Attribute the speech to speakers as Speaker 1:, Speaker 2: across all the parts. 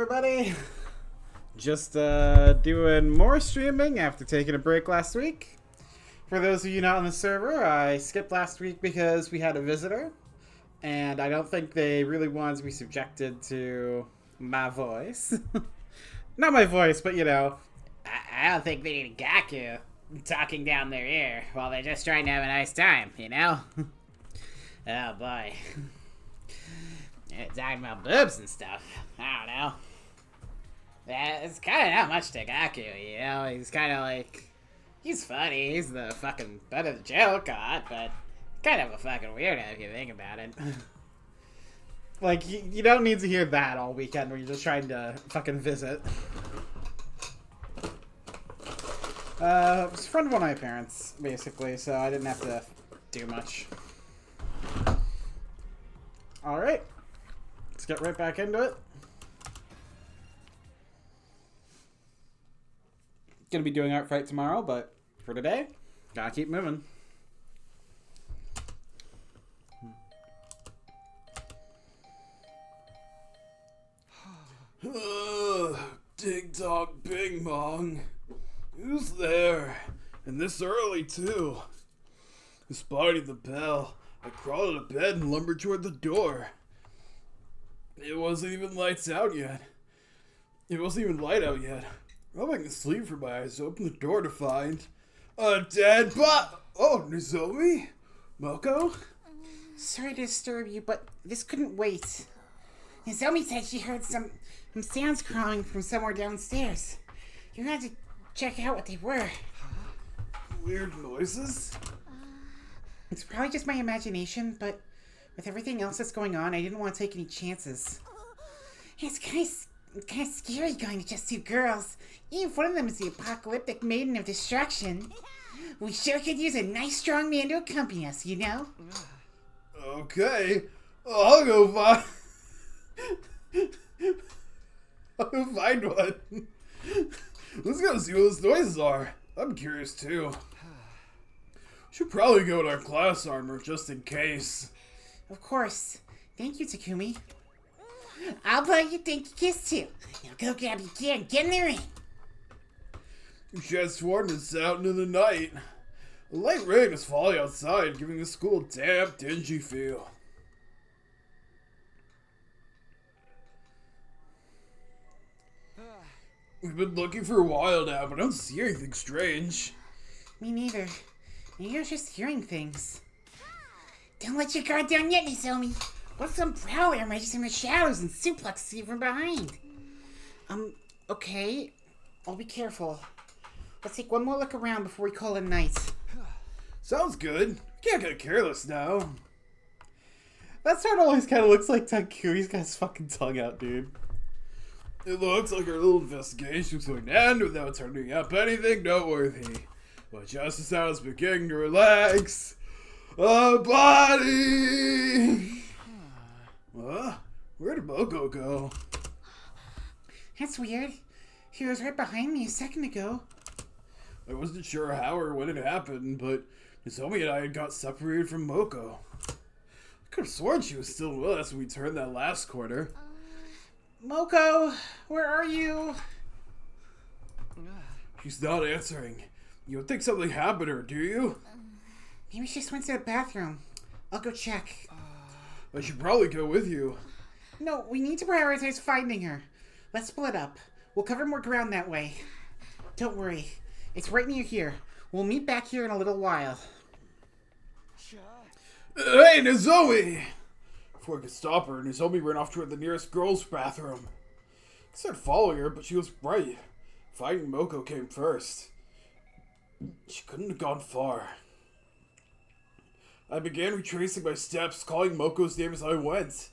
Speaker 1: everybody. Just doing more streaming after taking a break last week. For those of you not on the server, I skipped last week because we had a visitor, and I don't think they really wanted to be subjected to my voice. Not my voice, but you know.
Speaker 2: I don't think they need a Gaku talking down their ear while they're just trying to have a nice time, you know? Oh boy. Talking about boobs and stuff. I don't know. It's kind of not much to Gaku, you know? He's kind of like... He's funny. He's the fucking butt of the joke, but kind of a fucking weirdo if you think about it.
Speaker 1: Like, you don't need to hear that all weekend when you're just trying to fucking visit. It's a friend of one of my parents, basically, so I didn't have to do much. Alright. Let's get right back into it. Gonna be doing Art Fight tomorrow, but for today, gotta keep moving.
Speaker 3: Ding dong bing bong. Who's there? And this early too. Spotting the bell, I crawled out of bed and lumbered toward the door. It wasn't even light out yet. Rubbing the sleep for my eyes, opened the door to find a dead body. Oh, Nozomi? Moko?
Speaker 2: Sorry to disturb you, but this couldn't wait. Nozomi said she heard some sounds crawling from somewhere downstairs. You had to check out what they were.
Speaker 3: Weird noises?
Speaker 2: It's probably just my imagination, but with everything else that's going on, I didn't want to take any chances. It's kind of scary going to just two girls. Even if one of them is the apocalyptic maiden of destruction. We sure could use a nice strong man to accompany us, you know?
Speaker 3: Okay, I'll go find... I'll go find one. Let's go see what those noises are. I'm curious too. Should probably go in our class armor just in case.
Speaker 2: Of course. Thank you, Takumi. I'll buy you thank you kiss too. Now go grab your gear and get in the ring.
Speaker 3: She had sworn to set out into the night. A light rain is falling outside, giving the school a damp, dingy feel. We've been looking for a while now, but I don't see anything strange.
Speaker 2: Me neither. Maybe I was just hearing things. Don't let your guard down yet, Nozomi. What if some prowler emerges from the shadows and suplexes you from behind? Okay. I'll be careful. Let's take one more look around before we call it a night.
Speaker 3: Sounds good. Can't get careless now.
Speaker 1: That sword always kind of looks like Takumi's got his fucking tongue out, dude.
Speaker 3: It looks like our little investigation was going to end without turning up anything noteworthy. But just as I was beginning to relax, a body! Where did Moko go?
Speaker 2: That's weird. He was right behind me a second ago.
Speaker 3: I wasn't sure how or when it happened, but Nozomi and I had got separated from Moko. I could have sworn she was still with us when we turned that last corner.
Speaker 2: Moko, where are you?
Speaker 3: She's not answering. You don't think something happened to her, do you?
Speaker 2: Maybe she just went to the bathroom. I'll go check.
Speaker 3: I should probably go with you.
Speaker 2: No, we need to prioritize finding her. Let's split up. We'll cover more ground that way. Don't worry. It's right near here. We'll meet back here in a little while.
Speaker 3: Hey, Nozomi! Before I could stop her, Nozomi ran off toward the nearest girls' bathroom. I started following her, but she was right. Finding Moko came first. She couldn't have gone far. I began retracing my steps, calling Moko's name as I went.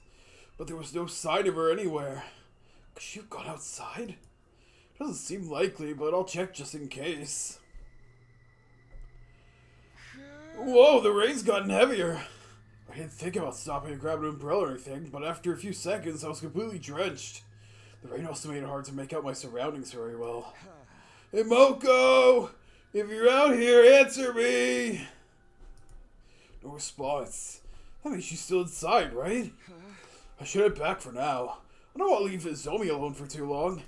Speaker 3: But there was no sign of her anywhere. Could she have gone outside? Doesn't seem likely, but I'll check just in case. Whoa, the rain's gotten heavier. I didn't think about stopping to grab an umbrella or anything, but after a few seconds I was completely drenched. The rain also made it hard to make out my surroundings very well. Hey Moko! If you're out here, answer me! No response. That means she's still inside, right? I should head back for now. I don't want to leave Izomi alone for too long.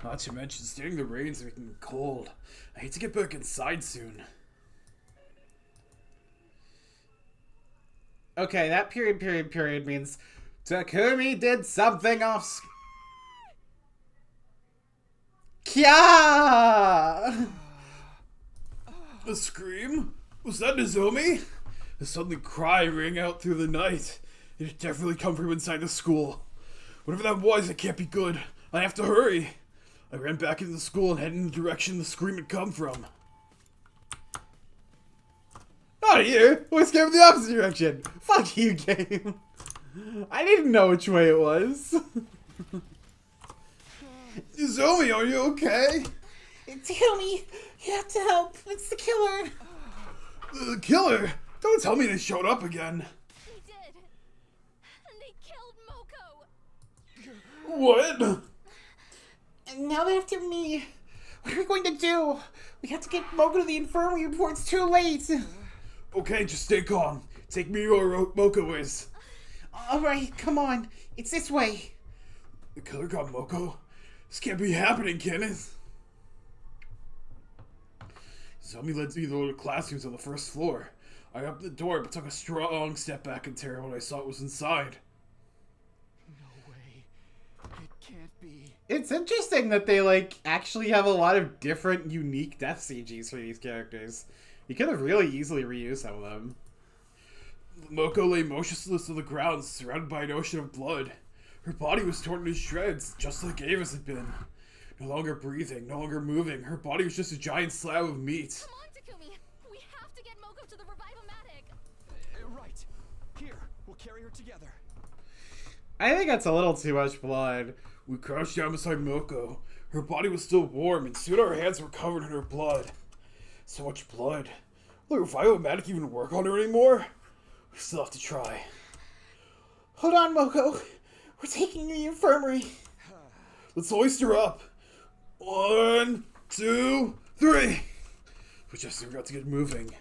Speaker 3: Not to mention, staying in the rain's making cold. I hate to get back inside soon.
Speaker 1: Okay, that period means Takumi did something off Kya!
Speaker 3: A scream? Was that Nozomi? A sudden cry rang out through the night. It had definitely come from inside the school. Whatever that was, it can't be good. I have to hurry. I ran back into the school and headed in the direction the scream had come from.
Speaker 1: Not here! We came in the opposite direction! Fuck you, game! I didn't know which way it was.
Speaker 3: Nozomi, are you okay?
Speaker 2: Takumi, you have to help. It's the killer.
Speaker 3: The killer? Don't tell me they showed up again.
Speaker 4: They did. And they killed Moko.
Speaker 3: What?
Speaker 2: And now they're after me. What are we going to do? We have to get Moko to the infirmary before it's too late.
Speaker 3: Okay, just stay calm. Take me where Moko is.
Speaker 2: Alright, come on. It's this way.
Speaker 3: The killer got Moko? This can't be happening, can it? Zombie led me to the classrooms on the first floor. I opened the door but took a strong step back in terror when I saw what was inside.
Speaker 5: No way. It can't be.
Speaker 1: It's interesting that they, like, actually have a lot of different, unique death CGs for these characters. You could have really easily reused some of them.
Speaker 3: Moko lay motionless on the ground, surrounded by an ocean of blood. Her body was torn into shreds, just like Ava's had been. No longer breathing, no longer moving. Her body was just a giant slab of meat.
Speaker 4: Come on, Takumi. We have to get Moko to the Revive-O-Matic.
Speaker 5: Right. Here, we'll carry her together.
Speaker 1: I think that's a little too much blood.
Speaker 3: We crouched down beside Moko. Her body was still warm, and soon our hands were covered in her blood. So much blood. Will the Revive-O-Matic even work on her anymore? We still have to try.
Speaker 2: Hold on, Moko. We're taking you to the infirmary.
Speaker 3: Let's hoist her up. 1, 2, 3. We just forgot to get moving.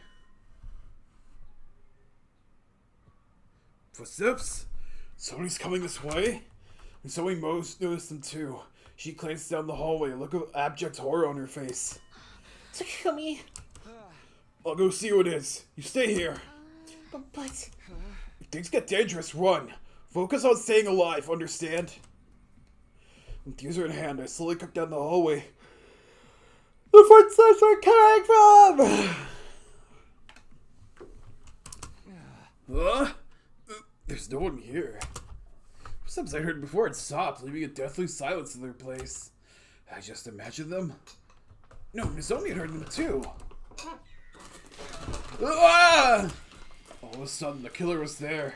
Speaker 3: Footsteps? Somebody's coming this way? And somebody most noticed them too. She glanced down the hallway, a look of abject horror on her face.
Speaker 2: Takumi.
Speaker 3: I'll go see who it is. You stay here.
Speaker 2: But...
Speaker 3: If things get dangerous, run. Focus on staying alive, understand? With the user in hand, I slowly crept down the hallway. The footsteps are coming from! Huh? There's no one here. Footsteps I heard before had stopped, leaving a deathly silence in their place. I just imagined them. No, Nozomi had heard them too. Ah! All of a sudden, the killer was there.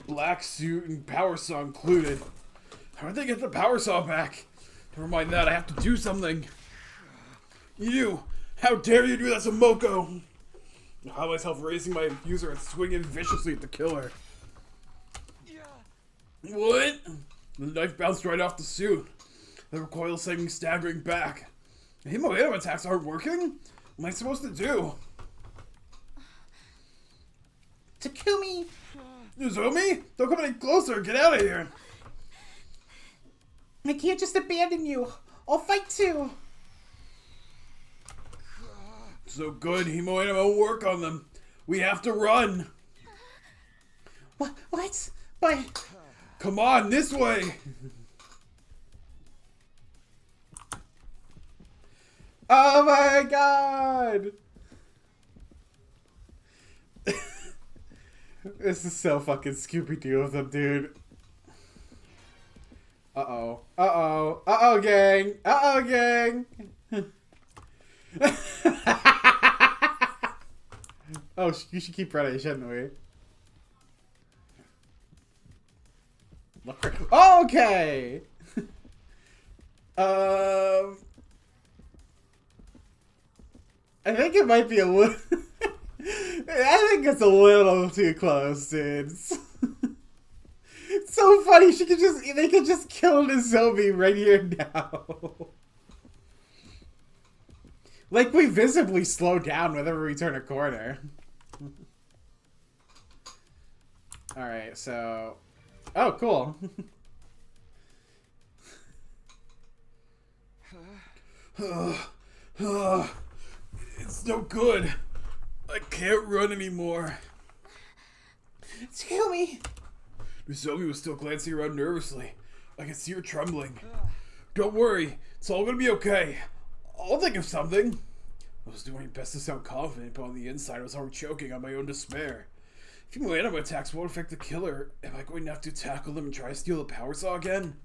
Speaker 3: Black suit and power saw included. How did they get the power saw back? Never mind that, I have to do something. You! How dare you do that to Moko! I found myself raising my user and swinging viciously at the killer. What? The knife bounced right off the suit. The recoil sent me staggering back. The Himoedo attacks aren't working? What am I supposed to do?
Speaker 2: Takumi!
Speaker 3: Nozomi? Don't come any closer! Get out of here!
Speaker 2: I can't just abandon you. I'll fight too.
Speaker 3: So good, Himoedo won't work on them. We have to run!
Speaker 2: What? But...
Speaker 3: Come on, this way!
Speaker 1: Oh my god! This is so fucking Scooby-Doo of them, dude. Uh-oh. Uh-oh. Uh-oh, gang! Uh-oh, gang! Oh, you should keep running, shouldn't we? Okay! I think it might be a little... I think it's a little too close, dude. It's so funny. They could just kill Nozomi right here now. Like, we visibly slow down whenever we turn a corner. Alright, so... Oh, cool.
Speaker 3: It's no good. I can't run anymore.
Speaker 2: Takumi!
Speaker 3: Nozomi was still glancing around nervously. I could see her trembling. Don't worry, it's all gonna be okay. I'll think of something. I was doing my best to sound confident, but on the inside I was already choking on my own despair. If my anime attacks won't affect the killer, am I going to have to tackle them and try to steal the power saw again?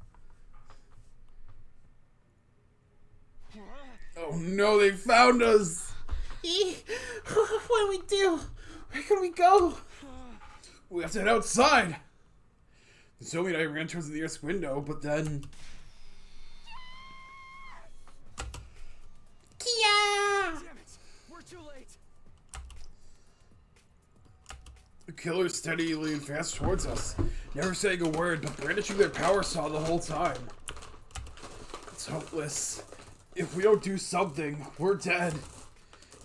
Speaker 3: Oh no, they found us!
Speaker 2: What do we do? Where can we go?
Speaker 3: We have to head outside! Zoe and I ran towards the nearest window, but then...
Speaker 2: Kia!
Speaker 5: Damn it! We're too late.
Speaker 3: The killer steadily advanced towards us, never saying a word, but brandishing their power saw the whole time. It's hopeless. If we don't do something, we're dead.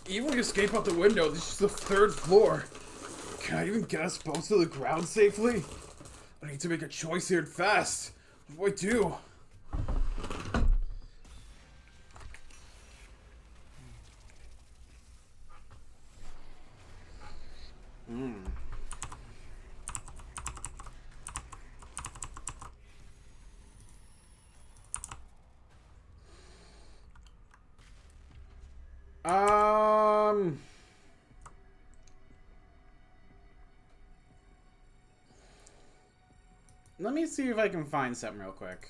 Speaker 3: Even if we escape out the window, this is the 3rd floor. Can I even get us both to the ground safely? I need to make a choice here and fast. What do I do?
Speaker 1: Let me see if I can find something real quick.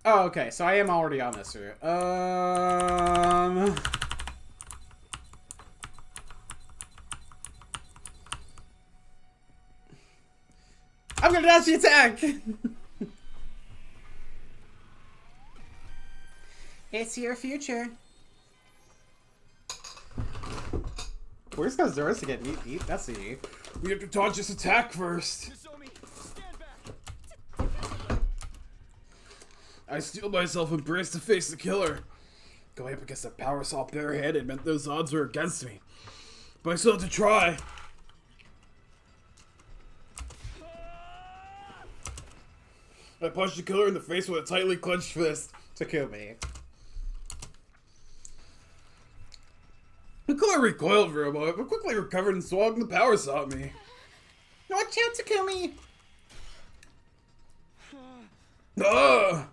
Speaker 1: Oh, okay, so I am already on this route. I'm gonna dash the attack!
Speaker 2: It's your future.
Speaker 1: Where's Kazuras to get eat? That's easy.
Speaker 3: We have to dodge this attack first.
Speaker 5: Nozomi, stand back.
Speaker 3: I steeled myself and braced to face the killer. Going up against a power saw barehanded meant those odds were against me. But I still had to try. I punched the killer in the face with a tightly clenched fist.
Speaker 1: Takumi.
Speaker 3: The killer recoiled for a moment, but quickly recovered and swung the power saw at me.
Speaker 2: Watch out, Takumi!
Speaker 3: Ah!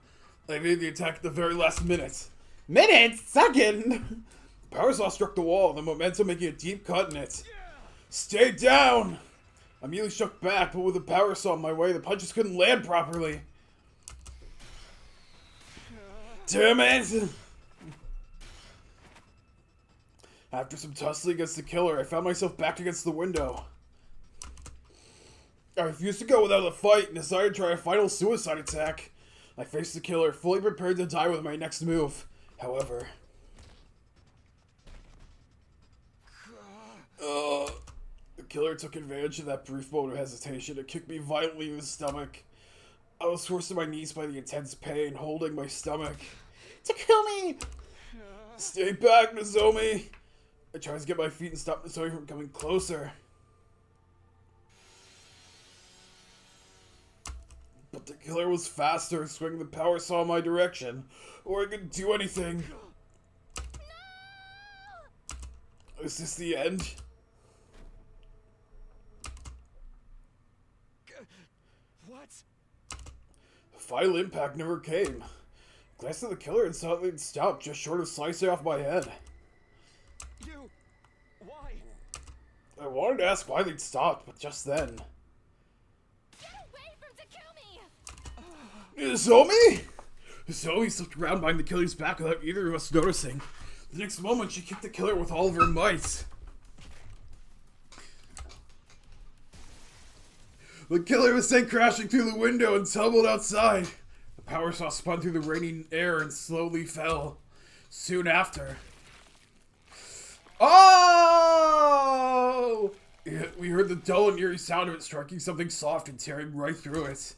Speaker 3: I made the attack at the very last minute.
Speaker 1: Minutes? Second!
Speaker 3: The power saw struck the wall, the momentum making a deep cut in it. Stay down! I immediately shook back, but with the power saw in my way, the punches couldn't land properly. Damn it! After some tussling against the killer, I found myself backed against the window. I refused to go without a fight and decided to try a final suicide attack. I faced the killer, fully prepared to die with my next move. However... the killer took advantage of that brief moment of hesitation and kicked me violently in the stomach. I was forced to my knees by the intense pain, holding my stomach.
Speaker 2: Takumi!
Speaker 3: Stay back, Nozomi! I tried to get my feet and stop Nozomi from coming closer. But the killer was faster, swinging the power saw in my direction, or I couldn't do anything. No! Is this the end?
Speaker 5: What?
Speaker 3: The final impact never came. I glanced at the killer and saw they'd stopped just short of slicing off my head.
Speaker 5: You... Why?
Speaker 3: I wanted to ask why they'd stopped, but just then...
Speaker 4: Get away from Takumi!
Speaker 3: Nozomi? Zoe slipped around behind the killer's back without either of us noticing. The next moment, she kicked the killer with all of her might. The killer was sent crashing through the window and tumbled outside. The power saw spun through the raining air and slowly fell. Soon after... Oh! Yeah, we heard the dull and eerie sound of it striking something soft and tearing right through it.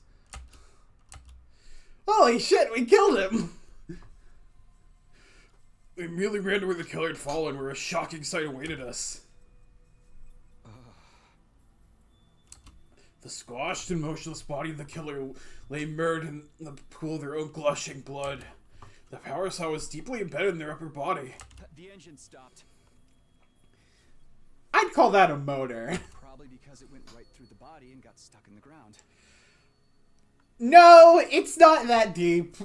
Speaker 1: Holy shit, we killed him!
Speaker 3: We immediately ran to where the killer had fallen, where a shocking sight awaited us. The squashed and motionless body of the killer lay mirrored in the pool of their own gushing blood. The power saw was deeply embedded in their upper body.
Speaker 5: The engine stopped.
Speaker 1: I'd call that a motor.
Speaker 5: Probably because it went right through the body and got stuck in the ground.
Speaker 1: No, it's not that deep.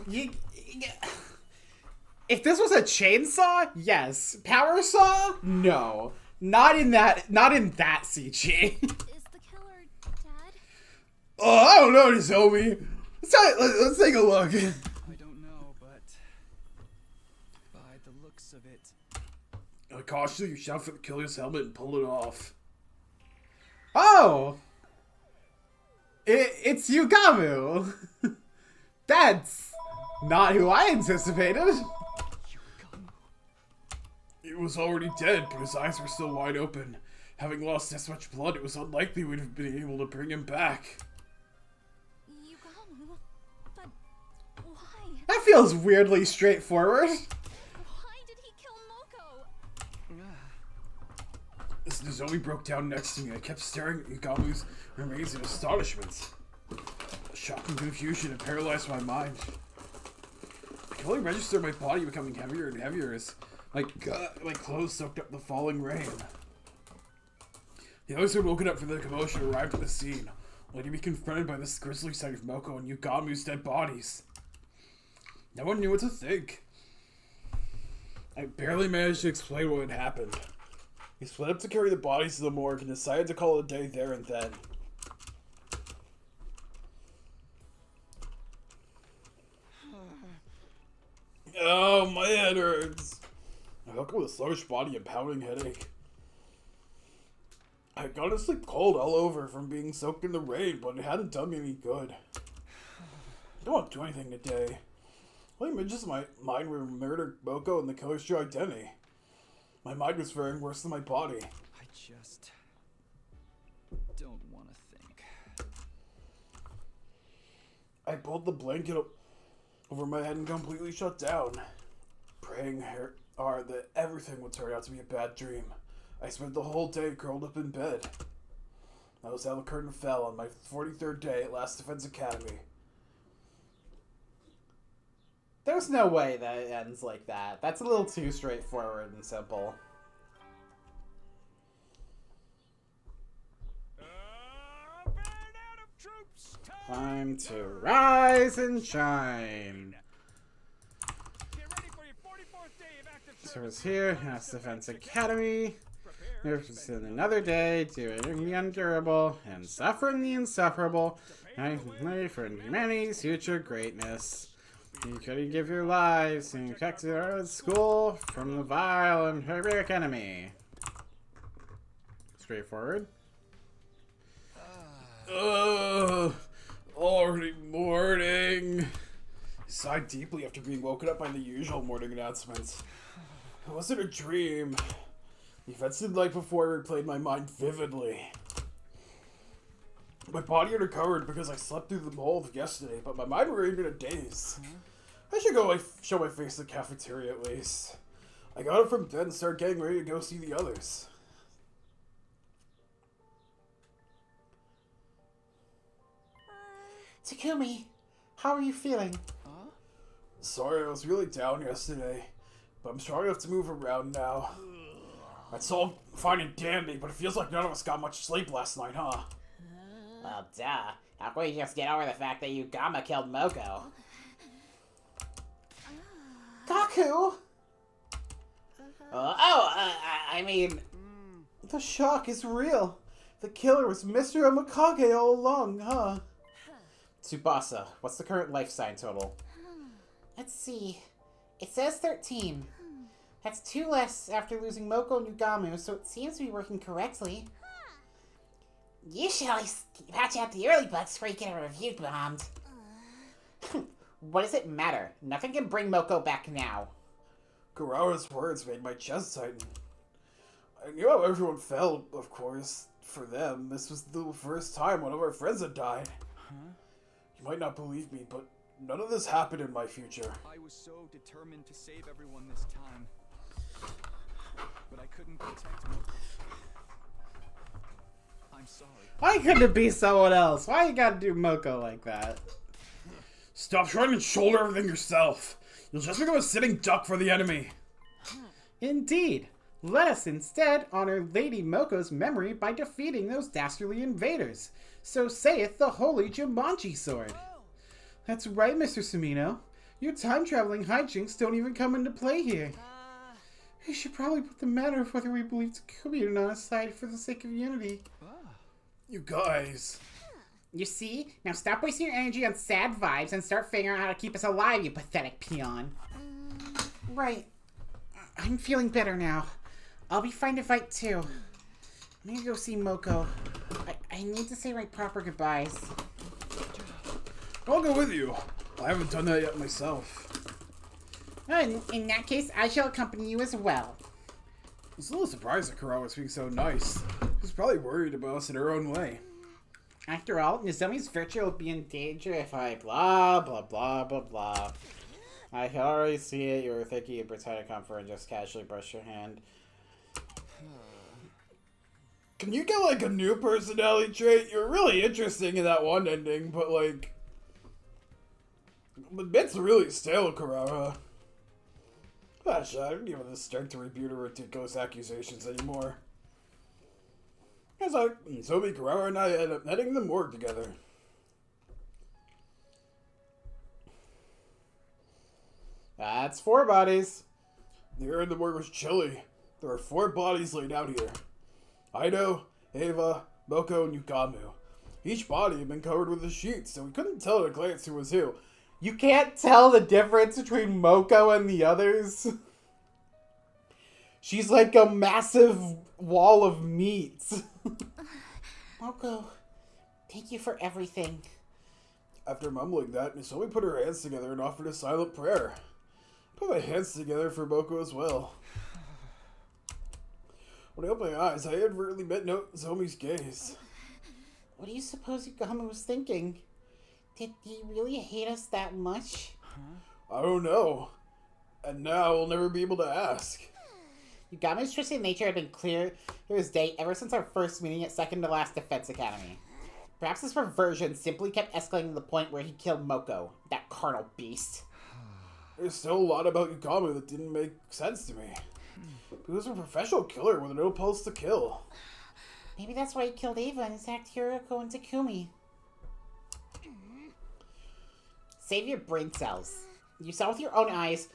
Speaker 1: If this was a chainsaw, yes. Power saw? No. Not in that CG.
Speaker 4: Is the killer dead?
Speaker 3: Oh, I don't know, Zoe. Let's take a look.
Speaker 5: I don't know, but by the looks of it,
Speaker 3: Cautiously, you shout for the killer's helmet and pull it off.
Speaker 1: Oh! It's Yugamu! That's not who I anticipated.
Speaker 3: He was already dead, but his eyes were still wide open. Having lost this much blood, it was unlikely we'd have been able to bring him back.
Speaker 4: You got him. But why?
Speaker 1: That feels weirdly straightforward.
Speaker 4: Why did he kill Moko?
Speaker 3: As Nozomi broke down next to me, I kept staring at Yugamu's remains in astonishment. Shock and confusion had paralyzed my mind. I can only register my body becoming heavier and heavier as my clothes soaked up the falling rain. The others who had woken up from the commotion arrived at the scene, only to be confronted by this grisly sight of Moko and Yugamu's dead bodies. No one knew what to think. I barely managed to explain what had happened. We split up to carry the bodies to the morgue and decided to call it a day there and then. Oh, my head hurts. I woke up with a sluggish body and pounding headache. I got to sleep cold all over from being soaked in the rain, but it hadn't done me any good. I don't want to do anything today. Only images of my mind were murdered Moko and the killer's true identity. My mind was faring worse than my body.
Speaker 5: I just don't want to think.
Speaker 3: I pulled the blanket over my head and completely shut down, praying hard that everything would turn out to be a bad dream. I spent the whole day curled up in bed. That was how the curtain fell on my 43rd day at Last Defense Academy.
Speaker 1: There's no way that it ends like that. That's a little too straightforward and simple. Time to rise and shine. So it's here, Last Defense Academy. There's another day, doing the undurable and suffering the insufferable. I live for humanity's future greatness. You could give your lives and protect our school from the vile and horrific enemy. Straightforward.
Speaker 3: Already morning. I sighed deeply after being woken up by the usual morning announcements. It wasn't a dream. The events of the night before replayed my mind vividly. My body had recovered because I slept through the whole of yesterday, but my mind remained in a daze. I should go show my face in the cafeteria at least. I got up from bed and started getting ready to go see the others.
Speaker 2: Takumi, how are you feeling?
Speaker 3: Sorry, I was really down yesterday, but I'm strong enough to move around now. That's all fine and dandy, but it feels like none of us got much sleep last night, huh?
Speaker 2: Well, duh. How can we just get over the fact that Yugama killed Moko? Gaku! I mean...
Speaker 1: The shock is real. The killer was Mr. Omakage all along, huh? Tsubasa, what's the current life sign total?
Speaker 2: Let's see. It says 13. That's 2 less after losing Moko and Yugamu, so it seems to be working correctly. You should always patch out the early bugs before you get a review bombed. What does it matter? Nothing can bring Moko back now.
Speaker 3: Kurawa's words made my chest tighten. I knew how everyone felt, of course. For them, this was the first time one of our friends had died. You might not believe me, but none of this happened in my future.
Speaker 5: I was so determined to save everyone this time. But I couldn't protect Moko. I'm sorry.
Speaker 1: Why couldn't it be someone else? Why you gotta do Moko like that?
Speaker 3: Stop trying to shoulder everything yourself. You'll just become a sitting duck for the enemy.
Speaker 1: Indeed. Let us instead honor Lady Moko's memory by defeating those dastardly invaders. So saith the holy Jumanji sword. That's right, Mr. Sumino. Your time-traveling hijinks don't even come into play here. We should probably put the matter of whether we believe Takumi or not aside for the sake of unity.
Speaker 3: You guys.
Speaker 2: You see? Now stop wasting your energy on sad vibes and start figuring out how to keep us alive, you pathetic peon. Right. I'm feeling better now. I'll be fine to fight too. I'm gonna go see Moko. I need to say my proper goodbyes.
Speaker 3: I'll go with you. I haven't done that yet myself.
Speaker 2: In that case, I shall accompany you as well.
Speaker 3: I was a little surprised that Kara was being so nice. She's probably worried about us in her own way.
Speaker 2: After all, Nozomi's virtue will be in danger if I blah blah blah blah blah.
Speaker 1: I can already see it. You were thinking you'd pretend to comfort and just casually brush your hand.
Speaker 3: Can you get like a new personality trait? You're really interesting in that one ending, but like... the bit's really stale, Kurara. Gosh, I don't even have the strength to rebut her ridiculous accusations anymore. As Zoe, Kurara, and I end up heading the morgue together.
Speaker 1: That's 4 bodies.
Speaker 3: The air in the morgue was chilly. There are 4 bodies laid out here. Aido, Eva, Moko, and Yukamu. Each body had been covered with a sheet, so we couldn't tell at a glance who was who.
Speaker 1: You can't tell the difference between Moko and the others. She's like a massive wall of meat.
Speaker 2: Moko, thank you for everything.
Speaker 3: After mumbling that, Nozomi put her hands together and offered a silent prayer. I put my hands together for Moko as well. When I opened my eyes, I inadvertently met Nozomi's gaze.
Speaker 2: What do you suppose Yugami was thinking? Did he really hate us that much?
Speaker 3: I don't know. And now I'll never be able to ask.
Speaker 2: Yugami's twisted nature had been clear to his day ever since our first meeting at second to last Defense Academy. Perhaps his perversion simply kept escalating to the point where he killed Moko, that carnal beast.
Speaker 3: There's still a lot about Yukamu that didn't make sense to me. He was a professional killer with no pulse to kill.
Speaker 2: Maybe that's why he killed Eva and attacked Hiroko and Takumi. Save your brain cells. You saw with your own eyes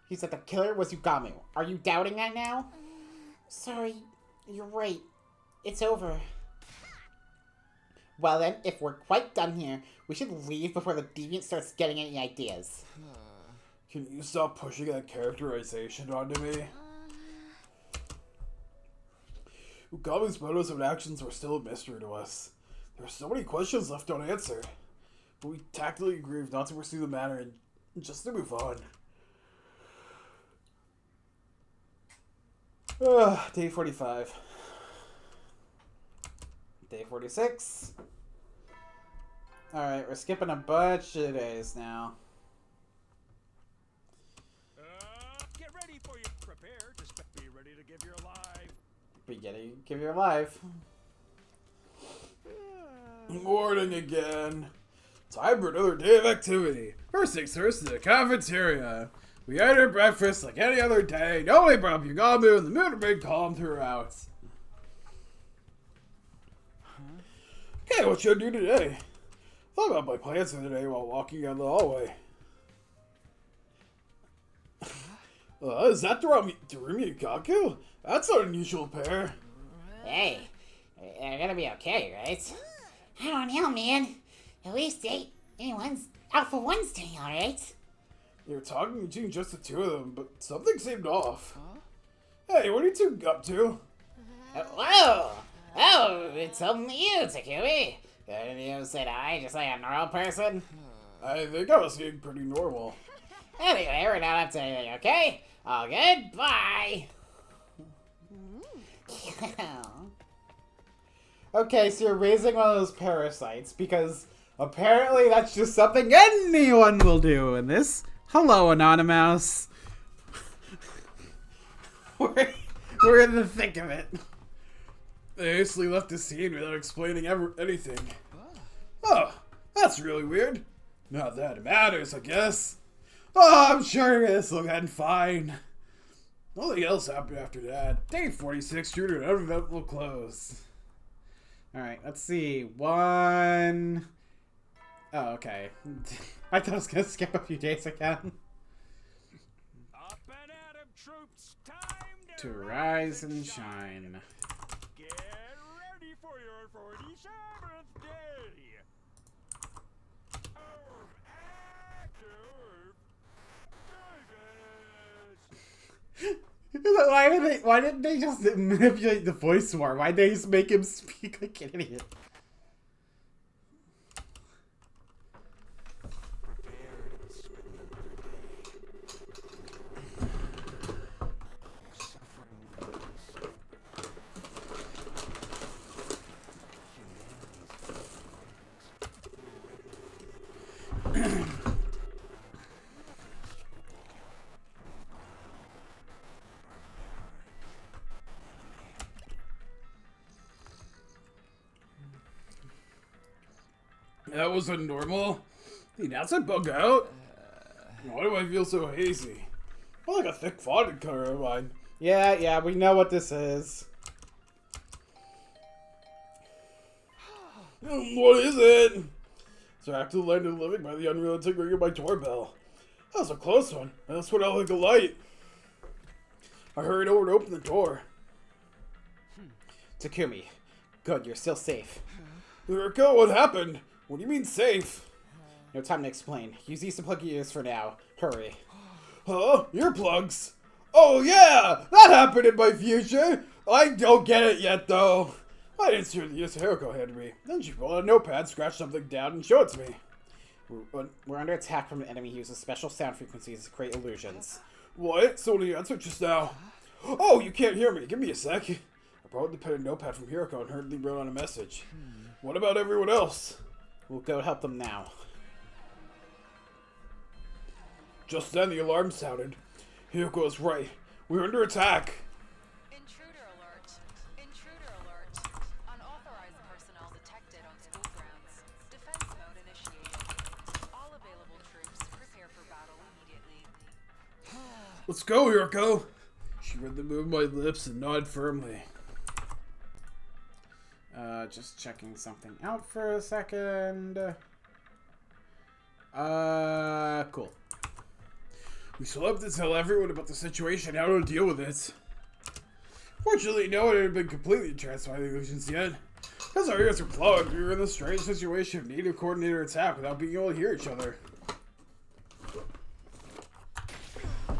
Speaker 2: he said the killer was Yukamu. Are you doubting that now? Sorry, you're right. It's over. Well then, if we're quite done here, we should leave before the deviant starts getting any ideas.
Speaker 3: Can you stop pushing that characterization onto me? Ukamu's motives and actions were still a mystery to us. There are so many questions left unanswered. But we tactfully agreed not to pursue the matter and just to move on.
Speaker 1: Day 45. Day 46. Alright, we're skipping a bunch of days now.
Speaker 5: Get ready for your prepare to be ready to give your life.
Speaker 1: Give your life.
Speaker 3: Morning again. Time for another day of activity. First things first, in the cafeteria. We ate our breakfast like any other day. Nobody brought up Yugamu, and the mood remained calm throughout. Okay, what should I do today? Thought about my plans for the day while walking down the hallway. Is that Darumi and Kaku? That's an unusual pair.
Speaker 2: Hey, they're gonna be okay, right? I don't know, man. At least anyone's Alpha One's doing alright.
Speaker 3: They were talking between just the two of them, but something seemed off. Hey, what are you two up to?
Speaker 2: Whoa! Oh, it's only you, Takumi. Couldn't you say hi just like a normal person?
Speaker 3: I think I was being pretty normal.
Speaker 2: Anyway, we're not up to anything, okay? All good? Bye!
Speaker 1: Okay, so you're raising one of those parasites because apparently that's just something anyone will do in this. Hello, Anonymous. we're in the thick of it.
Speaker 3: They hastily left the scene without explaining anything. Oh, that's really weird. Not that it matters, I guess. Oh, I'm sure this will end fine. Nothing else happened after that. Day 46 drew to an uneventful close.
Speaker 1: Alright, let's see. One... Oh, okay. I thought I was gonna skip a few days again.
Speaker 5: Up and at 'em, troops. Time
Speaker 1: To rise and shine.
Speaker 5: Get ready for your 47th day.
Speaker 1: Why didn't they just manipulate the voice more? Why'd they just make him speak like an idiot?
Speaker 3: That wasn't normal. The announcement bug out. Why do I feel so hazy? I feel like a thick fog color of mine.
Speaker 1: Yeah, we know what this is.
Speaker 3: What is it? So after the land of the living by the unrealistic ring of my doorbell. That was a close one. I just went out like a light. I hurried over to open the door.
Speaker 1: Takumi, good, you're still safe.
Speaker 3: Yuriko, what happened? What do you mean safe?
Speaker 1: No time to explain. Use these to plug your ears for now. Hurry.
Speaker 3: Huh? Earplugs? Oh yeah! That happened in my future! I don't get it yet though. I didn't see the use Hiroko handed me. Then she pulled out a notepad, scratched something down, and showed it to me.
Speaker 1: We're under attack from an enemy who uses special sound frequencies to create illusions.
Speaker 3: What? So what do you answer just now? Oh, you can't hear me. Give me a sec. I borrowed the pen and notepad from Hiroko and hurriedly wrote on a message. What about everyone else?
Speaker 1: We'll go help them now.
Speaker 3: Just then the alarm sounded. Hiroko was right. We're under attack.
Speaker 6: Intruder alert. Intruder alert. Unauthorized personnel detected on school grounds. Defense mode initiated. All available troops prepare for battle immediately.
Speaker 3: Let's go, Hiroko. She read the move of my lips and nodded firmly.
Speaker 1: Just checking something out for a second. Cool.
Speaker 3: We still have to tell everyone about the situation and how to deal with it. Fortunately, no one had been completely tranced by the illusions yet. As our ears were plugged, we were in the strange situation of needing to coordinate our attack without being able to hear each other.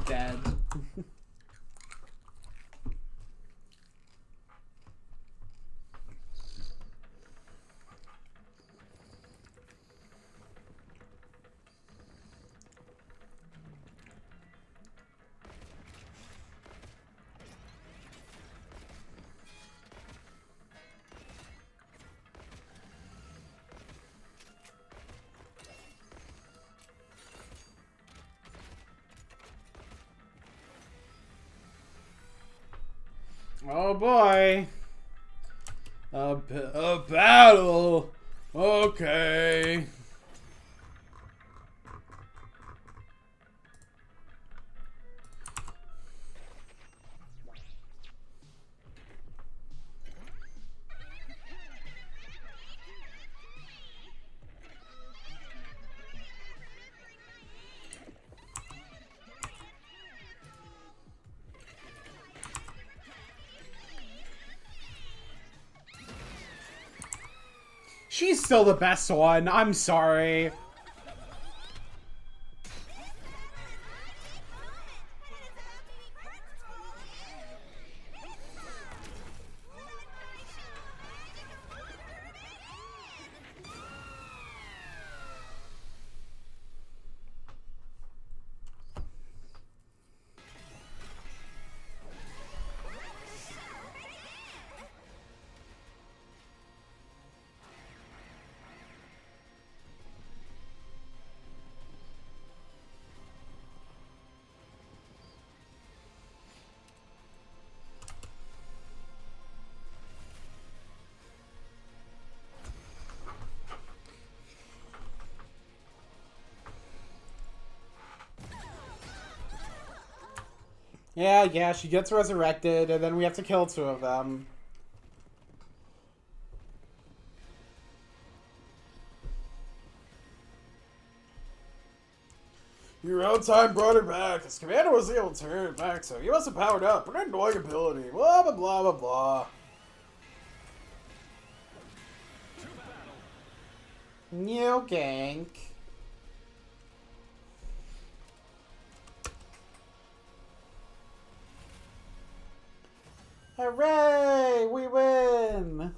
Speaker 1: Dead. Oh boy.
Speaker 3: A battle! Okay.
Speaker 1: She's still the best one. I'm sorry. Yeah, she gets resurrected, and then we have to kill 2 of them.
Speaker 3: Your own time brought her back. This commander wasn't able to turn it back, so he must have powered up. An annoying ability. Blah, blah, blah, blah, blah.
Speaker 1: New gank. Hooray! We win!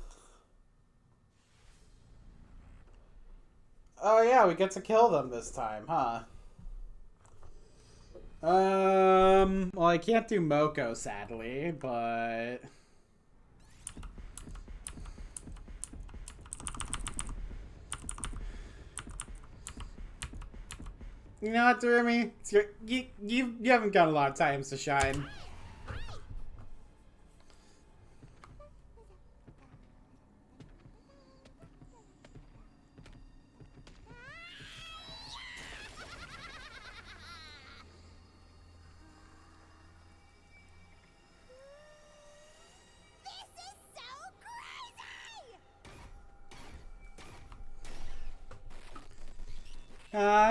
Speaker 1: Oh yeah, we get to kill them this time, huh? Well, I can't do Moko, sadly, but... You know what, Duramy? You haven't got a lot of times to shine.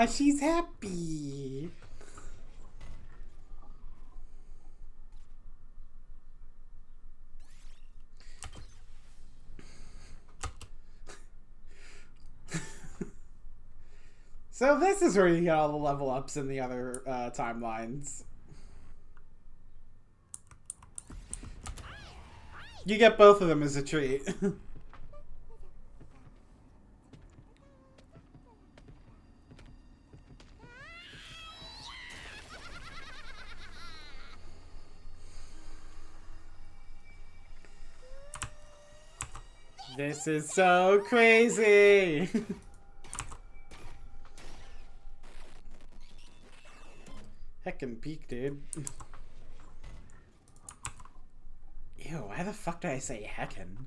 Speaker 1: She's happy. So this is where you get all the level ups in the other timelines. You get both of them as a treat. This is so crazy! Heckin' peak, dude. Ew, why the fuck did I say heckin'?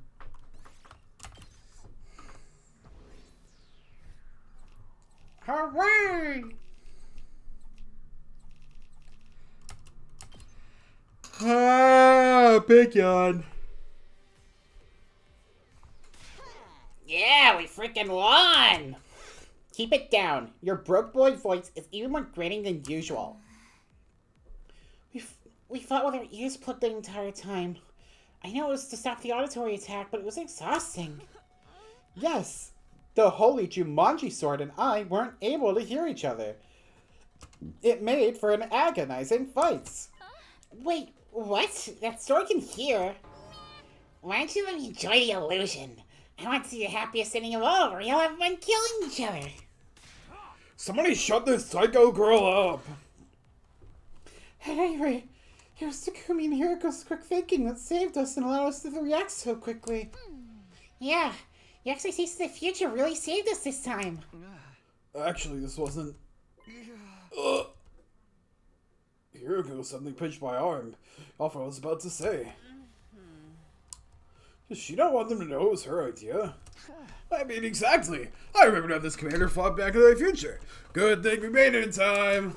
Speaker 1: Hooray! Ah, big yawn.
Speaker 2: Yeah, we freaking won! Keep it down. Your broke boy voice is even more grating than usual. We fought with our ears plugged the entire time. I know it was to stop the auditory attack, but it was exhausting.
Speaker 1: Yes, the holy Jumanji sword and I weren't able to hear each other. It made for an agonizing fight.
Speaker 2: Wait, what? That sword can hear? Why don't you let me enjoy the illusion? I want to see the happiest ending of all, where y'all have fun killing each other.
Speaker 3: Somebody shut this psycho girl up.
Speaker 1: At any rate, it was Takumi and Hiriko's quick thinking that saved us and allowed us to react so quickly.
Speaker 2: Yeah, you actually see the future really saved us this time.
Speaker 3: Actually, this wasn't... Hiriko suddenly pinched my arm. Off what I was about to say. Does she not want them to know it was her idea? I mean, exactly. I remember how this commander fought back in the future. Good thing we made it in time.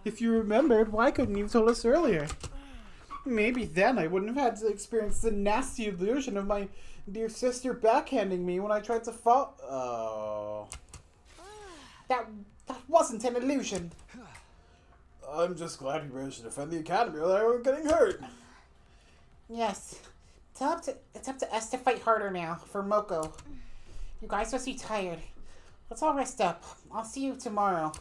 Speaker 1: If you remembered, why couldn't you have told us earlier? Maybe then I wouldn't have had to experience the nasty illusion of my dear sister backhanding me when I tried to fall. Oh.
Speaker 2: That wasn't an illusion.
Speaker 3: I'm just glad you managed to defend the academy without anyone getting hurt.
Speaker 2: Yes. It's up to us to fight harder now, for Moko. You guys must be tired. Let's all rest up. I'll see you tomorrow.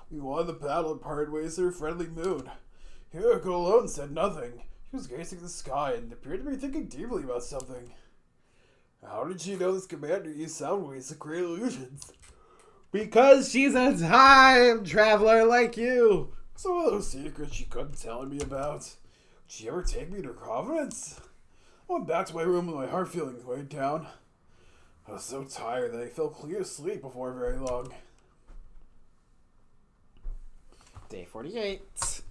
Speaker 3: We won the battle and parted ways in a friendly mood. Hiroko alone said nothing. She was gazing at the sky and appeared to be thinking deeply about something. How did she know this commander used sound waves to create illusions?
Speaker 1: Because she's a time traveler like you.
Speaker 3: Some of those secrets she couldn't tell me about. Would she ever take me to her confidence? I went back to my room with my heart feeling weighed down. I was so tired that I fell clear asleep before very long.
Speaker 1: Day 48.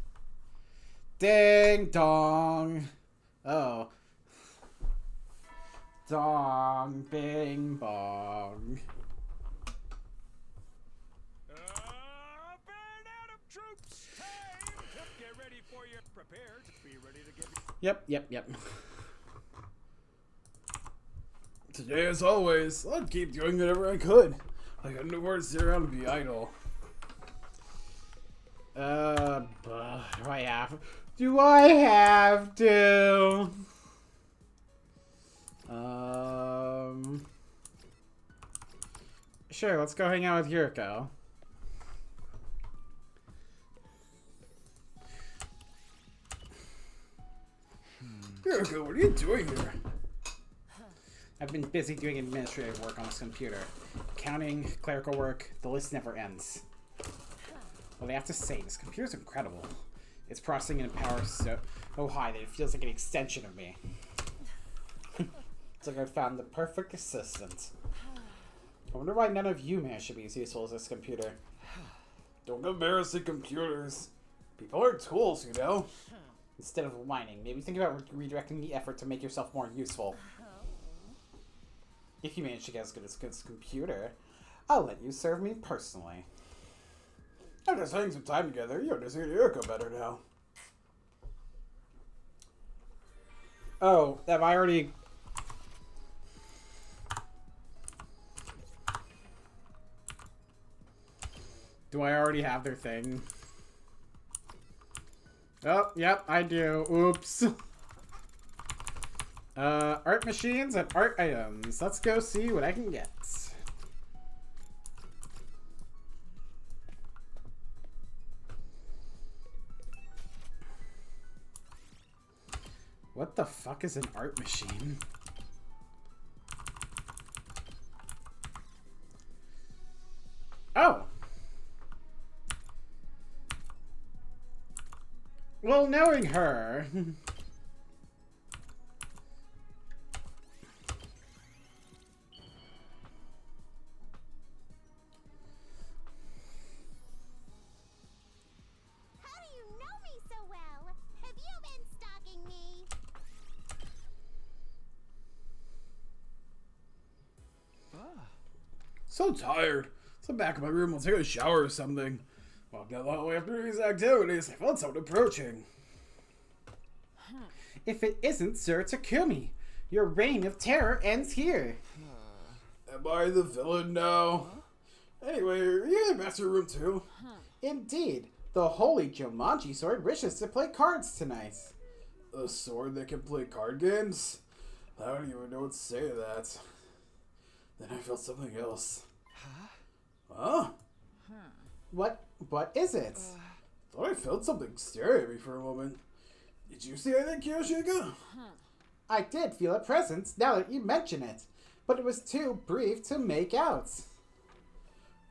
Speaker 1: Ding dong. Oh. Dong, bing, bong.
Speaker 5: Band out of troops! Prepare to be ready to give
Speaker 1: Yep.
Speaker 3: Today, as always, I'd keep doing whatever I could. I got nowhere to sit around and be idle.
Speaker 1: Do I have to? Sure, let's go hang out with Yuriko.
Speaker 3: Yuriko, what are you doing here?
Speaker 1: I've been busy doing administrative work on this computer. Accounting, clerical work, the list never ends. Well, they have to say, this computer's incredible. It's processing in power so high that it feels like an extension of me. It's like I found the perfect assistant. I wonder why none of you managed to be as useful as this computer.
Speaker 3: Don't embarrass computers. People are tools, you know?
Speaker 1: Instead of whining, maybe think about redirecting the effort to make yourself more useful. If you manage to get as good as this computer, I'll let you serve me personally.
Speaker 3: After spending some time together, you understand Yuriko better now.
Speaker 1: Oh, have I already... Do I already have their thing? Oh, yep, I do. Oops. Art machines and art items. Let's go see what I can get. What the fuck is an art machine? Oh! Well, knowing her...
Speaker 4: How do you know me so well? Have you been stalking me?
Speaker 3: So tired. So back in my room, I'll take a shower or something. Walked out all the way after these activities. I felt someone approaching.
Speaker 1: If it isn't Sir Takumi, your reign of terror ends here.
Speaker 3: Am I the villain now? Anyway, are you in the master room too?
Speaker 1: Indeed, the holy Jumanji sword wishes to play cards tonight.
Speaker 3: A sword that can play card games? I don't even know what to say to that. Then I felt something else. Huh?
Speaker 1: What is it?
Speaker 3: Thought I felt something staring at me for a moment. Did you see anything, Kiyoshika?
Speaker 1: I did feel a presence now that you mention it, but it was too brief to make out.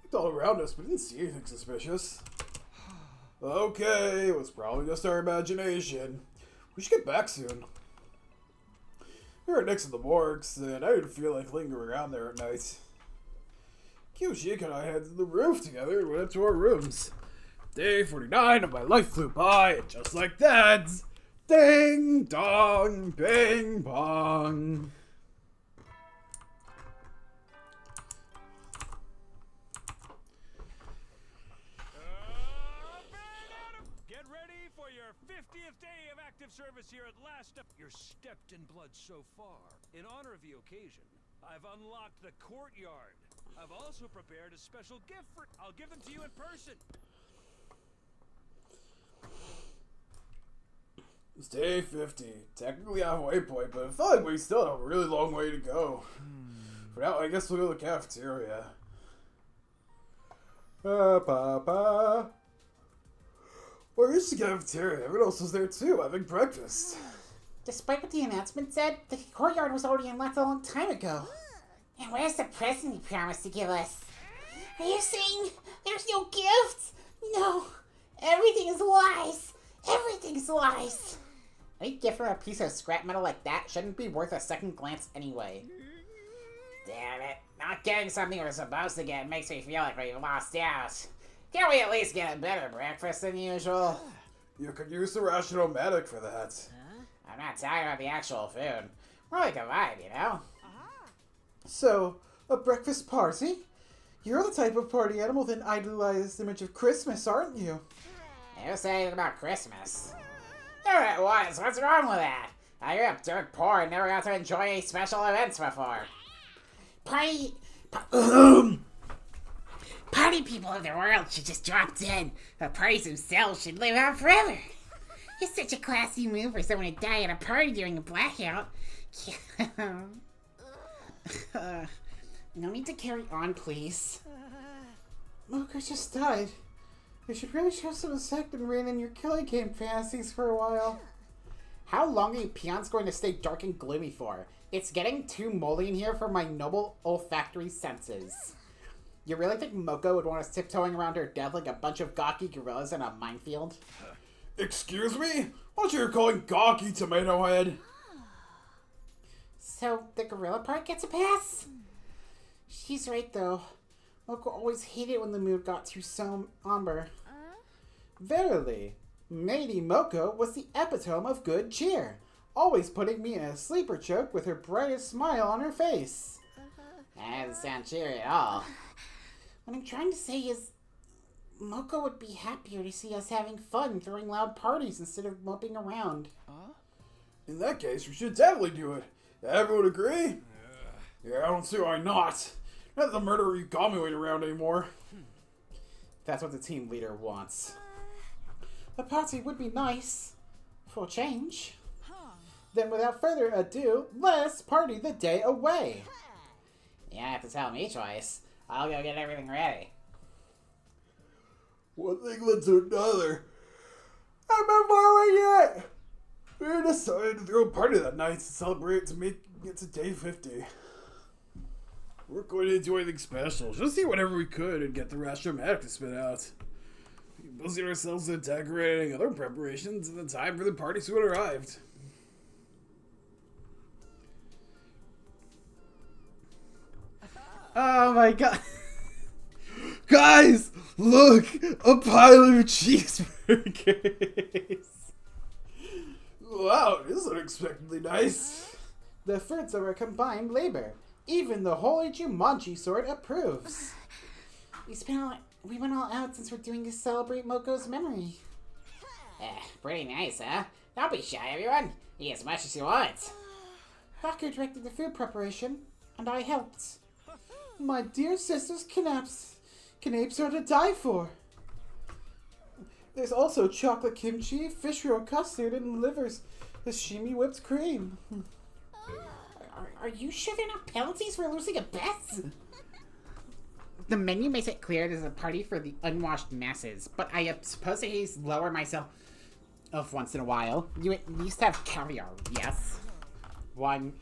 Speaker 3: Looked all around us, but didn't see anything suspicious. Okay, it was probably just our imagination. We should get back soon. We were next to the morgues, and I didn't feel like lingering around there at night. Kiyoshika and I headed to the roof together and went up to our rooms. Day 49 of my life flew by, and just like that, ding dong, bing bong.
Speaker 5: Get ready for your 50th day of active service here at last. You're stepped in blood so far. In honor of the occasion, I've unlocked the courtyard. I've also prepared a special gift for... I'll give them to you in person.
Speaker 3: It's day 50, technically halfway point, but it felt like we still have a really long way to go. For now, I guess we'll go to the cafeteria. Where is the cafeteria? Everyone else was there too, having breakfast.
Speaker 2: Despite what the announcement said, the courtyard was already unlocked a long time ago. And where's the present you promised to give us? Are you saying there's no gift? No. Everything is lies. Everything is lies.
Speaker 1: Any gift from a piece of scrap metal like that shouldn't be worth a second glance anyway.
Speaker 2: Damn it. Not getting something we're supposed to get makes me feel like we've lost out. Can't we at least get a better breakfast than usual?
Speaker 3: You could use the rational-matic for that.
Speaker 2: I'm not talking about the actual food. More like a vibe, you know?
Speaker 1: So, a breakfast party? You're the type of party animal with an idealized image of Christmas, aren't you?
Speaker 2: You say anything about Christmas? was. What's wrong with that? I grew up dirt poor and never got to enjoy any special events before. Party people of the world should just drop dead. The parties themselves should live on forever. It's such a classy move for someone to die at a party during a blackout. No need to carry on, please.
Speaker 1: Moko just died. You should really show some respect and rein in your killing game fantasies for a while.
Speaker 2: How long are you peons going to stay dark and gloomy for? It's getting too moldy in here for my noble olfactory senses. You really think Moko would want us tiptoeing around her death like a bunch of gawky gorillas in a minefield?
Speaker 3: Excuse me? What you're calling gawky, Tomato Head?
Speaker 2: So, the gorilla part gets a pass? She's right, though. Moko always hated when the mood got too somber.
Speaker 1: Verily, Lady Moko was the epitome of good cheer, always putting me in a sleeper choke with her brightest smile on her face.
Speaker 2: That doesn't sound cheery at all. What I'm trying to say is, Moko would be happier to see us having fun, throwing loud parties instead of moping around.
Speaker 3: In that case, we should definitely do it. Everyone agree? Yeah, I don't see why not. Not the murderer you got me waiting around anymore.
Speaker 1: That's what the team leader wants. A party would be nice, for a change. Then without further ado, let's party the day away.
Speaker 2: You don't have to tell me twice. I'll go get everything ready.
Speaker 3: One thing led to another. I'm not far away yet. We decided to throw a party that night to celebrate to make it to day 50. We're going to do anything special. Just see whatever we could and get the rest dramatic to spit out. We busied ourselves in decorating other preparations, and the time for the party soon arrived.
Speaker 1: Oh my god. Guys, look! A pile of cheeseburgers!
Speaker 3: Wow, this is unexpectedly nice.
Speaker 1: The fruits of our combined labor. Even the holy Jumanji sword approves.
Speaker 2: We went all out since we're doing to celebrate Moko's memory. Pretty nice, huh? Don't be shy, everyone. Eat as much as you want.
Speaker 1: Haku directed the food preparation, and I helped. My dear sister's canapes are to die for. There's also chocolate kimchi, fish roll custard, and liver's sashimi whipped cream.
Speaker 2: Are you sure they're not penalties for losing a bet? The menu makes it clear it is a party for the unwashed masses, but I suppose I lower myself off once in a while. You at least have caviar, yes?
Speaker 1: Wine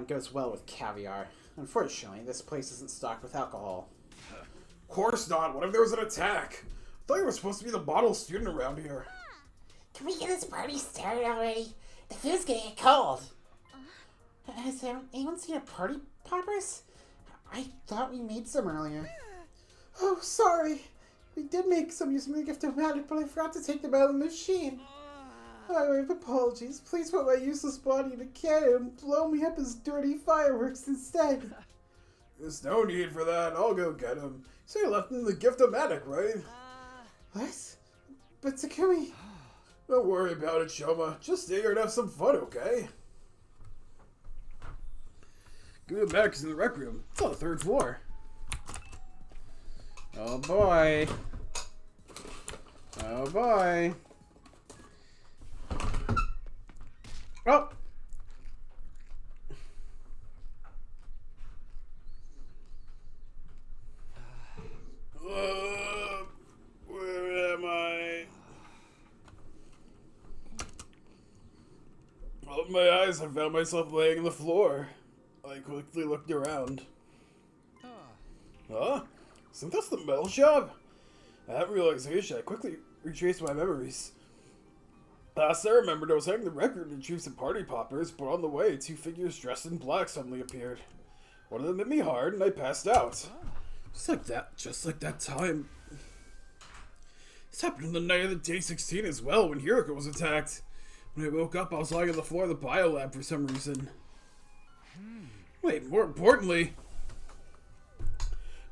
Speaker 1: goes well with caviar. Unfortunately, this place isn't stocked with alcohol.
Speaker 3: Of course not. What if there was an attack? I thought you were supposed to be the bottle student around here.
Speaker 2: Can we get this party started already? The food's gonna get cold.
Speaker 1: Has anyone seen a party poppers? I thought we made some earlier. Oh, sorry. We did make some using the gift-o-matic, but I forgot to take them out of the machine. I waive apologies. Please put my useless body in a cannon and blow me up as dirty fireworks instead.
Speaker 3: There's no need for that. I'll go get him. So you left him in the gift-o-matic, right?
Speaker 1: What? But Takumi...
Speaker 3: Don't worry about it, Shoma. Just stay here and have some fun, okay? Gift-o-matic's in the rec room. It's on the 3rd floor.
Speaker 1: Oh boy. Oh boy. Oh!
Speaker 3: Where am I? Opened my eyes, I found myself laying on the floor. I quickly looked around. Huh? Isn't this the metal shop? At that realization, I quickly retraced my memories. Last I remembered, I was heading the rec room to retrieve some party poppers, but on the way, 2 figures dressed in black suddenly appeared. One of them hit me hard, and I passed out. Just like that time. This happened on the night of the day 16 as well, when Hiroko was attacked. When I woke up, I was lying on the floor of the biolab for some reason. Wait, more importantly,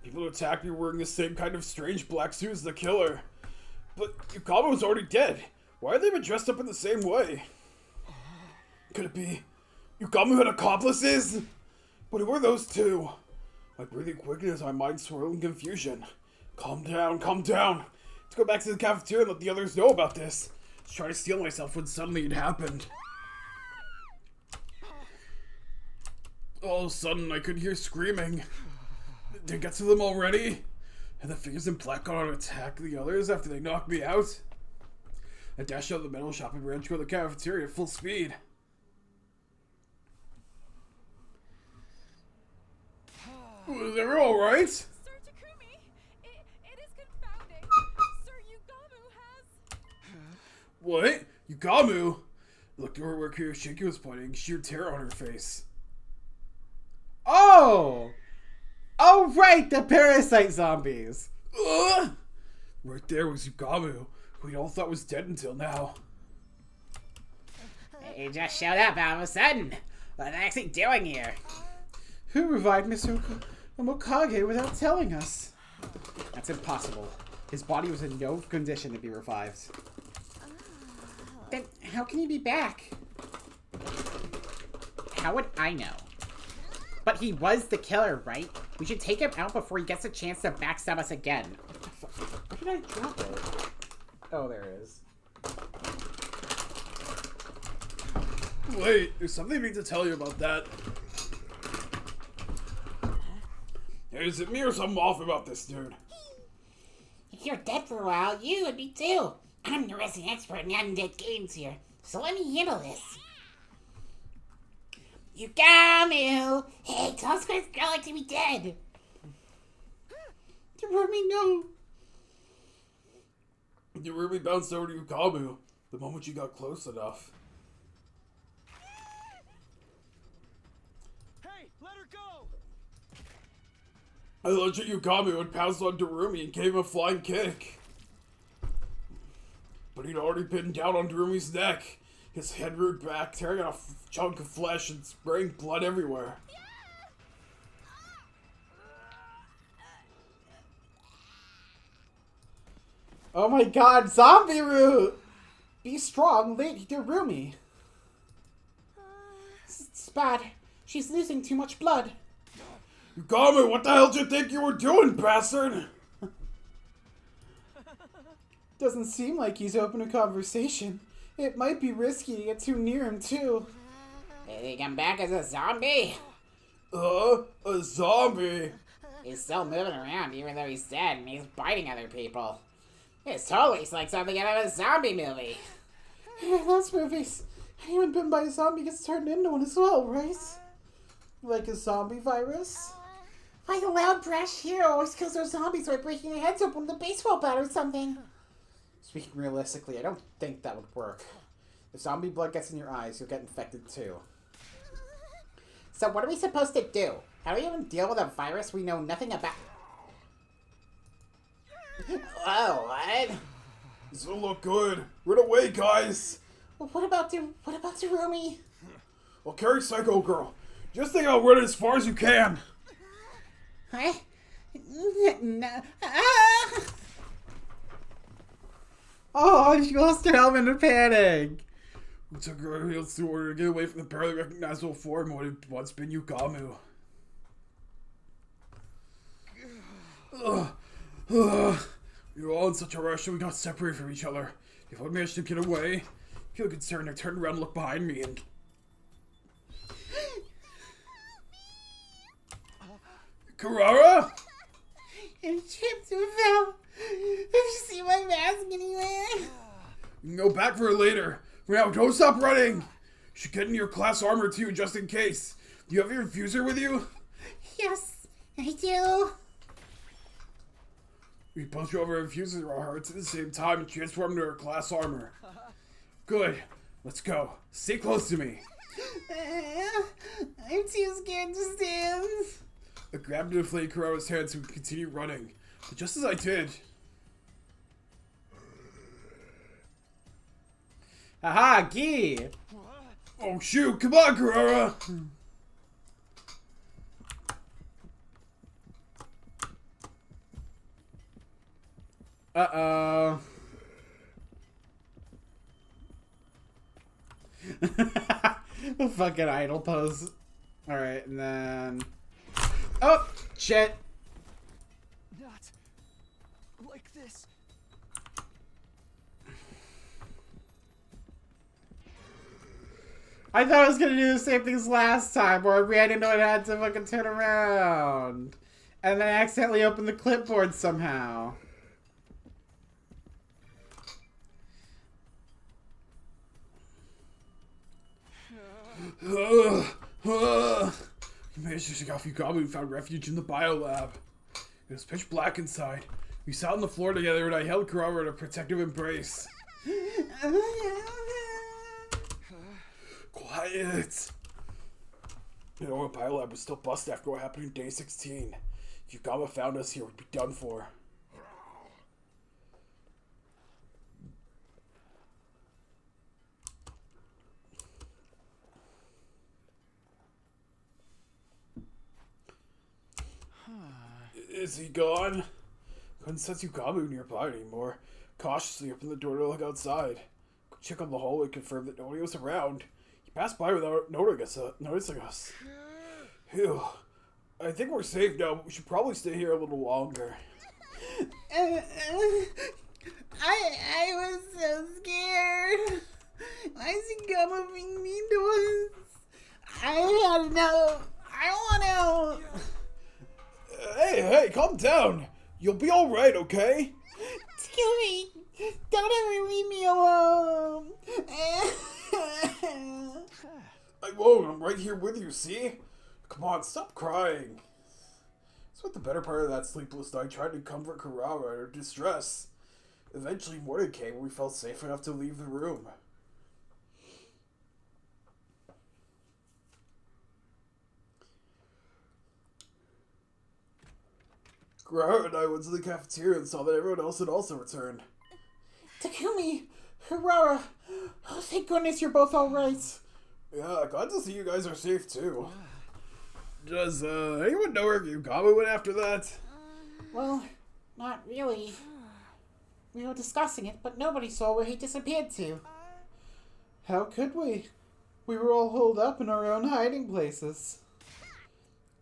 Speaker 3: people who attacked me were wearing the same kind of strange black suit as the killer. But Yukama was already dead. Why are they even dressed up in the same way? Could it be Yugamu had accomplices? But who are those two? My breathing quickened as my mind swirled in confusion. Calm down, calm down. Let's go back to the cafeteria and let the others know about this. Let's try to steel myself when suddenly it happened. All of a sudden, I could hear screaming. Did it get to them already? And the figures in black got on to attack the others after they knocked me out? I dashed out of the metal shop and ran toward the cafeteria at full speed. Was everyone alright?
Speaker 6: Sir Takumi, it is confounding. Sir Yugamu has...
Speaker 3: What? Yugamu? I looked over where Kiyoshiki was pointing, sheer terror on her face.
Speaker 1: Oh! Oh, right, the parasite zombies.
Speaker 3: Ugh! Right there was Yugamu, who we all thought was dead until now.
Speaker 2: You just showed up all of a sudden. What are you actually doing here?
Speaker 1: Who revived Mr. Mokage without telling us?
Speaker 2: That's impossible. His body was in no condition to be revived. Then how can he be back? How would I know? But he was the killer, right? We should take him out before he gets a chance to backstab us again.
Speaker 1: Where did I drop it? Oh, there it is.
Speaker 3: Wait, there's something I need to tell you about that. Is it me or something off about this dude?
Speaker 2: If you're dead for a while, you would be too. I'm the resident expert in undead games here, so let me handle this. Yugamu! Hey, tell us what girl like to be dead.
Speaker 1: Rumi, no.
Speaker 3: You really bounced over to Yugamu the moment you got close enough.
Speaker 5: Hey, let her go!
Speaker 3: I lunged at Yugamu and pounced on Darumi and gave him a flying kick. But he'd already been down on Darumi's neck. His head reared back, tearing out a chunk of flesh and spraying blood everywhere.
Speaker 1: Oh my god, zombie root! Be strong, Lady Darumi. It's bad. She's losing too much blood.
Speaker 3: Yugamu, what the hell did you think you were doing, bastard?
Speaker 1: Doesn't seem like he's open to conversation. It might be risky to get too near him, too.
Speaker 2: Did he come back as a zombie?
Speaker 3: A zombie?
Speaker 2: He's still moving around even though he's dead and he's biting other people. It's totally like something out of a zombie movie.
Speaker 1: Those movies. Anyone bitten by a zombie gets turned into one as well, right? Like a zombie virus?
Speaker 2: Like a loud, brash hero always kills their zombies by breaking their heads open with a baseball bat or something.
Speaker 1: Speaking realistically, I don't think that would work. If zombie blood gets in your eyes, you'll get infected too.
Speaker 2: So what are we supposed to do? How do we even deal with a virus we know nothing about? Whoa, what?
Speaker 3: This will look good. Run away, guys.
Speaker 2: What about Darumi?
Speaker 3: Well, carry Psycho Girl. Just think about running as far as you can.
Speaker 2: Huh? No. Ah!
Speaker 1: Oh, she lost her helmet in a panic.
Speaker 3: We took her heels in order to get away from the barely recognizable form of what had once been Yugamu. We were all in such a rush and we got separated from each other. If I managed to get away, I feel concerned. I turned around and looked behind me and... Kurara?
Speaker 2: And tripped and fell. Have you seen my mask anywhere?
Speaker 3: You can go back for it later. For now, don't stop running. You should get into your class armor too, just in case. Do you have your infuser with you?
Speaker 2: Yes, I do.
Speaker 3: We both drove our infusers in our hearts at the same time and transformed into our class armor. Good. Let's go. Stay close to me.
Speaker 2: I'm too scared to stand.
Speaker 3: I grabbed and inflated Kurara's hand so we could continue running. But just as I did...
Speaker 1: Haha, Gi!
Speaker 3: Oh shoot, come on, Kurara!
Speaker 1: Uh-oh. The fucking idle pose. Alright, and then... Oh! Shit!
Speaker 5: Not like this.
Speaker 1: I thought I was gonna do the same thing as last time, where I didn't know I had to fucking turn around. And then I accidentally opened the clipboard somehow.
Speaker 3: You managed to shake off Yugami and found refuge in the biolab. It was pitch black inside. We sat on the floor together and I held Kurama in a protective embrace. Quiet! You know, our biolab was still busted after what happened in day 16. If Yugama found us here, we'd be done for. Is he gone? Couldn't sense Yugami nearby anymore. Cautiously opened the door to look outside. Check on the hallway, confirmed that nobody was around. He passed by without noticing us. Phew. I think we're safe now, but we should probably stay here a little longer.
Speaker 2: I was so scared. Why is he gonna being mean to us? I don't know. I want out.
Speaker 3: Hey, calm down. You'll be alright, okay?
Speaker 2: Scooby, don't ever leave me alone.
Speaker 3: I won't. I'm right here with you, see? Come on, stop crying. Spent the better part of that sleepless night trying to comfort Kurama in her distress. Eventually, morning came and we felt safe enough to leave the room. Kurama and I went to the cafeteria and saw that everyone else had also returned.
Speaker 2: Takumi, Hirara, oh, thank goodness you're both alright.
Speaker 3: Yeah, glad to see you guys are safe too. Does anyone know where Yugami went after that?
Speaker 2: Well, not really. We were discussing it, but nobody saw where he disappeared to.
Speaker 1: How could we? We were all holed up in our own hiding places.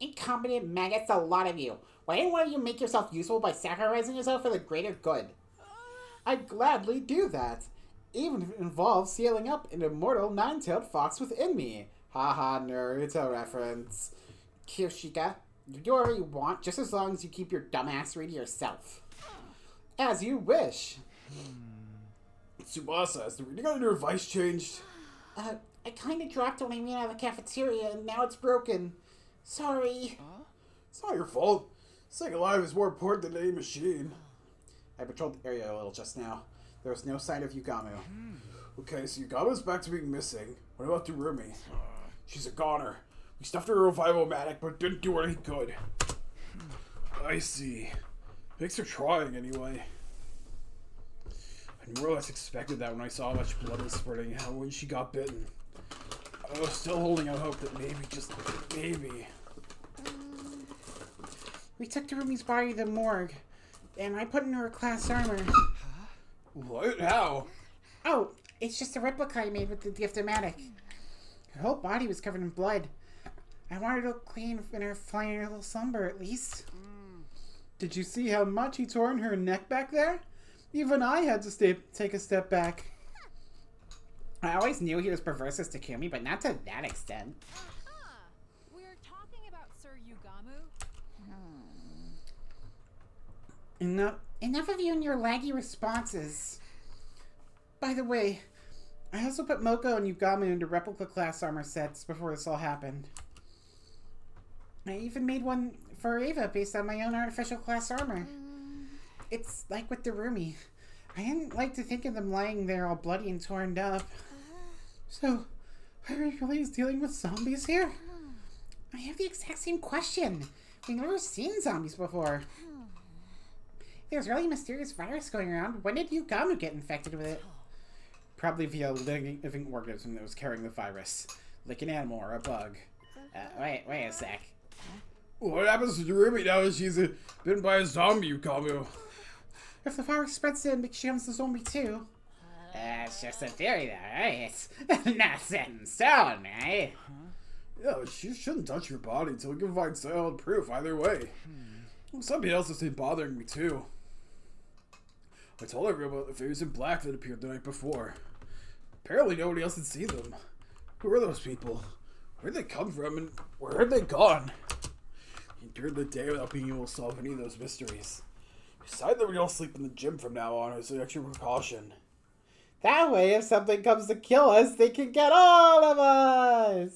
Speaker 2: Incompetent maggots, a lot of you. Why didn't one of you make yourself useful by sacrificing yourself for the greater good?
Speaker 1: I'd gladly do that, even if it involves sealing up an immortal nine-tailed fox within me. Haha, Naruto reference.
Speaker 2: Kirishika, you do whatever you want, just as long as you keep your dumbassery to yourself.
Speaker 1: As you wish.
Speaker 3: Tsubasa, has the reading on your device changed?
Speaker 2: I kinda dropped it when I ran out of the cafeteria, and now it's broken. Sorry.
Speaker 3: It's not your fault. Staying alive is more important than any machine.
Speaker 1: I patrolled the area a little just now. There was no sign of Yugami.
Speaker 3: Okay, so Yugama's back to being missing. What about Durumi? She's a goner. We stuffed her in a revival-matic, but didn't do her any good. I see. Thanks for trying, anyway. I more or less expected that when I saw how much blood was spurting out when she got bitten. I was still holding out hope that maybe, just maybe...
Speaker 2: We took Tarumi's body to the morgue, and I put in her class armor.
Speaker 3: What? How?
Speaker 2: Oh, it's just a replica I made with the Giftomatic. Her whole body was covered in blood. I wanted her to look clean in her flying little slumber, at least.
Speaker 1: Did you see how much he tore in her neck back there? Even I had to take a step back.
Speaker 2: I always knew he was perverse as Takumi, but not to that extent.
Speaker 6: We're talking about Sir Yugamu?
Speaker 2: Enough of you and your laggy responses.
Speaker 1: By the way, I also put Moko and Yugami into replica class armor sets before this all happened.
Speaker 2: I even made one for Ava based on my own artificial class armor. It's like with Darumi. I didn't like to think of them lying there all bloody and torn up.
Speaker 1: So, are we really dealing with zombies here?
Speaker 2: I have the exact same question. We've never seen zombies before. There's really a mysterious virus going around. When did Yugami get infected with it?
Speaker 1: Probably via a living organism that was carrying the virus. Like an animal or a bug.
Speaker 2: Wait a sec.
Speaker 3: What happens to Durumi now that she's bitten by a zombie, Yugami?
Speaker 2: If the virus spreads to him, it becomes a zombie too. That's just a theory, though, right? It's not set in stone, right?
Speaker 3: Yeah, but you shouldn't touch your body until we can find solid proof either way. Somebody else has been bothering me too. I told everyone about the figures in black that appeared the night before. Apparently nobody else had seen them. Who were those people? Where'd they come from and where had they gone? During the day without being able to solve any of those mysteries. Decide that we don't sleep in the gym from now on as an extra precaution.
Speaker 1: That way, if something comes to kill us, they can get all of us!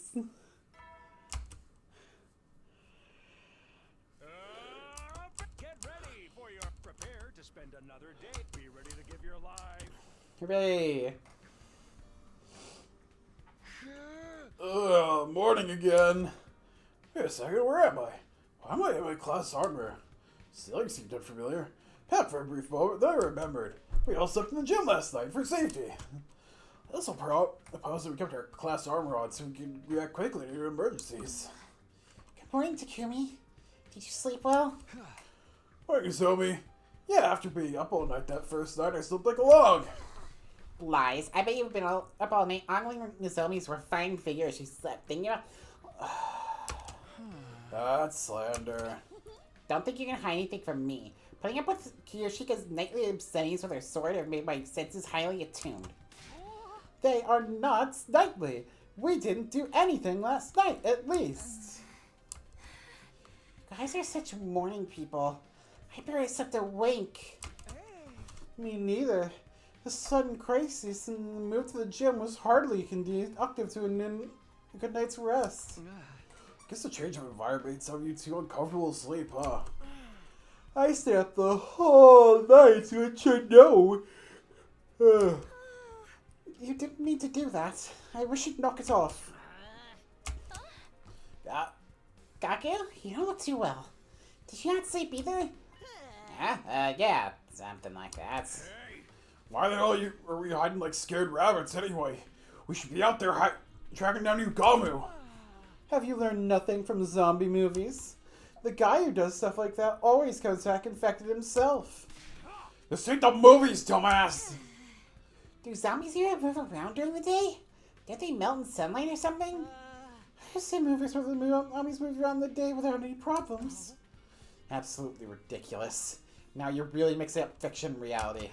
Speaker 5: Get ready for your prepare to spend another day. Be ready to give your life.
Speaker 1: Hooray!
Speaker 3: Morning again. Wait a second, where am I? Why am I in my class armor? Ceiling seemed unfamiliar. Pat for a brief moment, then I remembered. We all slept in the gym last night for safety. I also propose that we kept our class armor on so we can react quickly to emergencies.
Speaker 2: Good morning, Takumi. Did you sleep well?
Speaker 3: Morning, Zomi. Yeah, after being up all night that first night, I slept like a log.
Speaker 2: Lies. I bet you've been up all night ogling Nozomi's refined figure as she slept. Thinking about...
Speaker 3: That's slander.
Speaker 2: Don't think you can hide anything from me. Putting up with Kiyoshika's nightly obscenities with her sword have made my senses highly attuned.
Speaker 1: They are not nightly. We didn't do anything last night, at least.
Speaker 2: Guys are such morning people. I barely slept a wink.
Speaker 1: Me neither. The sudden crisis and the move to the gym was hardly conducive to a good night's rest.
Speaker 3: Guess the change of environment made some of you too uncomfortable to sleep, huh?
Speaker 1: I stayed up the whole night, which you know.
Speaker 2: You didn't mean to do that. I wish you'd knock it off. Gaku, you don't look too well. Did you not sleep either? Yeah, something like that.
Speaker 3: Why the hell are we hiding like scared rabbits anyway? We should be out there tracking down Yugamu.
Speaker 1: Have you learned nothing from zombie movies? The guy who does stuff like that always comes back infected himself.
Speaker 3: This ain't the movies, dumbass!
Speaker 2: Do zombies here move around during the day? Don't they melt in sunlight or something?
Speaker 1: I've seen movies where the zombies move around the day without any problems.
Speaker 2: Absolutely ridiculous. Now you're really mixing up fiction and reality.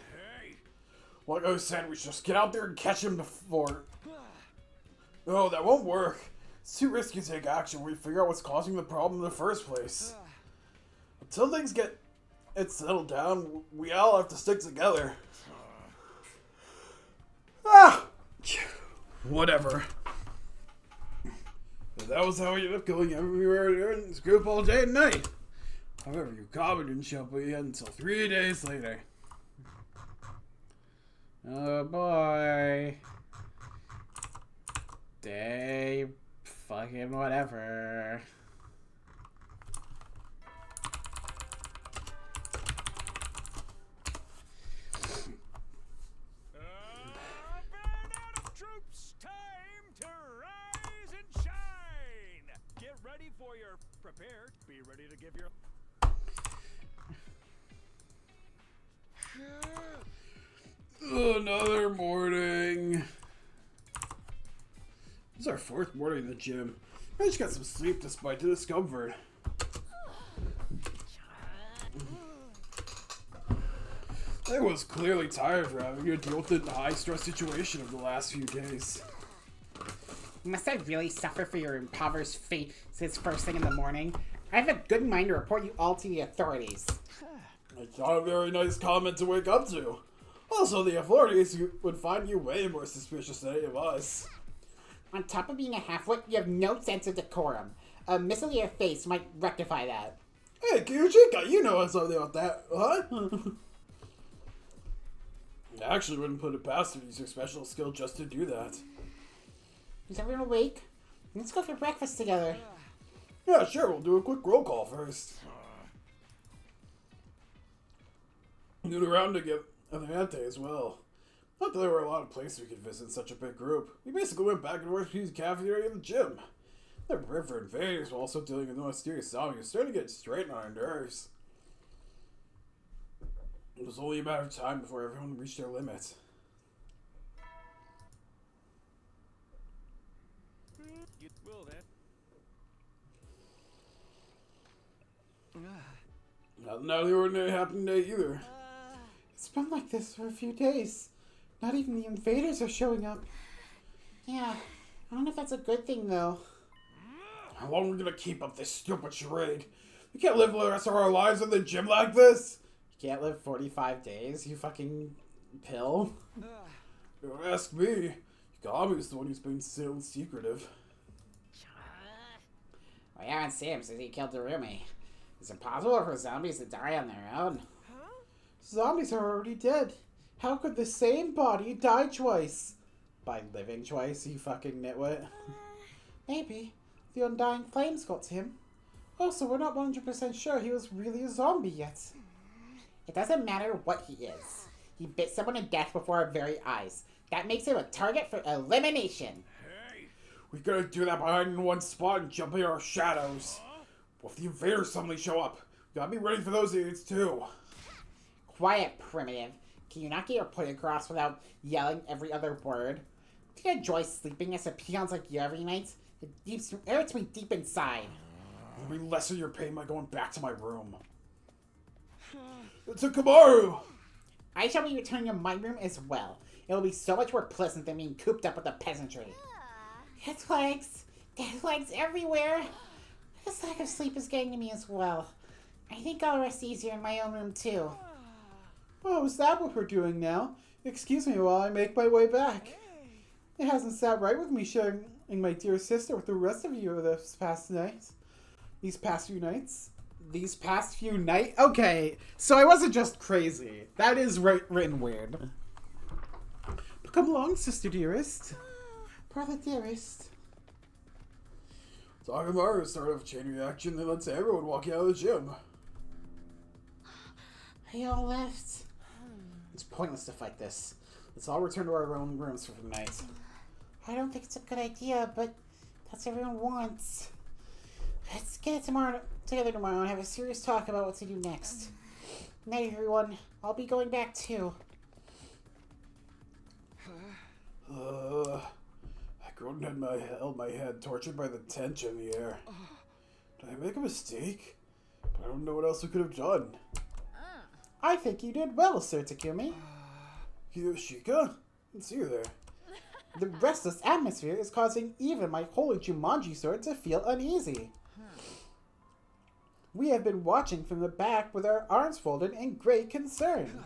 Speaker 3: Like I said, we should just get out there and catch him before... No, that won't work. It's too risky to take action when we figure out what's causing the problem in the first place. Until things get settled down, we all have to stick together. Whatever. But that was how we ended up going everywhere in this group all day and night. However, Yukawa didn't show up again until 3 days later.
Speaker 1: Oh boy. Day fucking whatever.
Speaker 5: Troops, time to rise and shine. Get ready for your prepare. Be ready to give your...
Speaker 3: Another morning. This is our fourth morning in the gym. I just got some sleep despite the discomfort. I was clearly tired from having to deal with the high-stress situation of the last few days.
Speaker 2: Must I really suffer for your impoverished fate since first thing in the morning? I have a good mind to report you all to the authorities.
Speaker 3: It's not a very nice comment to wake up to. Also, the authorities would find you way more suspicious than any of us.
Speaker 2: On top of being a half-wit, you have no sense of decorum. A missile to your face might rectify that.
Speaker 3: Hey, Kyuchika, you know something about that, huh? I actually wouldn't put it past you to use your special skill just to do that.
Speaker 2: Is everyone awake? Let's go for breakfast together.
Speaker 3: Yeah, sure, we'll do a quick roll call first. Get around to get Atlante as well. Not that there were a lot of places we could visit in such a big group. We basically went back and forth between the cafeteria and the gym. The river invaders were also dealing with the mysterious zombie was starting to get straight on our nerves. It was only a matter of time before everyone reached their limit.
Speaker 5: You will then.
Speaker 3: Nothing out of the ordinary happened today either.
Speaker 1: It's been like this for a few days. Not even the invaders are showing up.
Speaker 2: Yeah, I don't know if that's a good thing, though.
Speaker 3: How long are we gonna keep up this stupid charade? We can't live the rest of our lives in the gym like this.
Speaker 1: You can't live 45 days, you fucking pill.
Speaker 3: Don't ask me. Yagami's the one who's been so secretive.
Speaker 2: We haven't seen him since he killed Darumi. It's impossible for zombies to die on their own.
Speaker 1: Zombies are already dead. How could the same body die twice? By living twice, you fucking nitwit.
Speaker 2: Maybe. The undying flames got to him.
Speaker 1: Also, we're not 100% sure he was really a zombie yet.
Speaker 2: It doesn't matter what he is. He bit someone to death before our very eyes. That makes him a target for elimination.
Speaker 5: Hey!
Speaker 3: We gotta do that by hiding in one spot and jumping our shadows. What if the invaders suddenly show up? We gotta be ready for those idiots too.
Speaker 2: Quiet, primitive. Can you not get your point across without yelling every other word? Do you enjoy sleeping as a peons like you every night? It hurts me deep inside.
Speaker 3: It'll be less of your pain by going back to my room. It's a Kamaru!
Speaker 2: I shall be returning to my room as well. It will be so much more pleasant than being cooped up with the peasantry. Dead legs everywhere. This lack of sleep is getting to me as well. I think I'll rest easier in my own room too.
Speaker 1: Oh, is that what we're doing now? Excuse me while I make my way back. It hasn't sat right with me sharing my dear sister with the rest of you this past night. These past few nights? These past few nights? Okay, so I wasn't just crazy. That is written weird. But come along, sister dearest.
Speaker 2: Brother dearest.
Speaker 3: Takamaru started a chain reaction that lets everyone walk out of the gym.
Speaker 2: They all left.
Speaker 1: It's pointless to fight this. Let's all return to our own rooms for the night.
Speaker 2: I don't think it's a good idea, but that's what everyone wants. Let's get together tomorrow and have a serious talk about what to do next. Night, everyone. I'll be going back too.
Speaker 3: I couldn't held my head, tortured by the tension in the air. Did I make a mistake? I don't know what else I could have done.
Speaker 1: I think you did well, Sir Takumi.
Speaker 3: Kiyoshika? Didn't see you there.
Speaker 1: The restless atmosphere is causing even my holy Jumanji sword to feel uneasy. We have been watching from the back with our arms folded in great concern.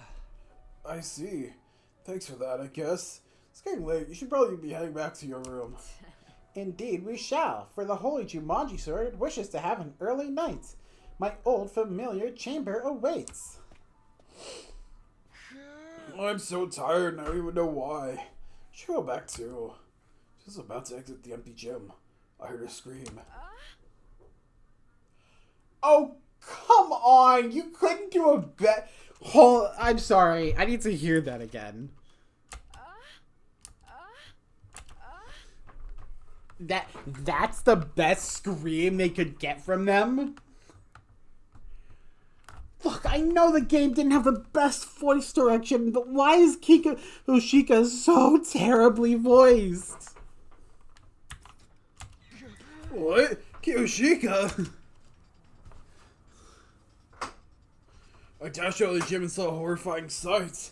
Speaker 3: I see. Thanks for that, I guess. It's getting late. You should probably be heading back to your room.
Speaker 1: Indeed we shall, for the holy Jumanji sword wishes to have an early night. My old familiar chamber awaits.
Speaker 3: I'm so tired and I don't even know why. Should go back too. She was about to exit the empty gym. I heard her scream.
Speaker 1: Oh, come on! You couldn't do a bet. I'm sorry. I need to hear that again. That's the best scream they could get from them? Look, I know the game didn't have the best voice direction, but why is Kiyoshika so terribly voiced?
Speaker 3: What? Kiyoshika? I dashed out of the gym and saw a horrifying sight.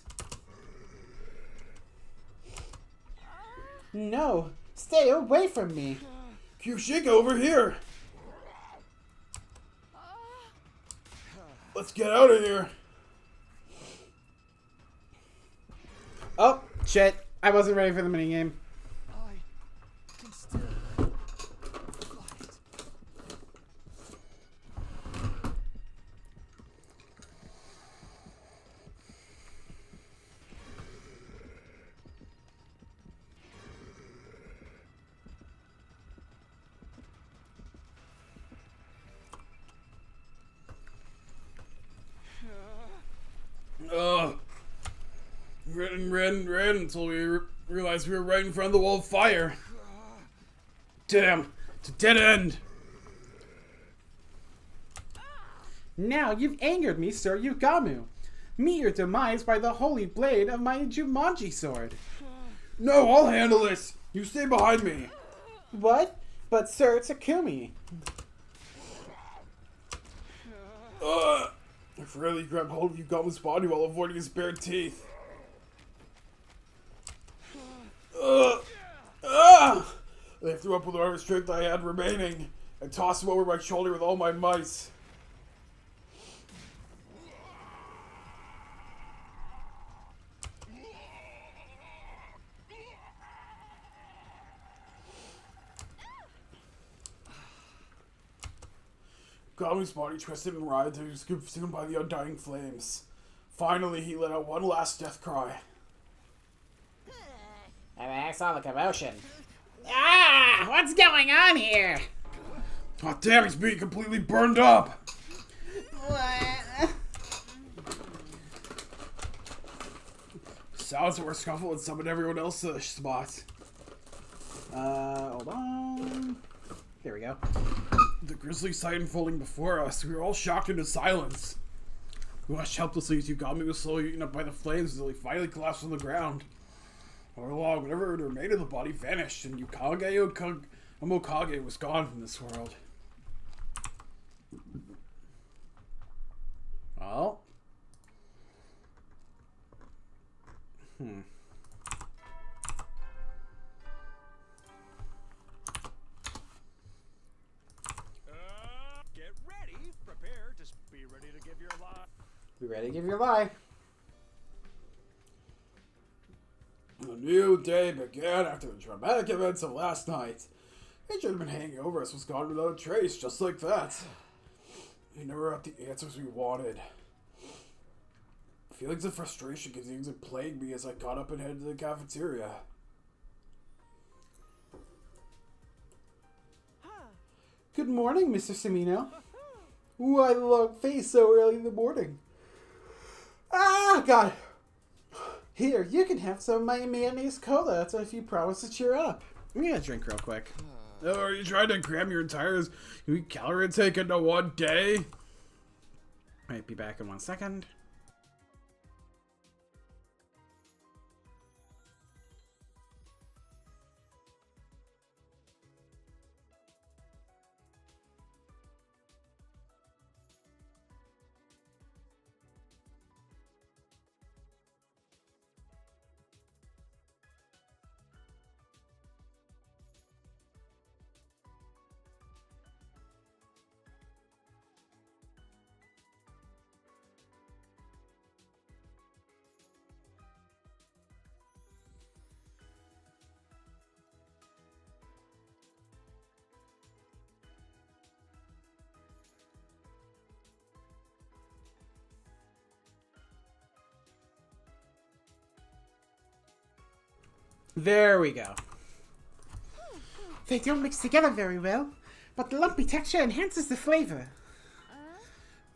Speaker 1: No, stay away from me.
Speaker 3: Kiyoshika, over here! Let's get out of here!
Speaker 1: Oh, shit. I wasn't ready for the minigame.
Speaker 5: I can still fight.
Speaker 3: Ran until we realized we were right in front of the wall of fire. Damn, it's a dead end.
Speaker 1: Now you've angered me, Sir Yugamu. Meet your demise by the holy blade of my Jumanji sword.
Speaker 3: No, I'll handle this. You stay behind me.
Speaker 1: What? But sir, Takumi.
Speaker 3: I forgot he grabbed hold of you Goblin's body while avoiding his bare teeth. I threw up with whatever strength I had remaining and tossed him over my shoulder with all my might. Goblin's body twisted and writhed and he was consumed by the undying flames. Finally, he let out one last death cry.
Speaker 2: I saw the commotion. Ah! What's going on here?
Speaker 3: Oh damn, he's being completely burned up!
Speaker 2: What?
Speaker 3: Sounds that we're scuffled and summoned everyone else to the spot.
Speaker 1: Hold on. There we go.
Speaker 3: The grisly sight unfolding before us, we were all shocked into silence. We watched helplessly as Yugami was slowly eaten up by the flames until he finally collapsed on the ground. All along, whatever remained of the body vanished, and Omokage was gone from this world.
Speaker 1: Well.
Speaker 5: Get ready. Prepare to be ready to give your life.
Speaker 1: Be ready to give your lie.
Speaker 3: A new day began after the dramatic events of last night. It should have been hanging over us was gone without a trace, just like that. We never got the answers we wanted. Feelings of frustration continued to plague me as I got up and headed to the cafeteria.
Speaker 1: Good morning, Mr. Semino. Why the long face so early in the morning? Ah, God. Here, you can have some of my mayonnaise cola if you promise to cheer up. I'm gonna drink real quick.
Speaker 3: Oh, are you trying to cram your entire calorie intake into one day?
Speaker 1: Might be back in 1 second. There we go.
Speaker 2: They don't mix together very well, but the lumpy texture enhances the flavor.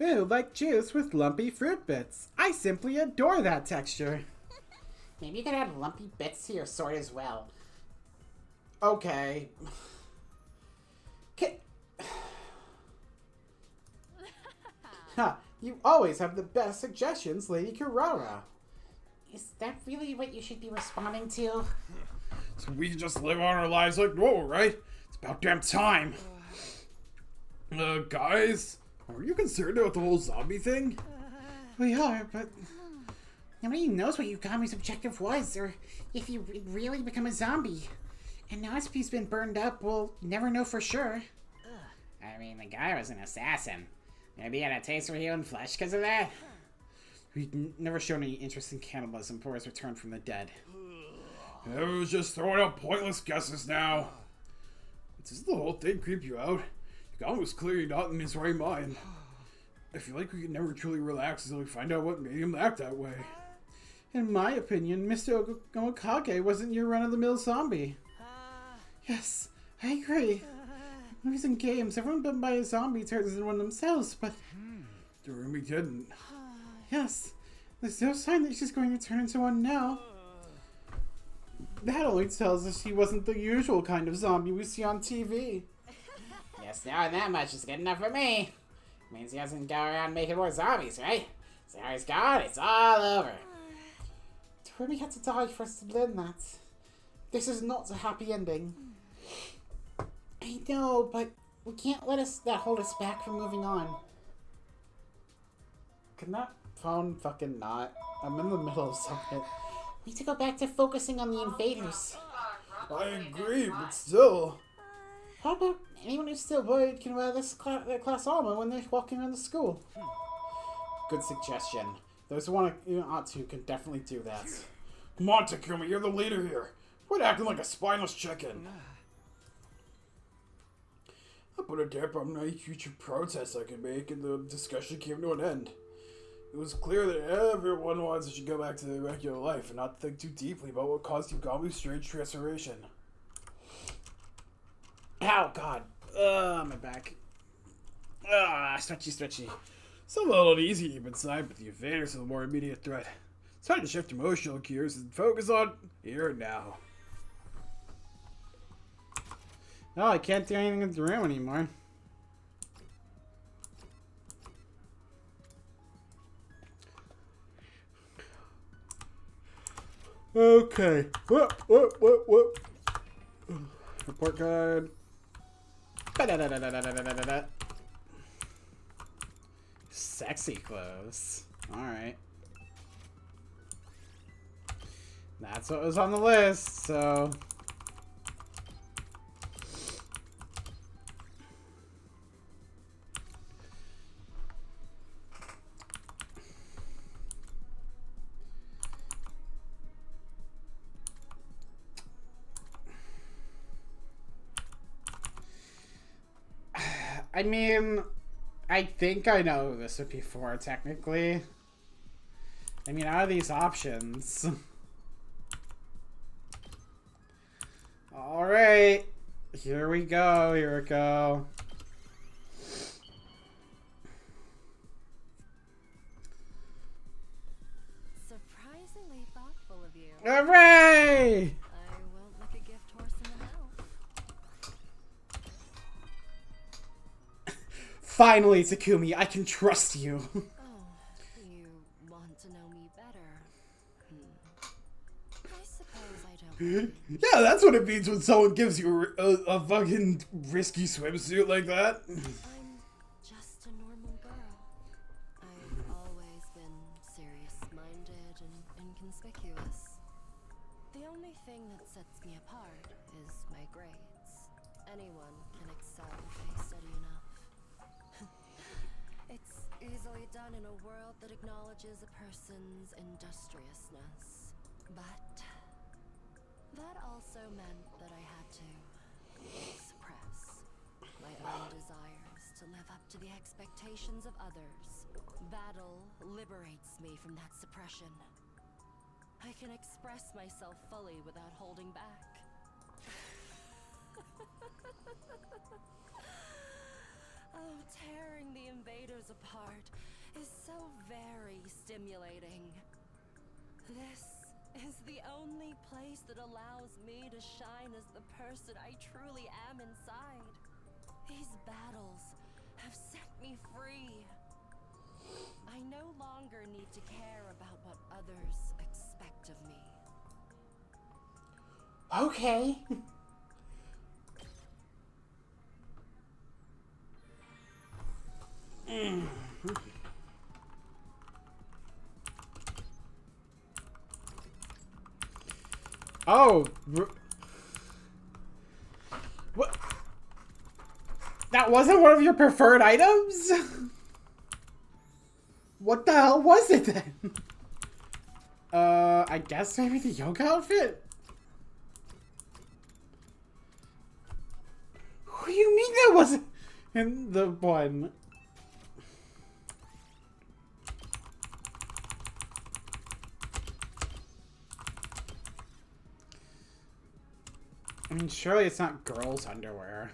Speaker 1: Ooh, like juice with lumpy fruit bits. I simply adore that texture.
Speaker 2: Maybe you could add lumpy bits to your sword as well.
Speaker 1: Okay. Ha, you always have the best suggestions, Lady Kurara.
Speaker 2: Is that really what you should be responding to?
Speaker 3: So we can just live on our lives like normal, right? It's about damn time. Guys, are you concerned about the whole zombie thing?
Speaker 2: We are, but nobody knows what Yukami's objective was, or if he really become a zombie. And now if he's been burned up, we'll never know for sure. I mean, the guy was an assassin. Maybe he had a taste for human flesh because of that?
Speaker 1: We've never shown any interest in cannibalism before his return from the dead.
Speaker 3: I was just throwing out pointless guesses now. But does the whole thing creep you out? Yugami was clearly not in his right mind. I feel like we can never truly relax until we find out what made him act that way.
Speaker 1: In my opinion, Mr. Omokage wasn't your run-of-the-mill zombie. Yes, I agree. In movies and games, everyone bitten by a zombie turns into one themselves, but...
Speaker 3: Durumi didn't.
Speaker 1: Yes, there's no sign that she's going to turn into one now. That only tells us he wasn't the usual kind of zombie we see on TV.
Speaker 2: Yes, knowing that much is good enough for me. Means he doesn't go around making more zombies, right? So now he's gone, it's all over.
Speaker 1: Durumi had to die for us to learn that. This is not a happy ending.
Speaker 2: I know, but we can't let that hold us back from moving on.
Speaker 1: Can that phone fucking not? I'm in the middle of something.
Speaker 2: We need to go back to focusing on the invaders.
Speaker 3: I agree, but still.
Speaker 2: How about anyone who's still worried can wear their class armor when they're walking around the school?
Speaker 1: Good suggestion. Those who ought to can definitely do that.
Speaker 3: Come on, Takumi, you're the leader here. Quit acting like a spineless chicken. I put a damper on any future protests I could make, and the discussion came to an end. It was clear that everyone wants us to go back to their regular life and not think too deeply about what caused Yugami's strange transformation.
Speaker 1: Ow, God. My back. Stretchy.
Speaker 3: It's a little uneasy deep inside, but the invaders are the more immediate threat. It's time to shift emotional gears and focus on here and now.
Speaker 1: No, I can't do anything in the room anymore. Okay. What? Report card. Ba-da-da-da-da-da-da-da-da. Sexy clothes. Alright. That's what was on the list, so... I mean, I think I know who this would be for, technically. I mean, out of these options... Alright. Here we go.
Speaker 6: Surprisingly thoughtful of you.
Speaker 1: Hooray!
Speaker 6: I won't look a gift horse in the mouth.
Speaker 1: Finally, Takumi, I can trust you.
Speaker 6: Oh, you want to know me better? I suppose I don't.
Speaker 3: Yeah, that's what it means when someone gives you a fucking risky swimsuit like that.
Speaker 6: I'm just a normal girl. I've always been serious-minded and inconspicuous. The only thing that sets me apart is my grades. Anyone can excel if they study enough. It's easily done in a world that acknowledges a person's industriousness. But that also meant that I had to suppress my own desires to live up to the expectations of others. Battle liberates me from that suppression. I can express myself fully without holding back. Oh, tearing the invaders apart is so very stimulating. This is the only place that allows me to shine as the person I truly am inside. These battles have set me free. I no longer need to care about what others expect of me.
Speaker 1: Okay. Oh. What? That wasn't one of your preferred items? What the hell was it then? I guess maybe the yoga outfit? What do you mean that wasn't in the one? I mean, surely it's not girls' underwear.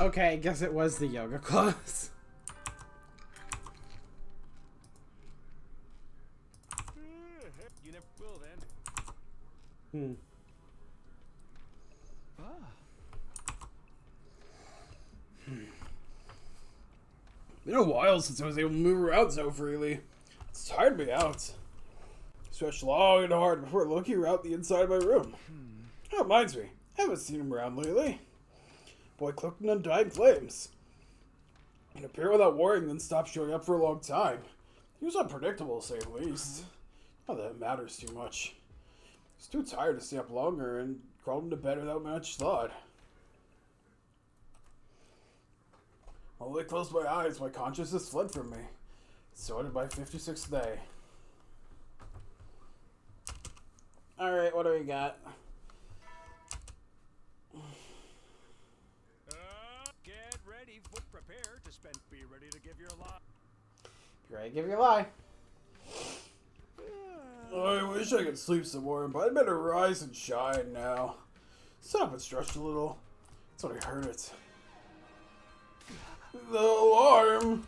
Speaker 1: Okay, I guess it was the yoga clothes.
Speaker 5: You never will then.
Speaker 3: Been a while since I was able to move around so freely. It's tired me out. Stretched long and hard before looking around the inside of my room. That reminds me, I haven't seen him around lately. Boy clicked in Undying Flames. He appeared without warning, then stopped showing up for a long time. He was unpredictable, to say the least. Not that it matters too much. He was too tired to stay up longer and crawled into bed without much thought. While I closed my eyes, my consciousness fled from me. So did my 56th day.
Speaker 1: Alright, what do we got?
Speaker 5: Get ready, prepare to spend. Be ready to give your lot.
Speaker 1: Be ready to give your lie.
Speaker 3: I wish I could sleep some more, but I better rise and shine now. Sit up and stretch a little. That's what I heard it. The alarm!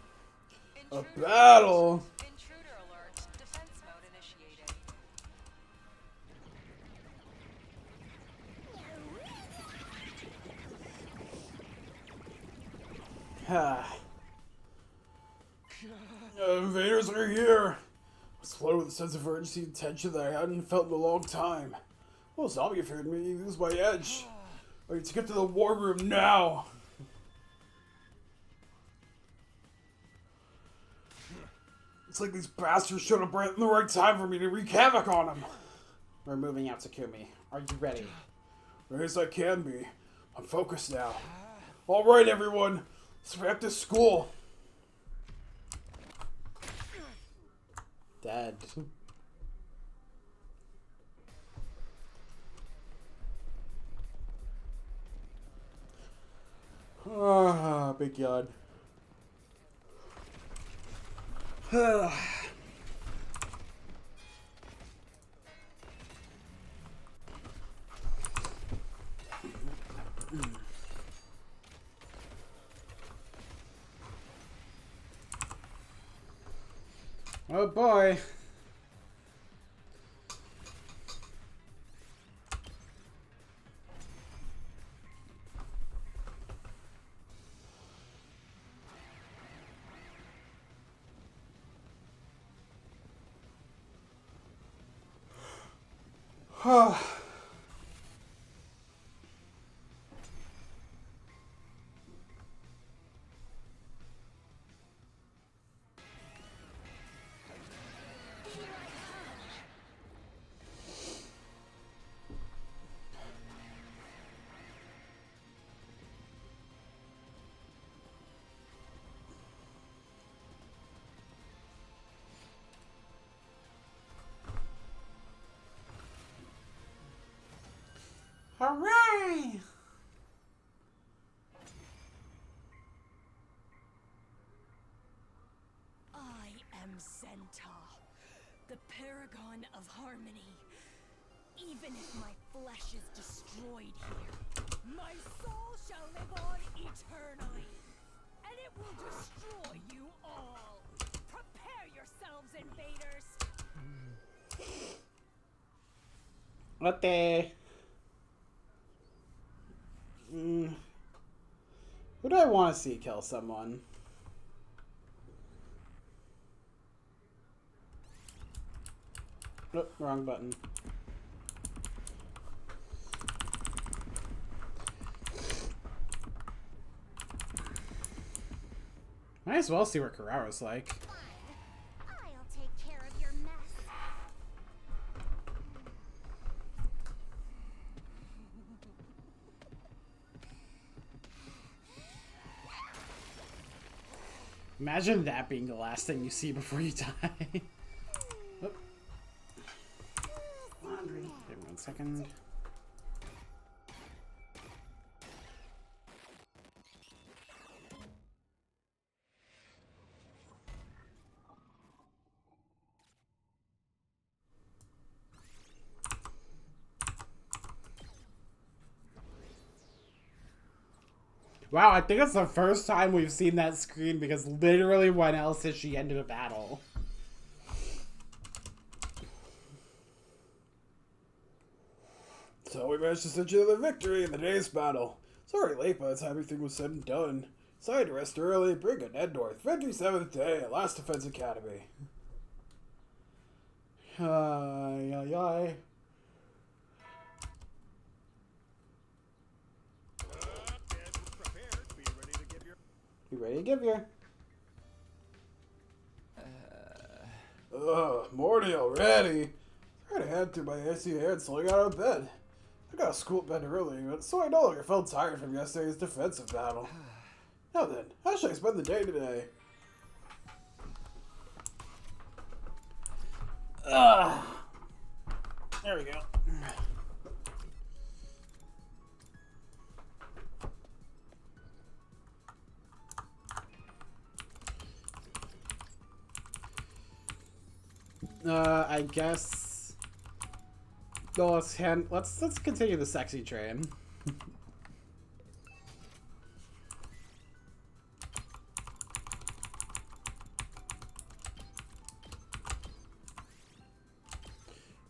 Speaker 3: A battle!
Speaker 6: Intruder alert. Defense mode initiated.
Speaker 3: Invaders are here! I was flooded with a sense of urgency and tension that I hadn't felt in a long time. Well, zombie feared me, lose my edge. I need to get to the war room now! It's like these bastards showed up right in the right time for me to wreak havoc on them.
Speaker 1: We're moving out, Takumi. Are you ready?
Speaker 3: Ready as I can be. I'm focused now. Alright, everyone. Let's get back to school.
Speaker 1: Dead. Ah, big yawn. Oh boy. Hooray!
Speaker 7: I am Centaur, the paragon of harmony. Even if my flesh is destroyed here, my soul shall live on eternally, and it will destroy you all. Prepare yourselves, invaders!
Speaker 1: What the? Who do I want to see kill someone? Nope, wrong button. Might as well see what Kararo's like.
Speaker 4: Fine. I'll take care of your mess.
Speaker 1: Imagine that being the last thing you see before you die. Oop. Laundry. Okay, 1 second. Wow, I think it's the first time we've seen that screen because literally when else has she ended a battle?
Speaker 3: So we managed to cinch another victory in the day's battle. It's already late by the time everything was said and done. Decided to rest early, bring an end to our 57th day at Last Defense Academy. Ay, ay, ay.
Speaker 5: Prepared. Be ready to give your...
Speaker 1: You ready to give your?
Speaker 3: Morty already. I had a hand through my icy hair and slowly got out of bed. I got a school at bed early, but so I no longer felt tired from yesterday's defensive battle. Now then, how should I spend the day today?
Speaker 1: There we go. I guess. Well, let's continue the sexy train.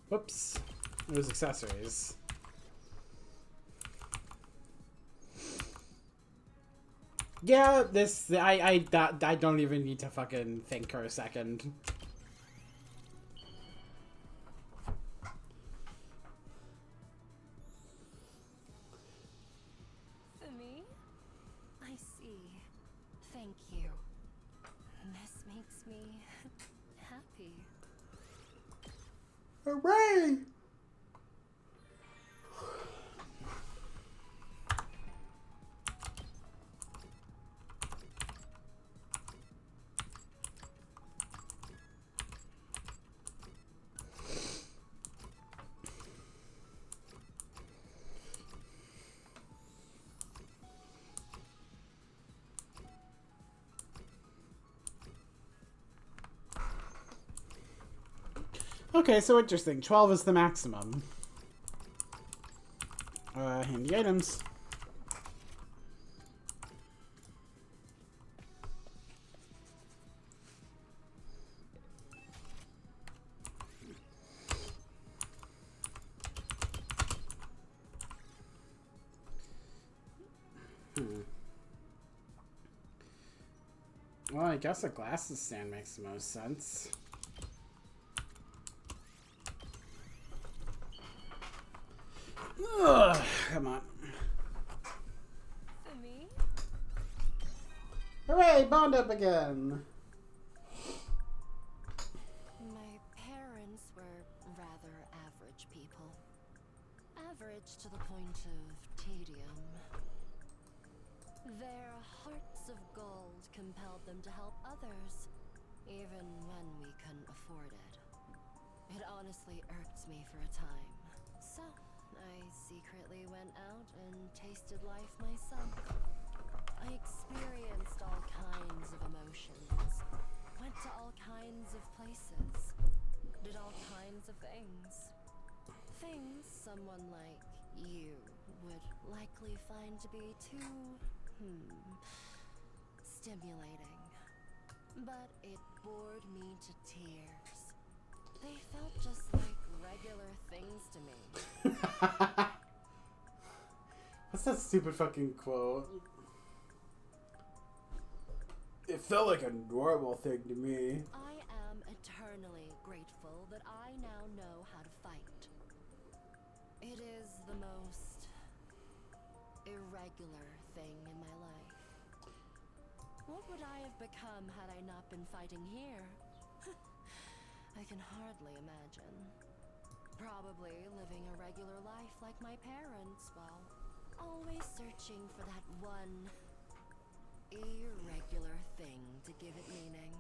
Speaker 1: Whoops. It was accessories. Yeah, I don't even need to fucking think for a second.
Speaker 7: For me? I see. Thank you. This makes me happy.
Speaker 1: Hooray! Okay, so interesting. 12 is the maximum. Handy items. Well, I guess a glasses stand makes the most sense. Ugh, come on.
Speaker 7: For me?
Speaker 1: Hooray, bond up again.
Speaker 7: My parents were rather average people. Average to the point of tedium. Their hearts of gold compelled them to help others, even when we couldn't afford it. It honestly irked me for a time. So, I secretly went out and tasted life myself. I experienced all kinds of emotions, went to all kinds of places, did all kinds of things. Things someone like you would likely find to be too, stimulating. But it bored me to tears. They felt just like regular things to me.
Speaker 1: What's that stupid fucking quote?
Speaker 3: It felt like a normal thing to me.
Speaker 7: I am eternally grateful that I now know how to fight. It is the most irregular thing in my life. What would I have become had I not been fighting here? I can hardly imagine. Probably living a regular life like my parents, while always searching for that one irregular thing to give it meaning.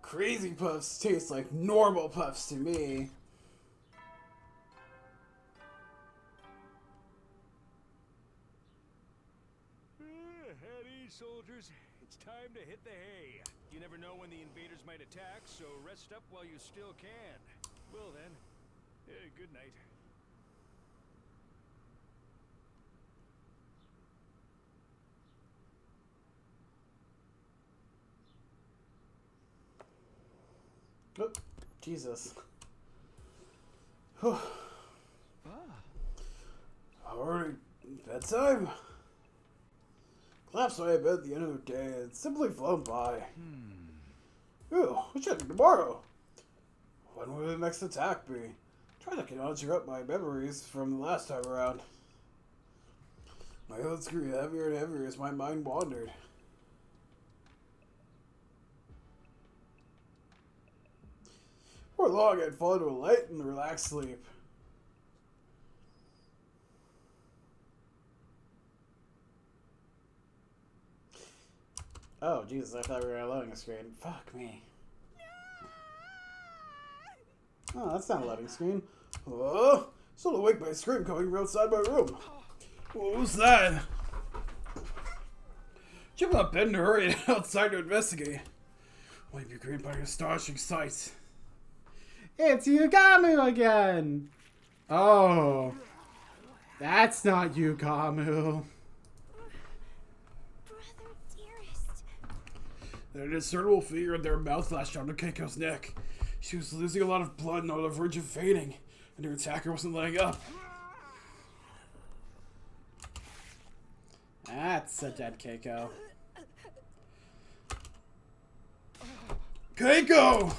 Speaker 1: Crazy Puffs taste like normal puffs to me.
Speaker 5: At ease, soldiers. It's time to hit the hay. You never know when the invaders might attack, so rest up while you still can. Well then, good night.
Speaker 1: Oh, Jesus. Whew.
Speaker 3: Already bedtime? Collapsed away a bit at the end of the day and simply flown by. Ooh, we should tomorrow. When will the next attack be? Try to conjure up my memories from the last time around. My thoughts grew heavier and heavier as my mind wandered. For long, I'd fallen to a light and relaxed sleep.
Speaker 1: Oh, Jesus, I thought we were loading a screen. Fuck me. Oh, that's not a loading screen.
Speaker 3: Oh, still awake by a scream coming from outside my room. What was that? Jump up bed and hurry outside to investigate. Might be greeted by an astonishing sight.
Speaker 1: It's Yugamu again! Oh. That's not Yugamu.
Speaker 4: Brother dearest.
Speaker 3: A discernible figure in their mouth flashed onto Keiko's neck. She was losing a lot of blood and on the verge of fainting, and her attacker wasn't letting up.
Speaker 1: That's a dead Keiko.
Speaker 3: Keiko!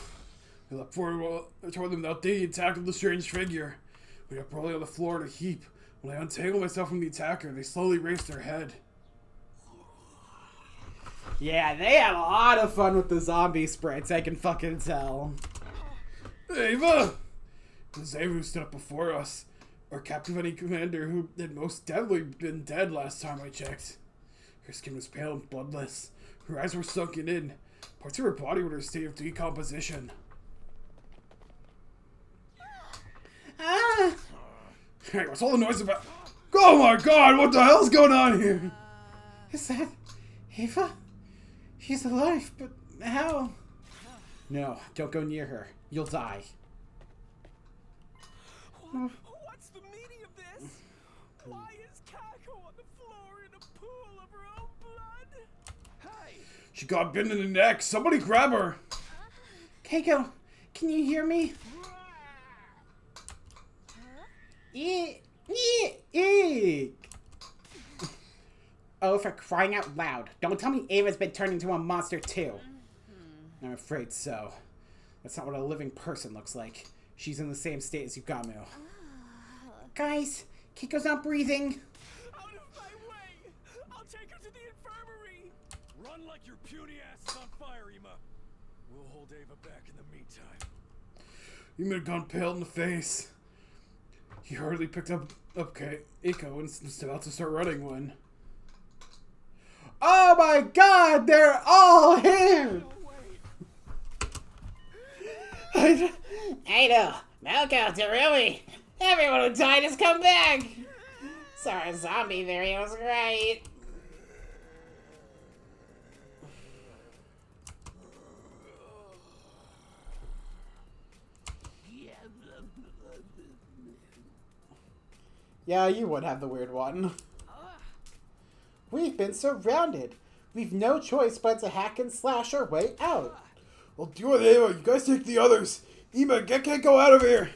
Speaker 3: I leapt forward toward them without the attack of the strange figure. We got rolling on the floor in a heap. When I untangled myself from the attacker, they slowly raised their head.
Speaker 1: Yeah, they have a lot of fun with the zombie sprites, I can fucking tell.
Speaker 3: Ava! It was Ava who stood up before us. Our captivating commander who had most deadly been dead last time I checked. Her skin was pale and bloodless. Her eyes were sunken in. Parts of her body were in a state of decomposition.
Speaker 1: Ah!
Speaker 3: Hey, what's all the noise about? Oh my god, what the hell's going on here?
Speaker 1: Is that Ava? She's alive, but how? No, don't go near her. You'll die.
Speaker 5: What's the meaning of this? Why is Kako on the floor in a pool of her own blood? Hey!
Speaker 3: She got bitten in the neck. Somebody grab her.
Speaker 1: Keiko, can you hear me? Eek. Oh, for crying out loud. Don't tell me Ava's been turned into a monster too. I'm afraid so. That's not what a living person looks like. She's in the same state as Yugamu. Guys, Keiko's not breathing.
Speaker 5: Out of my way! I'll take her to the infirmary! Run like your puny ass is on fire, Ima. We'll hold Ava back in the meantime.
Speaker 3: You had gone pale in the face. He hardly picked up Keiko and was about to start running when...
Speaker 1: Oh my god, they're all here!
Speaker 2: I know. Malcolm, really. Everyone who died has come back. Sorry, zombie theory was right.
Speaker 1: Yeah, you would have the weird one. We've been surrounded. We've no choice but to hack and slash our way out.
Speaker 3: I'll deal with Ava. You guys take the others. Ima, get Keiko out of here.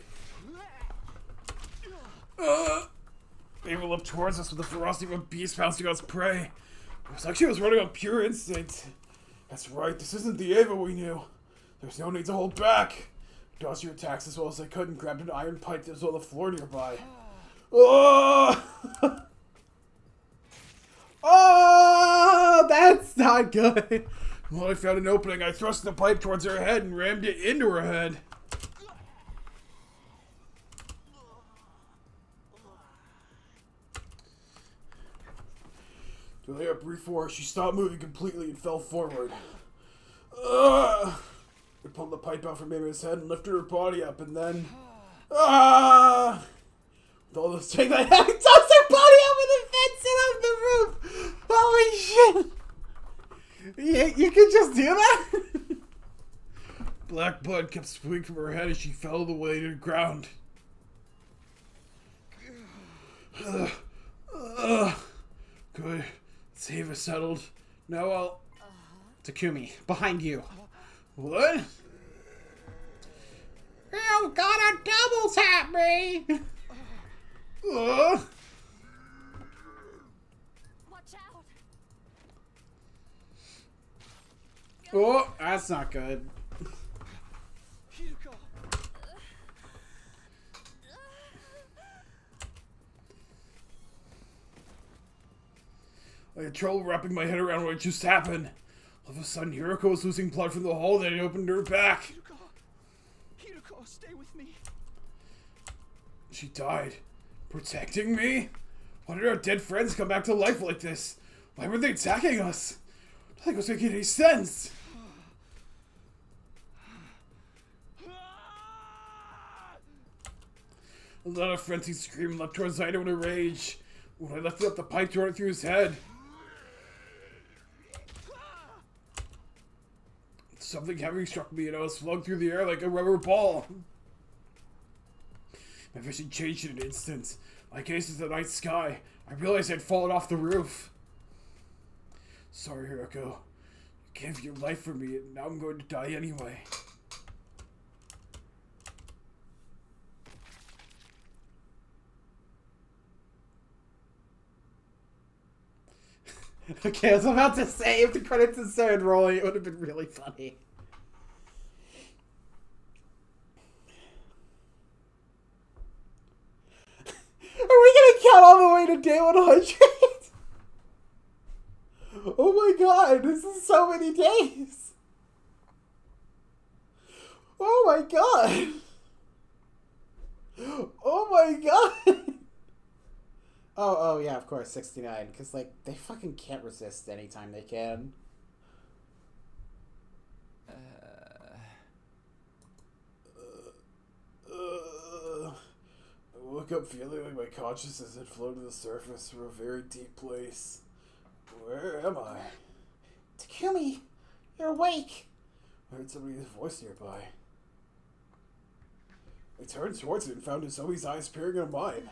Speaker 3: Ava leapt towards us with the ferocity of a beast pouncing on its prey. It was like she was running on pure instinct. That's right, this isn't the Ava we knew. There's no need to hold back. I dodged your attacks as well as I could and grabbed an iron pipe that was on the floor nearby. Oh!
Speaker 1: Oh, that's not good.
Speaker 3: When I found an opening, I thrust the pipe towards her head and rammed it into her head. To lay up before, she stopped moving completely and fell forward. I pulled the pipe out from Ava's head and lifted her body up, and then... With all this
Speaker 1: Take that toss her body over the fence and off the roof. Holy shit. You could just do that?
Speaker 3: black blood kept spewing from her head as she fell the way to the ground. Good. Save us settled. Now I'll...
Speaker 1: Takumi, behind you.
Speaker 3: What?
Speaker 2: You gotta double tap me.
Speaker 1: Oh, that's not good.
Speaker 5: Hideko.
Speaker 3: I had trouble wrapping my head around what just happened. All of a sudden, Hiroko was losing blood from the hole that had opened her back.
Speaker 5: Hideko, stay with me.
Speaker 3: She died. Protecting me? Why did our dead friends come back to life like this? Why were they attacking us? Nothing was making any sense. A lot of frenzied scream leapt towards Zaito in a rage. When I lifted up the pipe, threw it through his head. Something heavy struck me and I was flung through the air like a rubber ball. My vision changed in an instant. I gazed at the night sky. I realized I'd fallen off the roof. Sorry, Hiroko. You gave your life for me and now I'm going to die anyway.
Speaker 1: Okay, I was about to say, if the credits had started rolling, it would have been really funny. Are we gonna count all the way to day 100? Oh my god, this is so many days. Oh my god. Oh my god. Oh, yeah, of course, 69. Because, like, they fucking can't resist anytime they can.
Speaker 3: I woke up feeling like my consciousness had flown to the surface from a very deep place. Where am I?
Speaker 2: Takumi, you're awake.
Speaker 3: I heard somebody's voice nearby. I turned towards it and found Izumi's eyes peering into mine.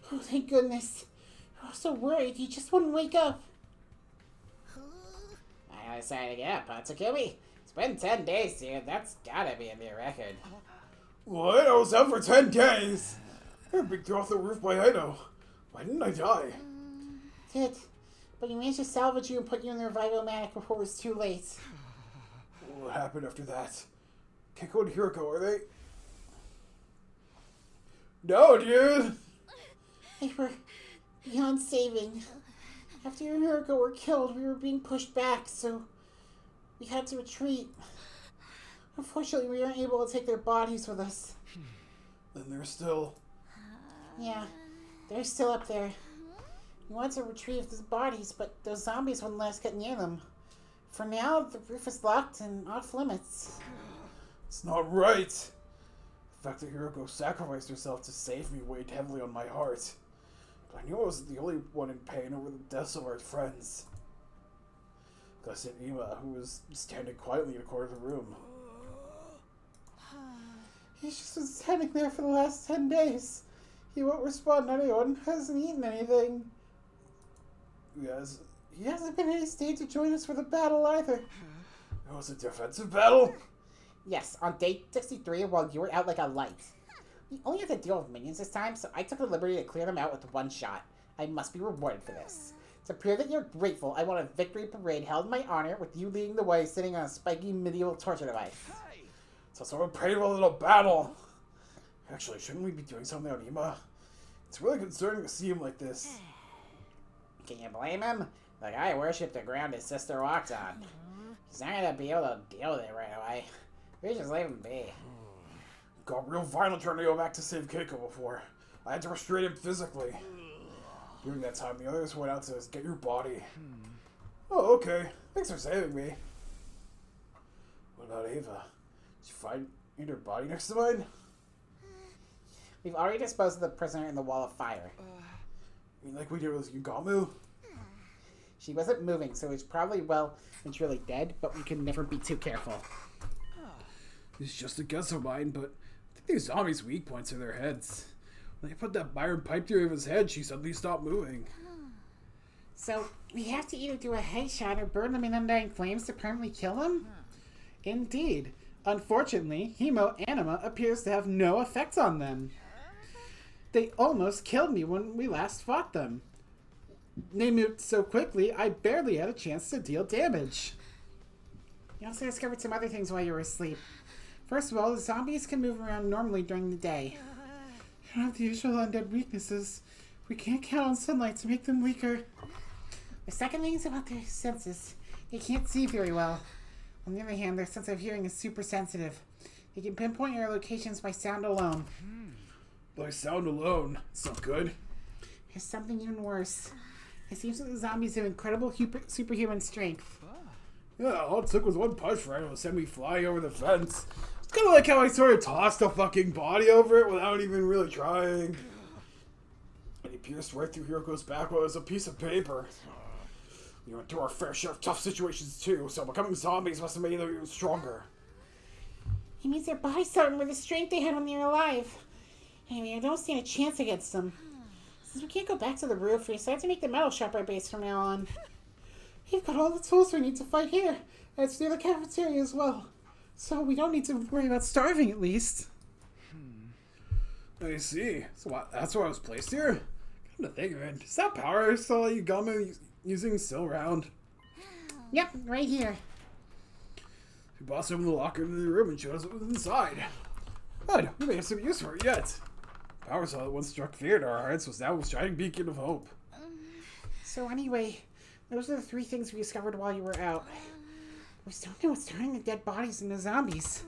Speaker 2: Oh, thank goodness. I was so worried you just wouldn't wake up.
Speaker 8: I decided to get up, Takumi. It's been 10 days, dude. That's gotta be a new record.
Speaker 3: What? I was out for 10 days! I got big thrown off the roof by Ido. Why didn't I die?
Speaker 2: Did. But he managed to salvage you and put you in the revival-matic before it was too late.
Speaker 3: What happened after that? Keiko and Hiroko, are they? No, dude!
Speaker 2: They were beyond saving. After you and Hiroko were killed, we were being pushed back, so we had to retreat. Unfortunately, we weren't able to take their bodies with us.
Speaker 3: Then they're still...
Speaker 2: Yeah, they're still up there. We wanted to retrieve those bodies, but those zombies wouldn't let us get near them. For now, the roof is locked and off limits.
Speaker 3: It's not right! The fact that Hiroko sacrificed herself to save me weighed heavily on my heart. But I knew I wasn't the only one in pain over the deaths of our friends. Gus and Ima, who was standing quietly in a corner of the room.
Speaker 2: He's just been standing there for the last 10 days. He won't respond to anyone, hasn't eaten anything.
Speaker 3: Yes,
Speaker 2: He hasn't been in any state to join us for the battle either.
Speaker 3: it was a defensive battle?
Speaker 8: Yes, on day 63 while you were out like a light. We only had to deal with minions this time, so I took the liberty to clear them out with one shot. I must be rewarded for this. To prove that you're grateful, I want a victory parade held in my honor with you leading the way sitting on a spiky medieval torture device.
Speaker 3: So someone prayed for a little battle. Actually, shouldn't we be doing something on Ima? It's really concerning to see him like this.
Speaker 8: Can you blame him? The guy worshipped the ground his sister walked on. He's not gonna be able to deal with it right away. We just leave him be.
Speaker 3: Got real violent trying to go back to save Keiko before. I had to restrain him physically. During that time, the others went out to get your body. Oh, okay. Thanks for saving me. What about Ava? Did you find her body next to mine?
Speaker 8: We've already disposed of the prisoner in the wall of fire.
Speaker 3: You mean like we did with Yugamu?
Speaker 8: She wasn't moving, so it's probably well and truly dead, but we can never be too careful.
Speaker 3: It's just a guess of mine, but I think these zombies' weak points are their heads. When they put that iron pipe through Ava's head, she suddenly stopped moving.
Speaker 2: So, we have to either do a headshot or burn them in undying flames to permanently kill them?
Speaker 1: Indeed. Unfortunately, Hemo-Anima appears to have no effect on them. They almost killed me when we last fought them. They moved so quickly, I barely had a chance to deal damage.
Speaker 2: You also discovered some other things while you were asleep. First of all, the zombies can move around normally during the day. They don't have the usual undead weaknesses. We can't count on sunlight to make them weaker. The second thing is about their senses. They can't see very well. On the other hand, their sense of hearing is super sensitive. They can pinpoint your locations by sound alone.
Speaker 3: By sound alone? It's not good.
Speaker 2: There's something even worse. It seems that the zombies have incredible superhuman strength.
Speaker 3: Yeah, all it took was one punch for Rhino to send me flying over the fence. It's kind of like how I sort of tossed a fucking body over it without even really trying. And he pierced right through Hiroko's back while it was a piece of paper. We went through our fair share of tough situations too, so becoming zombies must have made them even stronger.
Speaker 2: He means their bodies starting with the strength they had when they were alive. Anyway, I don't stand a chance against them. Since we can't go back to the roof, we decided to make the metal shop our base from now on. We've got all the tools we need to fight here, and it's near the cafeteria as well. So we don't need to worry about starving, at least.
Speaker 3: I see. So that's why I was placed here? Come to think of it, is that power saw you Gama using still around?
Speaker 2: Yep, right here.
Speaker 3: We bossed open the locker in the room and showed us what was inside. Good, we may have some use for it yet. Power saw that once struck fear to our hearts was now a shining beacon of hope.
Speaker 2: So anyway, those are the three things we discovered while you were out. We still know what's turning the dead bodies into zombies.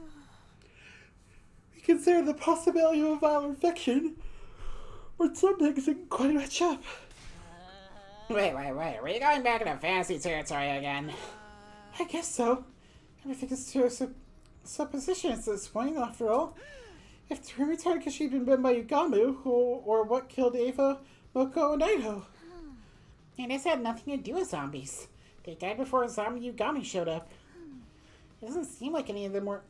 Speaker 2: We consider the possibility of a viral infection, but some things didn't quite match up.
Speaker 8: Wait. Are we going back into fantasy territory again?
Speaker 2: I guess so. Everything is to a supposition at this point, after all. If Terumi Tanakashi had been bitten by Yugamu, or what killed Ava, Moko, and Ido? And this had nothing to do with zombies. They died before zombie Yugami showed up. It doesn't seem like any of them were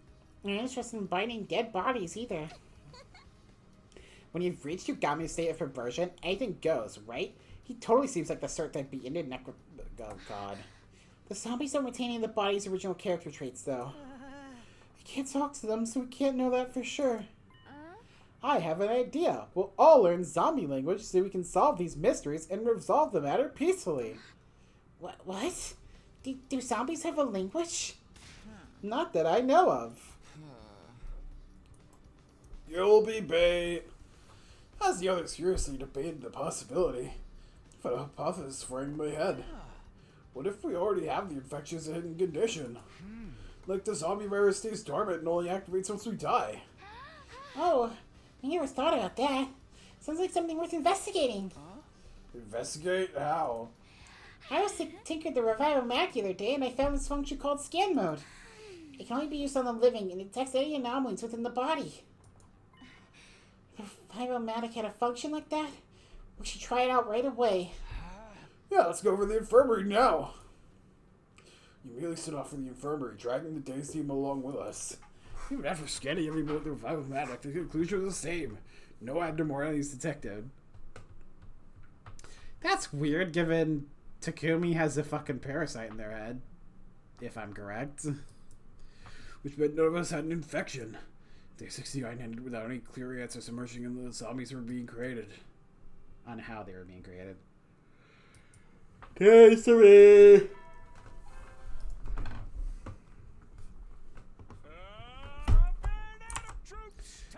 Speaker 2: interested in biting dead bodies either.
Speaker 8: When you've reached Yugami's state of perversion, anything goes, right? He totally seems like the sort that'd be into Oh god.
Speaker 2: The zombies are retaining the body's original character traits, though. We can't talk to them, so we can't know that for sure.
Speaker 8: I have an idea. We'll all learn zombie language so we can solve these mysteries and resolve the matter peacefully.
Speaker 2: What? Do zombies have a language?
Speaker 8: Not that I know of.
Speaker 3: You'll be bait. As the others furiously debated the possibility, but a hypothesis framed my head. What if we already have the infection as a hidden condition? Like the zombie virus stays dormant and only activates once we die.
Speaker 2: Oh, I never thought about that. Sounds like something worth investigating.
Speaker 3: Investigate? How?
Speaker 2: I was tinkered the revival Mac the other day, and I found this function called scan mode. It can only be used on the living, and it detects any anomalies within the body. If Revival-matic had a function like that, we should try it out right away.
Speaker 3: Yeah, let's go over to the infirmary now. You immediately set off for the infirmary, dragging the day's team along with us. Even after scanning every moment of the Revival-matic, the conclusion was the same. No abnormalities detected.
Speaker 1: That's weird, given Takumi has a fucking parasite in their head. If I'm correct.
Speaker 3: Which meant none of us had an infection. Day 69 ended without any clear answers emerging and the zombies were being created.
Speaker 1: On how they were being created.
Speaker 3: Day 3!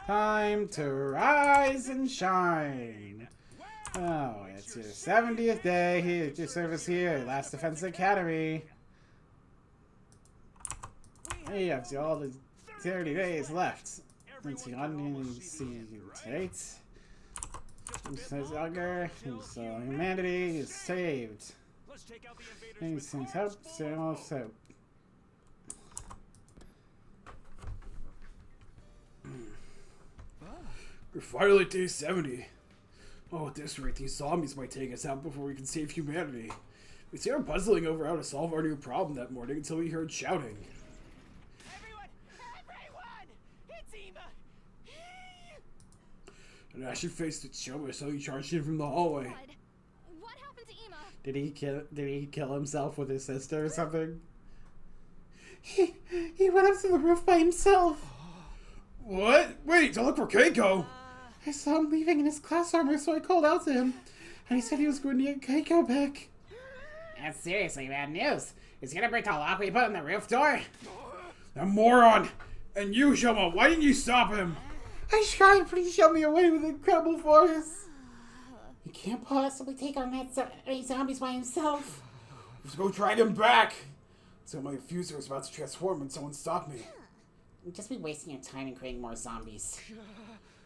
Speaker 1: Time to rise and shine. Oh, it's your 70th day here at your service here at Last Defense Academy. Hey, you have all the 30 days left. Let's see, right? Says younger, so humanity is saved. Things help, so.
Speaker 3: We're finally at day 70. Oh, at this rate, these zombies might take us out before we can save humanity. We started puzzling over how to solve our new problem that morning until we heard shouting.
Speaker 7: Everyone! It's Ema!
Speaker 3: An ashy face that Shoma suddenly charged in from the hallway.
Speaker 4: What happened to Ema?
Speaker 1: Did he kill himself with his sister or something?
Speaker 2: He went up to the roof by himself.
Speaker 3: What? Wait, to look for Keiko!
Speaker 2: I saw him leaving in his class armor, so I called out to him. And he said he was going to get Keiko back.
Speaker 8: That's seriously bad news.
Speaker 2: Is he gonna break the lock we put on the roof door?
Speaker 3: A moron! And you, Shoma, why didn't you stop him?
Speaker 2: I tried, but he shoved me away with incredible force. He can't possibly take on any zombies by himself.
Speaker 3: Let's go drag him back! So my diffuser was about to transform when someone stopped me.
Speaker 2: You'd just be wasting your time and creating more zombies.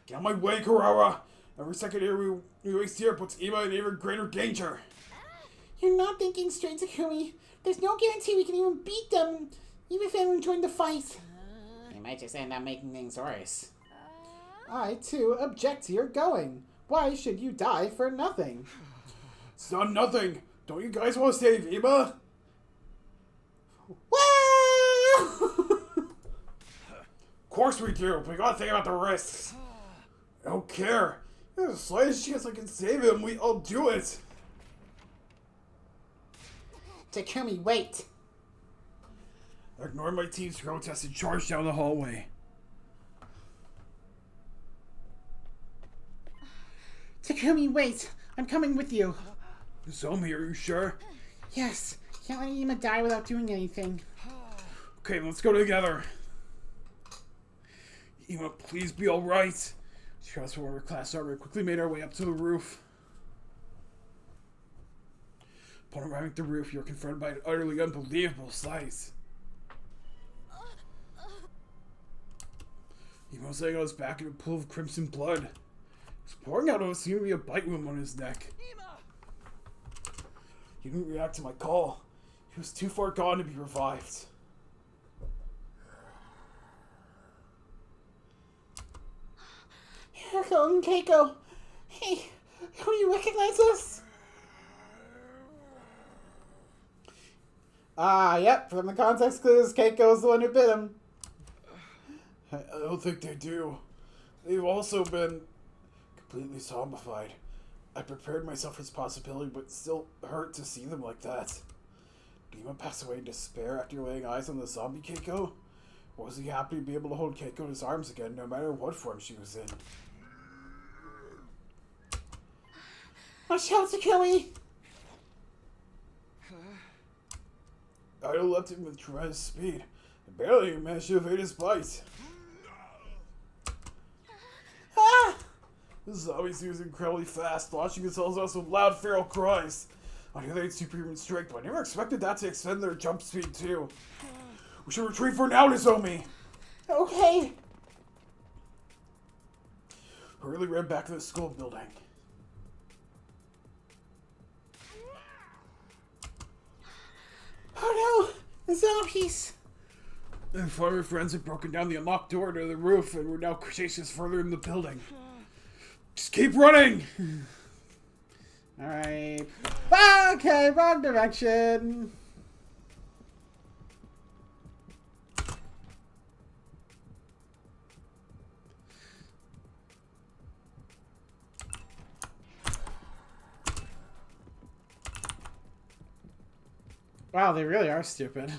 Speaker 3: Get out of my way, Kurara! Every second here we waste here puts Ema in even greater danger.
Speaker 2: You're not thinking straight, Takumi. There's no guarantee we can even beat them, even if anyone joined the fight. They might just end up making things worse.
Speaker 1: I, too, object to your going. Why should you die for nothing?
Speaker 3: It's not nothing. Don't you guys want to save Ema? Of course we do. We gotta think about the risks. I don't care. There's the slightest chance I can save him. I'll do it.
Speaker 2: Takumi, wait.
Speaker 3: I ignored my team's protest and charged down the hallway.
Speaker 2: Takumi, wait. I'm coming with you.
Speaker 3: Zomi, are you sure?
Speaker 2: Yes. Can't let Ema die without doing anything.
Speaker 3: Okay, let's go together. Ema, please be alright. Transform our class armor quickly made our way up to the roof. Upon arriving at the roof, you're confronted by an utterly unbelievable sight. Ema was laying on his back in a pool of crimson blood. It was pouring out of what seemed to be a bite wound on his neck. He didn't react to my call. He was too far gone to be revived.
Speaker 2: Hirako and Keiko. Hey, don't you recognize us?
Speaker 1: Yep, from the context clues, Keiko's the one who bit him.
Speaker 3: I don't think they do. They've also been completely zombified. I prepared myself for this possibility, but still hurt to see them like that. Did Ema pass away in despair after laying eyes on the zombie Keiko? Or was he happy to be able to hold Keiko in his arms again, no matter what form she was in?
Speaker 2: Watch out, Takumi!
Speaker 3: I left him with tremendous speed. I barely even managed to evade his bite.
Speaker 2: Ah!
Speaker 3: The zombies was incredibly fast, launching themselves out with loud feral cries. I knew they had superhuman strength, but I never expected that to extend their jump speed too. We should retreat for now, Nozomi!
Speaker 2: Okay.
Speaker 3: Hurriedly ran back to the school building.
Speaker 2: Oh no! The zombies!
Speaker 3: And four of my friends had broken down the unlocked door to the roof and were now chasing us further in the building. Just keep running!
Speaker 1: Alright. Okay, wrong direction. Wow, they really are stupid.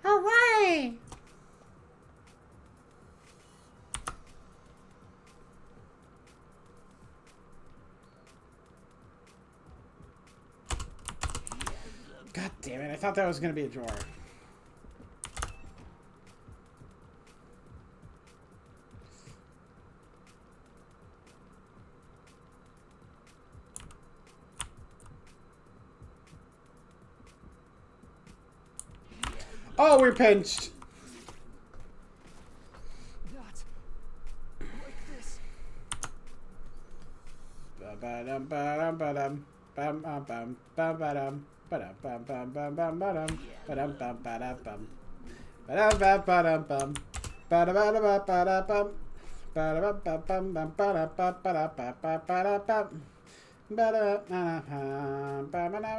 Speaker 2: Hooray!
Speaker 1: God damn it, I thought that was going to be a drawer. Oh, we're pinched.
Speaker 5: Not like this.
Speaker 1: Ba-ba-dum, ba-dum, ba-dum, bam, bam, bam, bam, ba-dum, ba-dum, bam, bam, bam, bam, ba-dum, ba-dum, bam, ba-dum, bam, ba-dum, bam, ba-dum, bam, ba-da-ba-da-ba, ba-da-bum, ba-da-bum, bam, bam, bam, ba-da-ba, ba-da-ba, ba, ba-da-bum, ba-da-ba-da-bum, ba-ba-da-ba-da,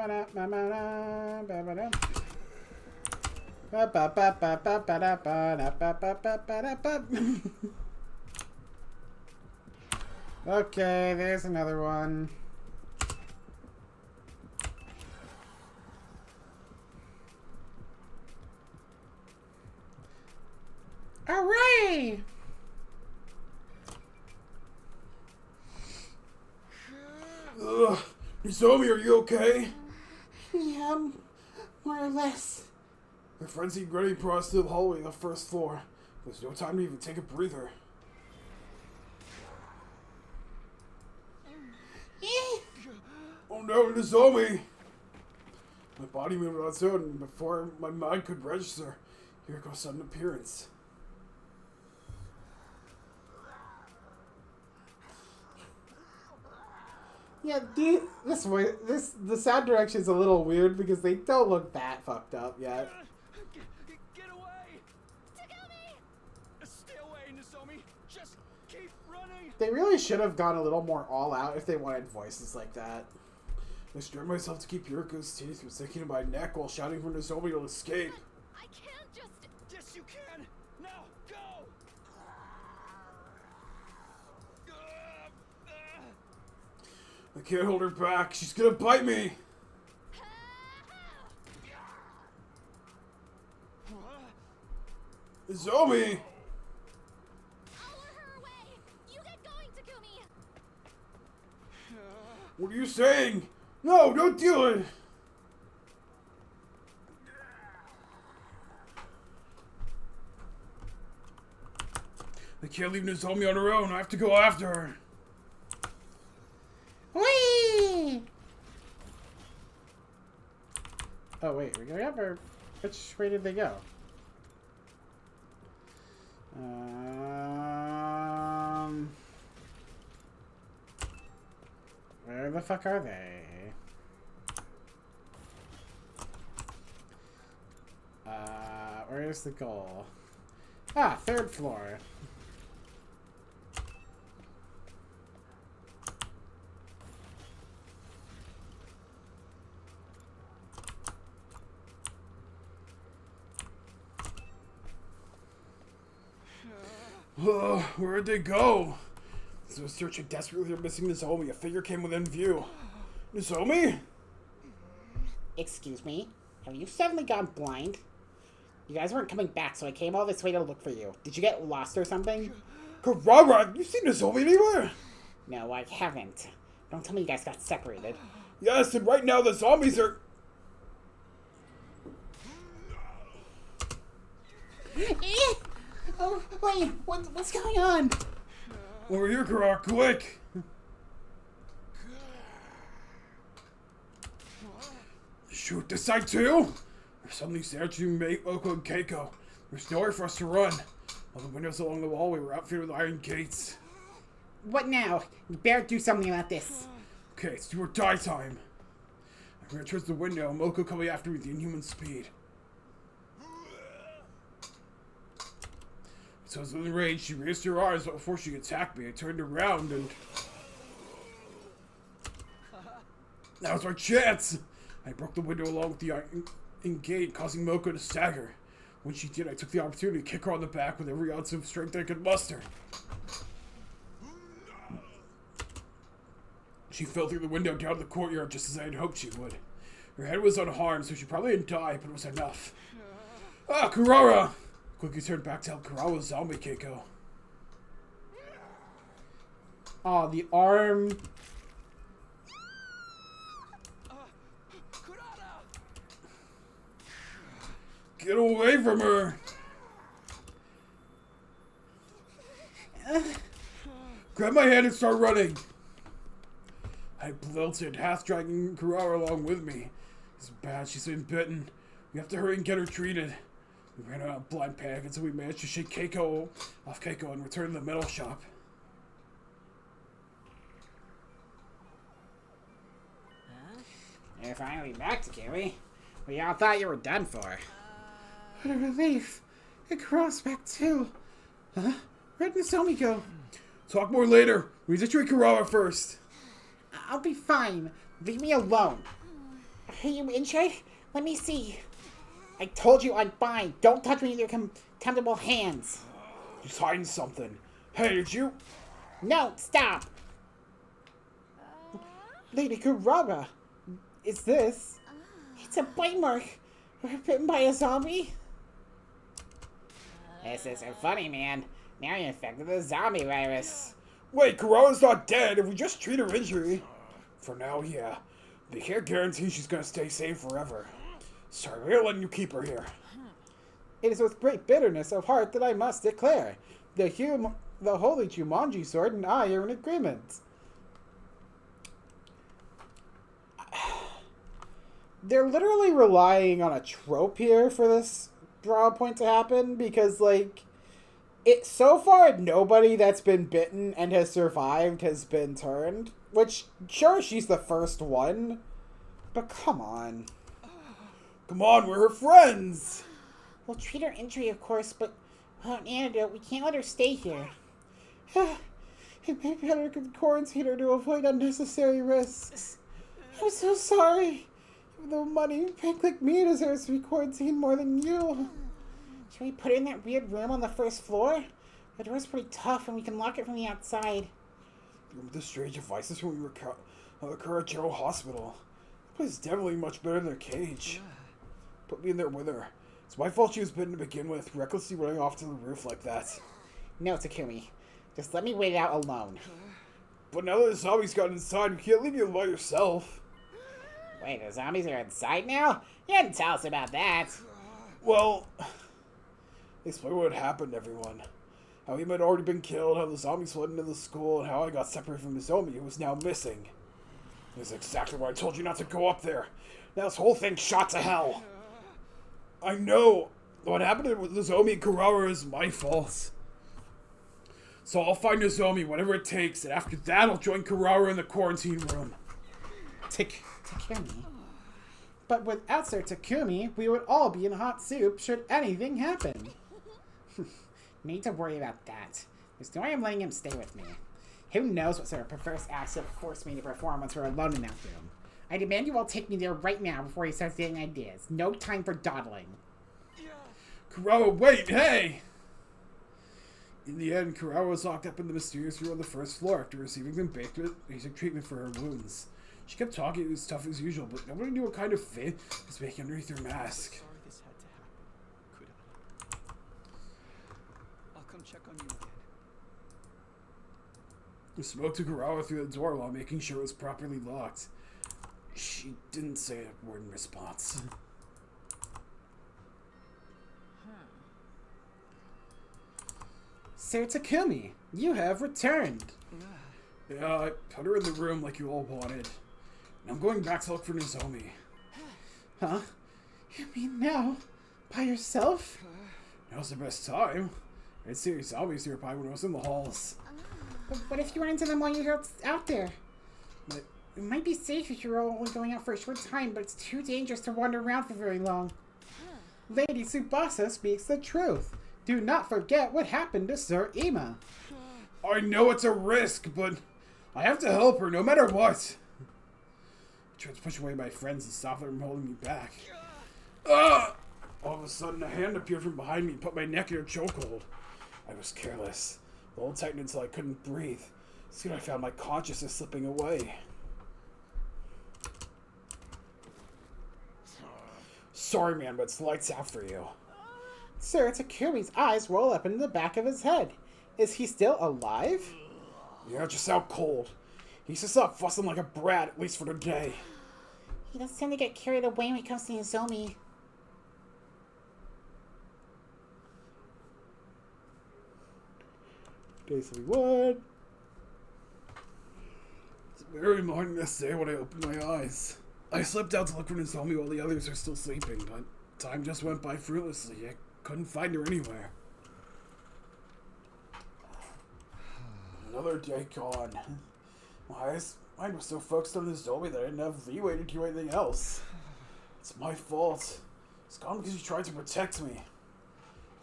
Speaker 1: ba-ba-da, ba-ba-dum. Okay, there's another one.
Speaker 2: Hooray!
Speaker 3: Ugh. Nozomi, are you okay?
Speaker 2: Yeah, more or less.
Speaker 3: My friends keep running across the hallway on the first floor. There's no time to even take a breather. Oh no, Nozomi! My body moved on its own before my mind could register. Here goes sudden appearance.
Speaker 1: Yeah, the sound direction is a little weird because they don't look that fucked up yet.
Speaker 5: Get away!
Speaker 4: Takumi!
Speaker 5: Stay away, Nozomi! Just keep running!
Speaker 1: They really should have gone a little more all out if they wanted voices like that.
Speaker 3: I strained myself to keep Yuriko's teeth from sinking in my neck while shouting for Nozomi to escape.
Speaker 4: I can't just...
Speaker 5: Yes, you can! Now, go!
Speaker 3: I can't hold her back. She's gonna bite me. Nozomi!
Speaker 4: I'll lure her away! You get going, Takumi!
Speaker 3: What are you saying? No, don't do it! I can't leave Nozomi on her own. I have to go after her.
Speaker 2: Whee!
Speaker 1: Oh wait, we're going up or which way did they go? Where the fuck are they? Where's the goal? Ah, third floor.
Speaker 3: Where'd they go? As I was searching desperately for missing Nozomi, a figure came within view. Nozomi?
Speaker 8: Excuse me? Have you suddenly gone blind? You guys weren't coming back, so I came all this way to look for you. Did you get lost or something?
Speaker 3: Kurara, have you seen Nozomi anywhere?
Speaker 8: No, I haven't. Don't tell me you guys got separated.
Speaker 3: Yes, and right now the zombies are...
Speaker 2: Oh, wait, what's going on?
Speaker 3: Over here, Kurara, quick! Shoot, this side too? There's suddenly searching Oko and Keiko. There's nowhere for us to run. All the windows along the wall were outfitted with iron gates.
Speaker 2: What now? You better do something about this.
Speaker 3: Okay, it's do or die time. I'm going towards the window, Moko coming after me with the inhuman speed. So as in the rage, she raised her arms, but before she attacked me, I turned around and... Now's our chance! I broke the window along with the iron gate, causing Moko to stagger. When she did, I took the opportunity to kick her on the back with every ounce of strength I could muster. She fell through the window down to the courtyard just as I had hoped she would. Her head was unharmed, so she probably didn't die, but it was enough. Ah, Kurara! Quickly turned back to help Kurara zombie Keiko.
Speaker 1: Oh, the arm.
Speaker 3: Get away from her! Grab my hand and start running! I blilted, half dragging Kurara along with me. It's bad, she's been bitten. We have to hurry and get her treated. We ran out of blind panic until we managed to shake Keiko off Keiko and return to the metal shop.
Speaker 8: You're finally back, Takumi. We all thought you were done for.
Speaker 1: What a relief. It crossed back too. Huh? Where'd Nozomi go?
Speaker 3: Talk more later. We need to treat Kurara first.
Speaker 8: I'll be fine. Leave me alone. Are you injured? Let me see. I told you I'm fine. Don't touch me with your contemptible hands.
Speaker 3: She's hiding something. Hey, did you?
Speaker 8: No, stop.
Speaker 1: Lady Kurara. Is this?
Speaker 8: It's a bite mark. We're bitten by a zombie. This isn't funny, man. Now you're infected with the zombie virus.
Speaker 3: Wait, Kuro's not dead. If we just treat her injury. For now, yeah. They can't guarantee she's gonna stay safe forever. Sorry, we're letting you keep her here.
Speaker 1: It is with great bitterness of heart that I must declare, the holy Jumanji sword and I are in agreement. They're literally relying on a trope here for this draw point to happen, because, like, so far nobody that's been bitten and has survived has been turned. Which, sure, she's the first one, but come on.
Speaker 3: Come on, we're her friends!
Speaker 8: We'll treat her injury, of course, but without an antidote, we can't let her stay here.
Speaker 1: It may be better to quarantine her to avoid unnecessary risks. I'm so sorry. Even though money, pink like me deserves to be quarantined more than you.
Speaker 8: Should we put her in that weird room on the first floor? The door's pretty tough and we can lock it from the outside.
Speaker 3: Remember the strange devices when we were at the Kurachiro Hospital? That place is definitely much better than their cage. Put me in there with her. It's my fault she was bitten to begin with, recklessly running off to the roof like that.
Speaker 8: No, Takumi. Just let me wait it out alone.
Speaker 3: But now that the zombies got inside, we can't leave you by yourself.
Speaker 8: Wait, the zombies are inside now? You didn't tell us about that.
Speaker 3: Well, explain what had happened, everyone. How he had already been killed, how the zombies fled into the school, and how I got separated from Nozomi, who was now missing. This is exactly why I told you not to go up there. Now this whole thing shot to hell. I know. What happened with Nozomi and Kurara is my fault. So I'll find Nozomi, whatever it takes, and after that I'll join Kurara in the quarantine room.
Speaker 1: Takumi. But without Sir Takumi, we would all be in hot soup should anything happen.
Speaker 8: Need to worry about that. There's no way I'm letting him stay with me. Who knows what sort of perverse acts he'll force me to perform once we're alone in that room. I demand you all take me there right now before he starts getting ideas. No time for dawdling.
Speaker 3: Kurara, wait, hey! In the end, Kurara was locked up in the mysterious room on the first floor after receiving some basic treatment for her wounds. She kept talking, it was tough as usual, but nobody knew what kind of fit was making underneath her mask.
Speaker 5: Sorry this had to happen, Kodaka. I'll come check on you again.
Speaker 3: I spoke to Kurara through the door while making sure it was properly locked. She didn't say a word in response.
Speaker 1: Sir Takumi, you have returned.
Speaker 3: Yeah, I put her in the room like you all wanted. And I'm going back to look for Nozomi.
Speaker 1: Huh? You mean now? By yourself?
Speaker 3: Now's the best time. I'd see zombies nearby when I was in the halls.
Speaker 8: But what if you run into them while you're out there? It might be safe if you're only going out for a short time, but it's too dangerous to wander around for very long.
Speaker 1: Lady Tsubasa speaks the truth. Do not forget what happened to Sir Ima.
Speaker 3: I know it's a risk, but I have to help her no matter what. I tried to push away my friends and stop them from holding me back. All of a sudden, a hand appeared from behind me and put my neck in a chokehold. I was careless. The whole tightened until I couldn't breathe. Soon I found my consciousness slipping away. Sorry, man, but it's lights out for you.
Speaker 1: Sir Takumi's eyes roll up into the back of his head. Is he still alive?
Speaker 3: Yeah, just out cold. He's just not fussing like a brat, at least for today.
Speaker 8: He doesn't tend to get carried away when it comes to Nozomi.
Speaker 1: Basically what?
Speaker 3: It's very morning this day when I opened my eyes. I slipped out to look for Nozomi while the others are still sleeping, but time just went by fruitlessly. I couldn't find her anywhere. Another day gone. My mind was so focused on Nozomi that I didn't have leeway to do anything else. It's my fault. It's gone because you tried to protect me.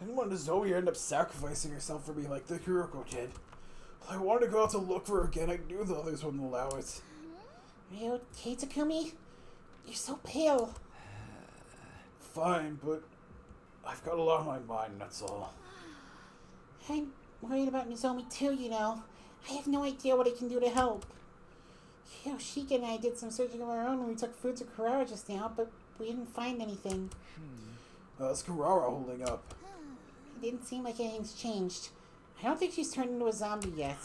Speaker 3: I didn't want Nozomi to end up sacrificing herself for me like the Kuroko did. I wanted to go out to look for her again. I knew the others wouldn't allow it.
Speaker 8: Are you okay, Takumi? You're so pale.
Speaker 3: Fine, but I've got a lot on my mind, that's all.
Speaker 8: I'm worried about Nozomi too, you know. I have no idea what I can do to help. Yoshika and I did some searching of our own when we took food to Kurara just now, but we didn't find anything.
Speaker 3: How's Kurara holding up?
Speaker 8: It didn't seem like anything's changed. I don't think she's turned into a zombie yet.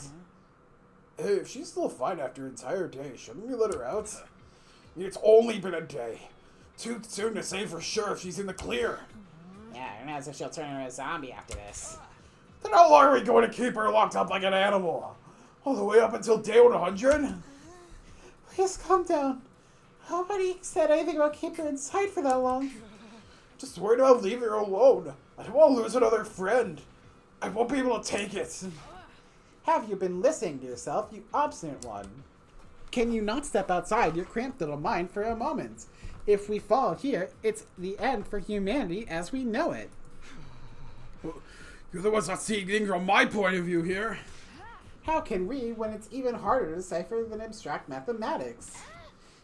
Speaker 3: Hey, if she's still fine after an entire day, shouldn't we let her out? I mean, it's only been a day. Too soon to say for sure if she's in the clear.
Speaker 8: Yeah, I don't know as if she'll turn into a zombie after this.
Speaker 3: Then how long are we going to keep her locked up like an animal? All the way up until day 100?
Speaker 8: Please calm down. Nobody said anything about keeping her inside for that long.
Speaker 3: Just worried about leaving her alone. I don't want to lose another friend. I won't be able to take it.
Speaker 1: Have you been listening to yourself, you obstinate one? Can you not step outside your cramped little mind for a moment? If we fall here, it's the end for humanity as we know it.
Speaker 3: You're the ones not seeing things from my point of view here.
Speaker 1: How can we when it's even harder to decipher than abstract mathematics?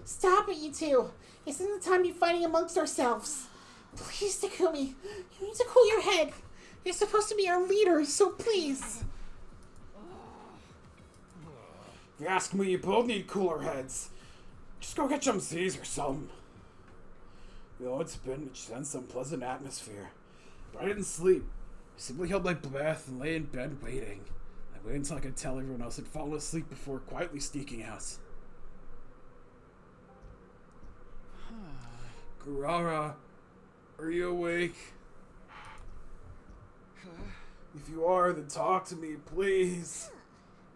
Speaker 8: Stop it, you two. Isn't the time to be fighting amongst ourselves. Please, Takumi, you need to cool your head. You're supposed to be our leader, so please.
Speaker 3: If you ask me, you both need cooler heads. Just go get some Z's or something. You know, it's been some pleasant atmosphere. But I didn't sleep. I simply held my breath and lay in bed waiting. I waited until I could tell everyone else had fallen asleep before quietly sneaking out. Kurara, are you awake? If you are, then talk to me, please.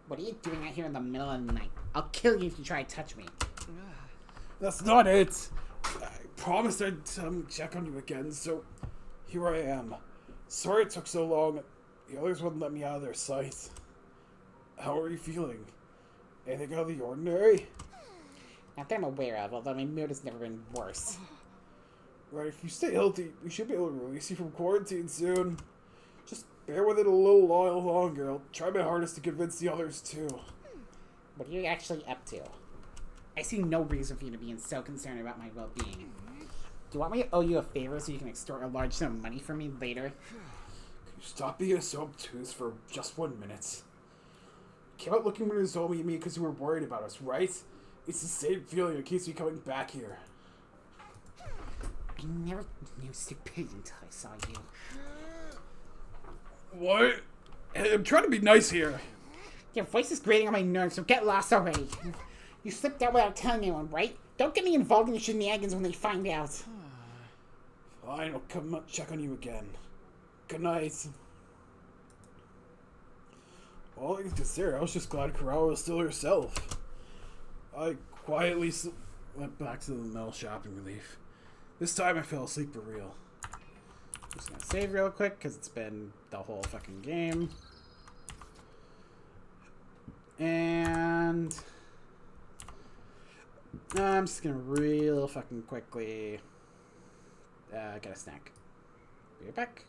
Speaker 8: What are you doing out here in the middle of the night? I'll kill you if you try to touch me.
Speaker 3: That's not it. I promised I'd check on you again, so here I am. Sorry it took so long. The others wouldn't let me out of their sight. How are you feeling? Anything out of the ordinary?
Speaker 8: Not that I'm aware of, although my mood has never been worse.
Speaker 3: Right, if you stay healthy, we should be able to release you from quarantine soon. Just bear with it a little while longer. I'll try my hardest to convince the others too.
Speaker 8: What are you actually up to? I see no reason for you to be so concerned about my well-being. Do you want me to owe you a favor so you can extort a large sum of money from me later?
Speaker 3: Can you stop being so obtuse for just 1 minute? You came out looking for Nozomi and me because you were worried about us, right? It's the same feeling that keeps me coming back here.
Speaker 8: I never knew stupidity until I saw you.
Speaker 3: What? Hey, I'm trying to be nice here.
Speaker 8: Your voice is grating on my nerves, so get lost already. You slipped out without telling anyone, right? Don't get me involved in your shenanigans when they find out.
Speaker 3: Fine, I'll come check on you again. Good night. Well, I can consider, I was just glad Karawa was still herself. I quietly went back to the metal shop in relief. This time I fell asleep for real.
Speaker 1: Just gonna save real quick because it's been the whole fucking game. And I'm just gonna real fucking quickly get a snack. Be right back.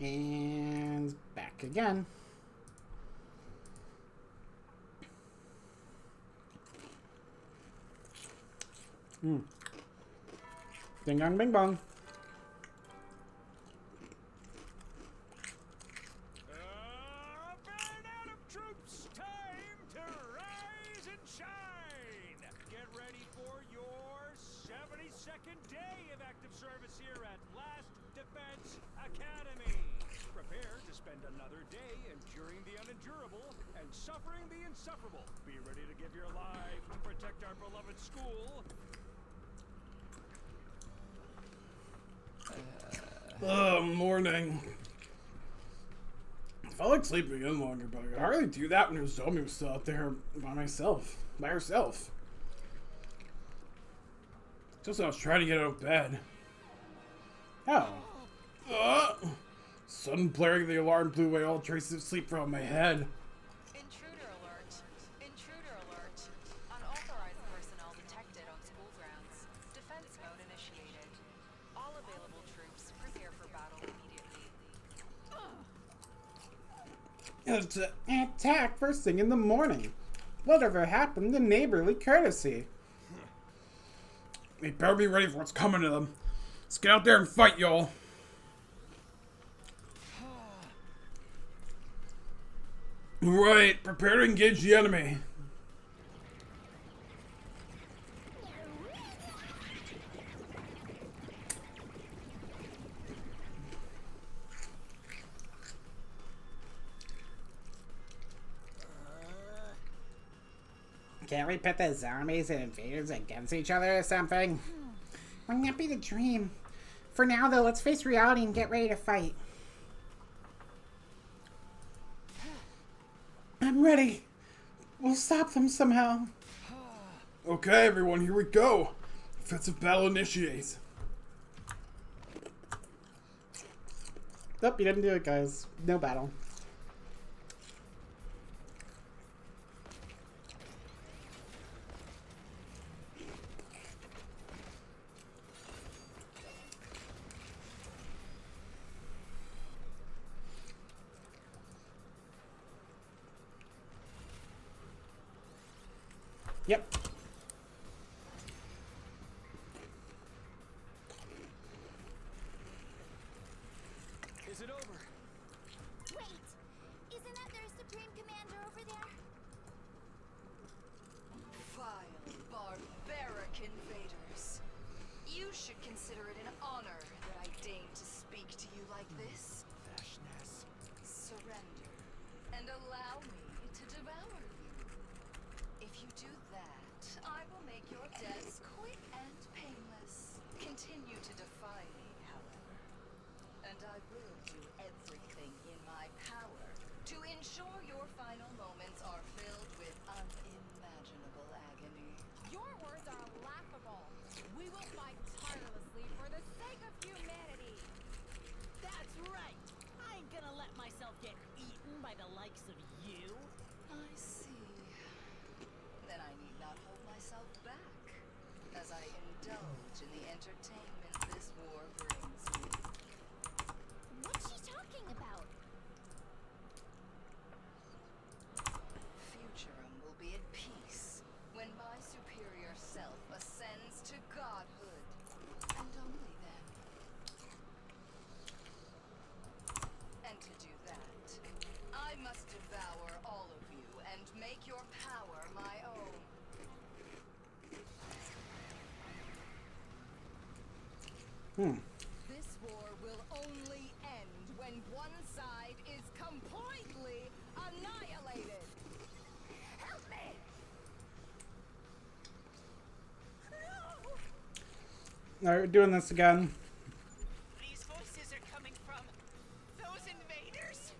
Speaker 1: And back again. Ding dong bing bong.
Speaker 5: Burn out of troops! Time to rise and shine! Get ready for your 72nd day of active service here at Last Defense Academy. Prepare to spend another day enduring the unendurable and suffering the insufferable. Be ready to give your life to protect our beloved school.
Speaker 3: Morning. I felt like sleeping in longer, but I could hardly do that when Nozomi was still out there by herself. Just I was trying to get out of bed.
Speaker 1: Oh.
Speaker 3: Sudden blaring of the alarm blew away all traces of sleep from my head.
Speaker 6: Intruder alert. Intruder alert. Unauthorized personnel detected on school grounds. Defense mode initiated. All available troops prepare for battle immediately.
Speaker 1: Attack first thing in the morning. Whatever happened to neighborly courtesy?
Speaker 3: They better be ready for what's coming to them. Let's get out there and fight, y'all. Right, prepare to engage the enemy.
Speaker 2: Can't we pit the zombies and invaders against each other or something? Wouldn't that be the dream? For now, though, let's face reality and get ready to fight.
Speaker 1: I'm ready. We'll stop them somehow.
Speaker 3: Okay, everyone, here we go. Offensive battle initiates.
Speaker 1: Nope, you didn't do it, guys. No battle. Yep.
Speaker 5: Is it over?
Speaker 4: Wait! Isn't that their Supreme Commander over there?
Speaker 6: Vile, barbaric invaders. You should consider it an honor that I deign to speak to you like this.
Speaker 5: Vashness.
Speaker 6: Surrender, and allow me to devour you. If you do that, I will make your deaths quick and painless. Continue to defy me, however. And I will do everything in my power to ensure your final moments are filled with unimaginable agony.
Speaker 7: Your words are laughable. We will fight tirelessly for the sake of humanity. That's right. I ain't gonna let myself get eaten by the likes of you.
Speaker 6: I see. Then I need not hold myself back as I indulge in the entertainment this war brings me.
Speaker 4: What's she talking about?
Speaker 6: Futurum will be at peace when my superior self ascends to godhood, and only then. And to do that, I must devour all of you and make your power my own. This war will only end when one side is completely annihilated. Help me!
Speaker 1: Alright, we're doing this again.
Speaker 7: These voices are coming from those invaders.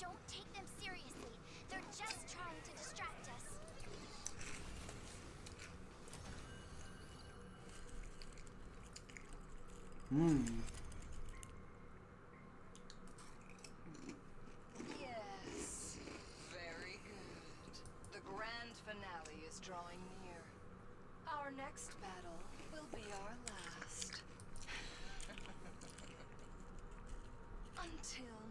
Speaker 4: Don't take them seriously. They're just trying to distract us.
Speaker 6: Yes, very good. The grand finale is drawing near. Our next battle will be our last. Until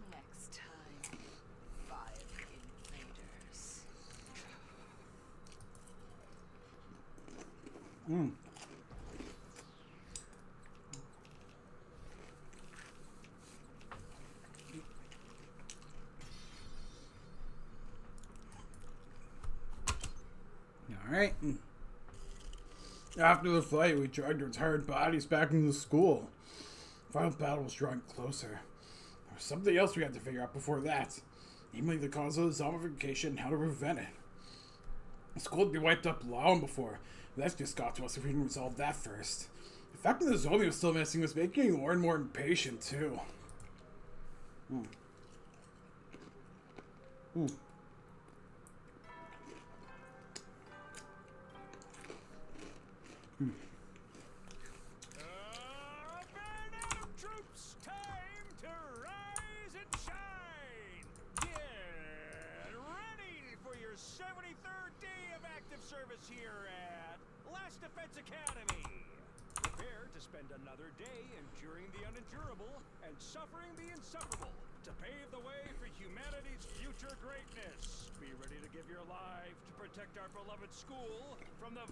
Speaker 1: Alright.
Speaker 3: After the fight, we dragged our tired bodies back into the school. The final battle was drawing closer. There was something else we had to figure out before that. Namely, the cause of the zombification and how to prevent it. The school would be wiped up long before. That just got to us if we didn't resolve that first. The fact that the zombie was still missing was making me more and more impatient, too.
Speaker 5: Burn out, troops! Time to rise and shine! Get ready for your 73rd day of active service here at Last Defense Academy. Prepare to spend another day enduring the unendurable and suffering the insufferable to pave the way for humanity's future greatness. Be ready to give your life to protect our beloved school from the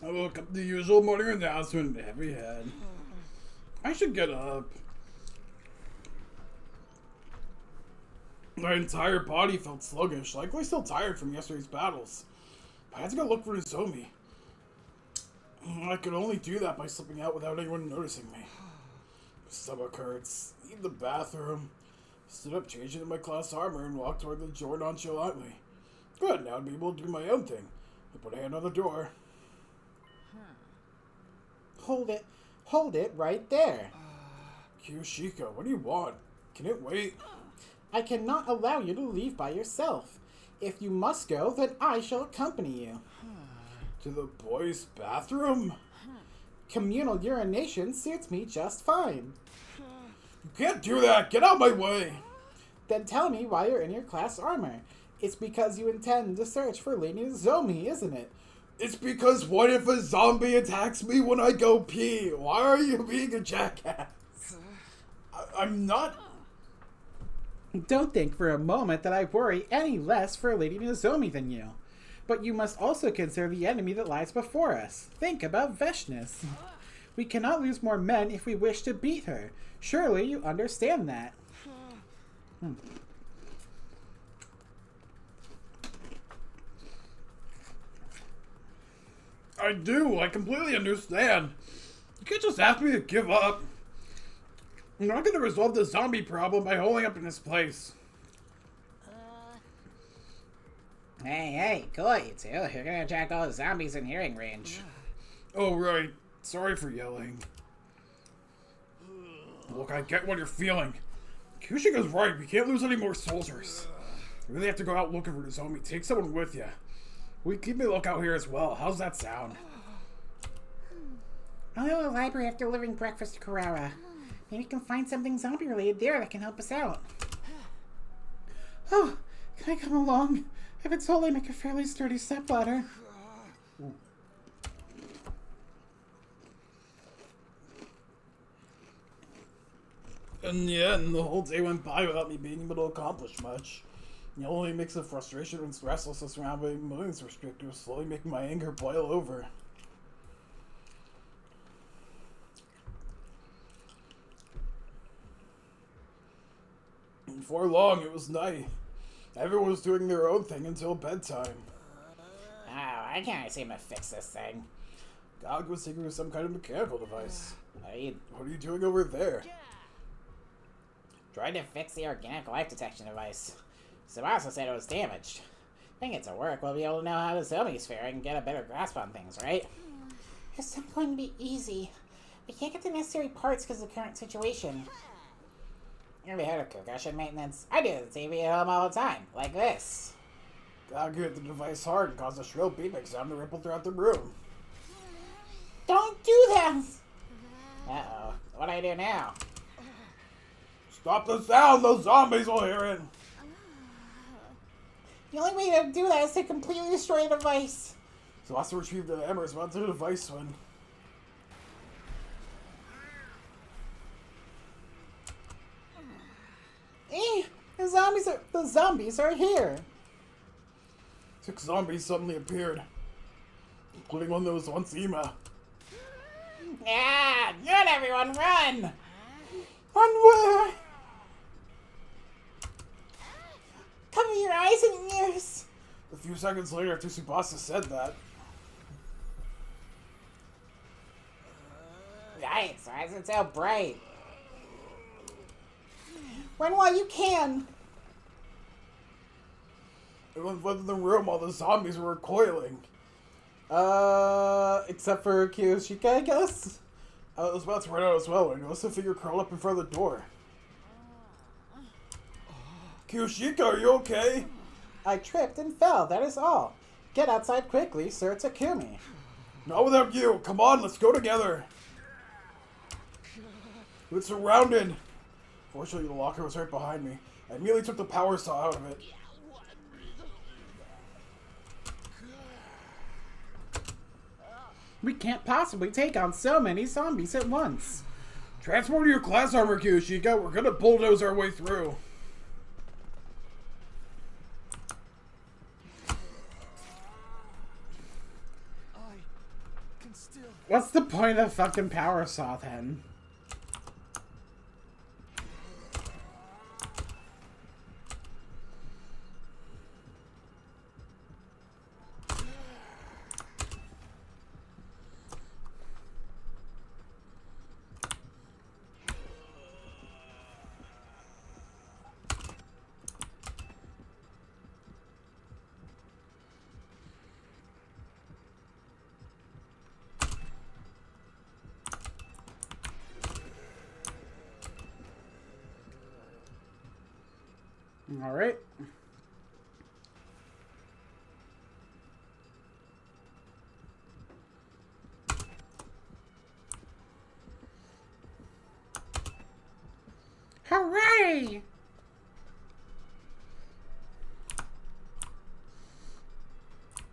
Speaker 3: I woke up the usual morning announcement with a heavy head. I should get up. My entire body felt sluggish, likely still tired from yesterday's battles. I had to go look for Nozomi. I could only do that by slipping out without anyone noticing me. My stomach hurts. Need the bathroom. Stood up, changed into my class armor, and walked toward the door nonchalantly. Good, now I'd be able to do my own thing. I put a hand on the door.
Speaker 8: Hold it right there.
Speaker 3: Kiyoshika, what do you want? Can it wait?
Speaker 8: I cannot allow you to leave by yourself. If you must go, then I shall accompany you.
Speaker 3: To the boys' bathroom?
Speaker 8: Communal urination suits me just fine.
Speaker 3: You can't do that! Get out of my way!
Speaker 8: Then tell me why you're in your class armor. It's because you intend to search for Lady Nozomi, isn't it?
Speaker 3: It's because what if a zombie attacks me when I go pee? Why are you being a jackass? I'm not...
Speaker 1: Don't think for a moment that I worry any less for Lady Nozomi than you. But you must also consider the enemy that lies before us. Think about Veshness. We cannot lose more men if we wish to beat her. Surely you understand that.
Speaker 3: I do. I completely understand. You can't just ask me to give up. I'm not going to resolve the zombie problem by holding up in this place.
Speaker 2: Hey, cool, you two. You're gonna attack all the zombies in hearing range.
Speaker 3: Oh, right. Sorry for yelling. Look, I get what you're feeling. Kushika's right. We can't lose any more soldiers. We really have to go out looking for the zombie. Take someone with you. We keep a lookout here as well. How's that sound?
Speaker 2: I'll go to the library after delivering breakfast to Carrara. Maybe we can find something zombie-related there that can help us out.
Speaker 1: Oh, can I come along? I've been told I make a fairly sturdy stepladder.
Speaker 3: And yeah, and the whole day went by without me being able to accomplish much. The only mix of frustration and restlessness around being movements restricted was slowly making my anger boil over. Before long, it was night. Everyone was doing their own thing until bedtime.
Speaker 2: Oh, I can't seem to fix this thing.
Speaker 3: Kodaka was taking with some kind of mechanical device.
Speaker 2: What are you
Speaker 3: What are you doing over there?
Speaker 2: trying to fix the organic life detection device? Tsubasa said it was damaged. I think it's a work. We'll be able to know how the zombie's faring and get a better grasp on things, right?
Speaker 8: It's not going to be easy. We can't get the necessary parts because of the current situation.
Speaker 2: You ever heard of concussion maintenance? I do the TV at home all the time, like this.
Speaker 3: Kodaka hit the device hard and caused a shrill beeping sound to ripple throughout the room.
Speaker 8: Don't do that!
Speaker 2: Uh-oh. What do I do now?
Speaker 3: Stop the sound! Those zombies will hear it!
Speaker 8: The only way to do that is to completely destroy the device.
Speaker 3: So Asa retrieved the embers onto the device when...
Speaker 8: The zombies are here.
Speaker 3: 6 zombies suddenly appeared, including one that was once Ema.
Speaker 8: Yeah, good everyone, run! Run where? Cover your eyes and ears.
Speaker 3: A few seconds later, after Tsubasa said that,
Speaker 8: Yikes, why is it so bright? Run while you can.
Speaker 3: everyone fled the room while the zombies were recoiling.
Speaker 8: Except for Kiyoshika, I guess?
Speaker 3: I was about to run out as well when I noticed a figure curled up in front of the door. Kiyoshika, are you okay?
Speaker 8: I tripped and fell, that is all. Get outside quickly, Sir Takumi.
Speaker 3: Not without you. Come on, let's go together. It's surrounded. Fortunately, the locker was right behind me. I immediately took the power saw out of it.
Speaker 1: We can't possibly take on so many zombies at once.
Speaker 3: Transform to your class armor, Kiyoshika. We're gonna bulldoze our way through.
Speaker 1: What's the point of the fucking power saw then? All right. Hooray!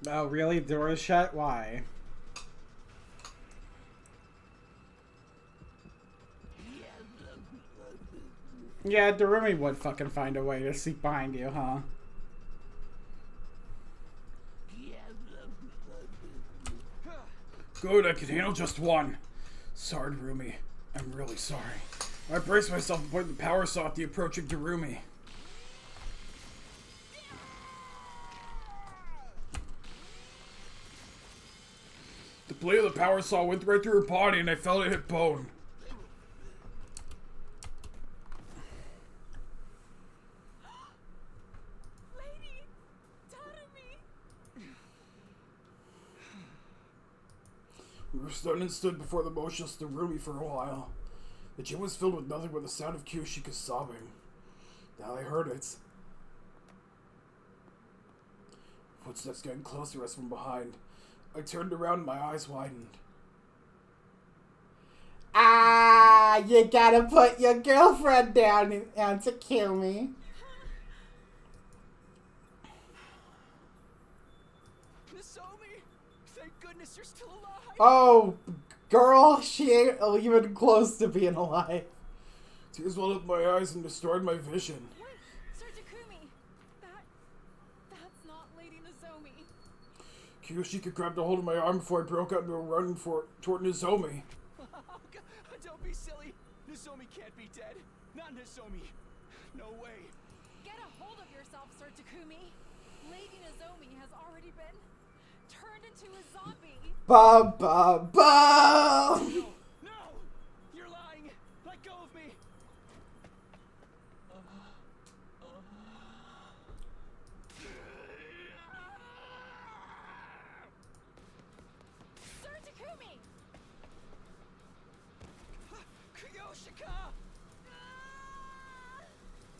Speaker 1: Oh, really? Door is shut? Why? Yeah, Darumi would fucking find a way to sneak behind you, huh?
Speaker 3: Good, I can handle just one. Sorry, Darumi. I'm really sorry. I braced myself and pointed the power saw at the approaching Darumi. The blade of the power saw went right through her body and I felt it hit bone.
Speaker 7: Lady Tarumi.
Speaker 3: We were stunned and stood before the motionless Darumi for a while. The gym was filled with nothing but the sound of Kiyoshika sobbing. Now I heard it. Footsteps getting closer as from behind. I turned around and my eyes widened.
Speaker 8: Ah, you gotta put your girlfriend down and to kill me.
Speaker 5: Nasomi, thank goodness you're still alive.
Speaker 8: Oh, girl, she ain't even close to being alive.
Speaker 3: Tears welled up my eyes and destroyed my vision.
Speaker 7: Wait, Sir Takumi. That's not Lady Nozomi.
Speaker 3: Kiyoshika grabbed a hold of my arm before I broke out into a run toward Nozomi.
Speaker 5: Don't be silly. Nozomi can't be dead. Not Nozomi. No way.
Speaker 7: Get a hold of yourself, Sir Takumi. Lady Nozomi has already been turned into a zombie.
Speaker 8: Ba ba ba.
Speaker 5: No! You're lying! Let go of me!
Speaker 7: Sir Takumi!
Speaker 5: Kiyoshika!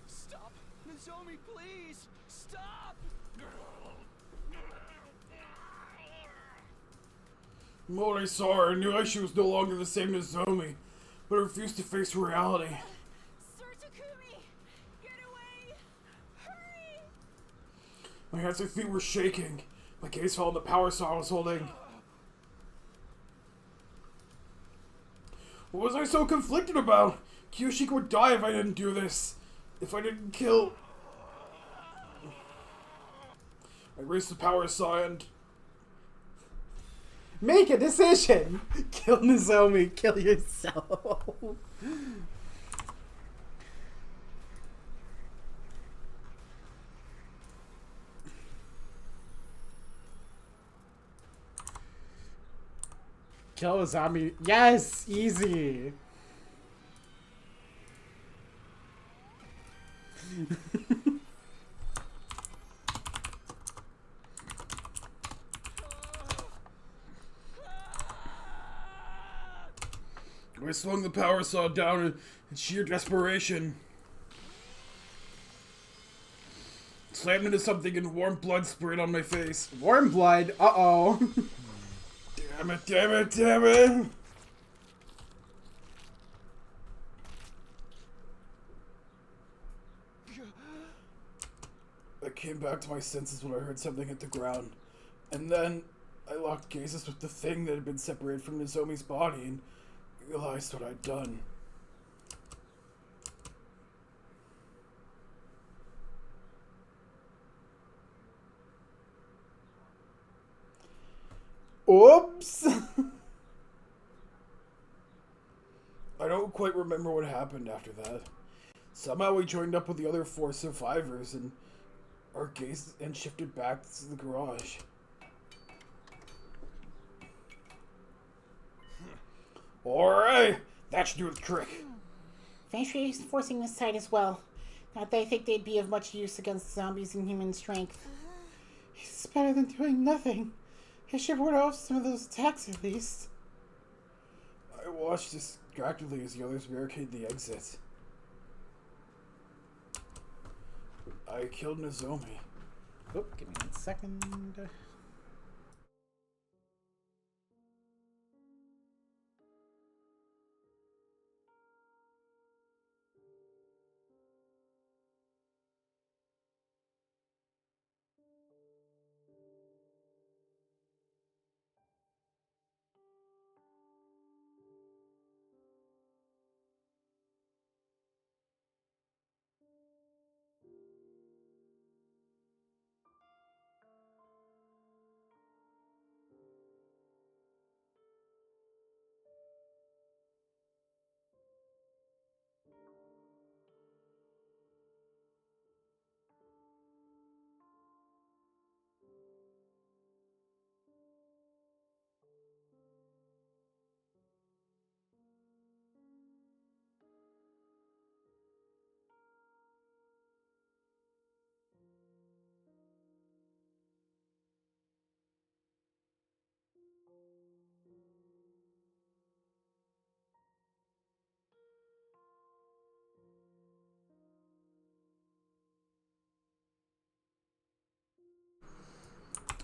Speaker 5: Stop! Nozomi, please! Stop!
Speaker 3: The moment I saw her, I knew she was no longer the same Nozomi, but I refused to face reality.
Speaker 7: Sir Takumi! Get away! Hurry!
Speaker 3: My hands and feet were shaking. My gaze fell on the power saw I was holding. What was I so conflicted about? Kiyoshika would die if I didn't do this. If I didn't kill... I raised the power saw and...
Speaker 1: Make a decision! Kill Nozomi, kill yourself. Kill a zombie. Yes! Easy!
Speaker 3: I swung the power saw down in sheer desperation. Slammed into something and warm blood sprayed on my face.
Speaker 1: Warm blood? Uh-oh.
Speaker 3: Damn it, damn it, damn it! I came back to my senses when I heard something hit the ground. And then I locked gazes with the thing that had been separated from Nozomi's body and realized what I'd done.
Speaker 1: Oops!
Speaker 3: I don't quite remember what happened after that. Somehow we joined up with the other 4 survivors and our gaze and shifted back to the garage. Alright, that should do the trick.
Speaker 8: Thanks for reinforcing this side as well. Not that I think they'd be of much use against zombies in human strength.
Speaker 1: It's better than doing nothing. I should ward off some of those attacks at least.
Speaker 3: I watched distractedly as the others barricaded the exit. I killed Nozomi.
Speaker 1: Oh, give me 1 second.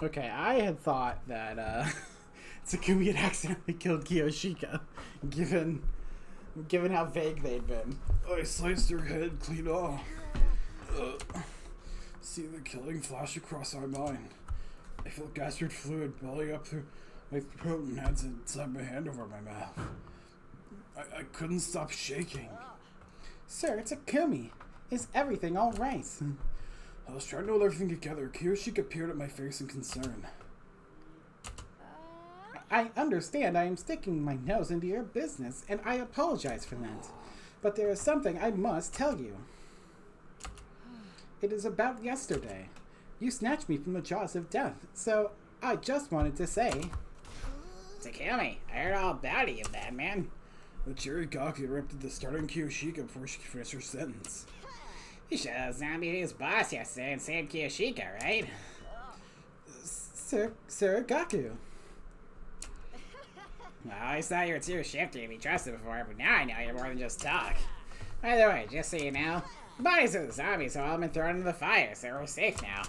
Speaker 1: Okay, I had thought that Takumi had accidentally killed Kiyoshika, given how vague they'd been.
Speaker 3: I sliced her head clean off. See the killing flash across my mind. I felt gastric fluid belly up through my throat and had to slap my hand over my mouth. I couldn't stop shaking.
Speaker 1: Sir, it's Takumi. Is everything all right?
Speaker 3: I was trying to hold everything together. Kiyoshika peered at my face in concern.
Speaker 1: I understand I am sticking my nose into your business, and I apologize for that. But there is something I must tell you. It is about yesterday. You snatched me from the jaws of death, so I just wanted to say...
Speaker 8: Takumi, I heard all about it, you bad man.
Speaker 3: The Cherry-Gaki interrupted the starting Kiyoshika before she could finish her sentence.
Speaker 8: You shot a zombie who's boss yesterday and saved Kiyoshika, right?
Speaker 1: Sir Gaku.
Speaker 8: Well, I always thought you were too shifty to be trusted before, but now I know you're more than just talk. By the way, just so you know, the bodies of the zombies have all been thrown into the fire, so we're safe now.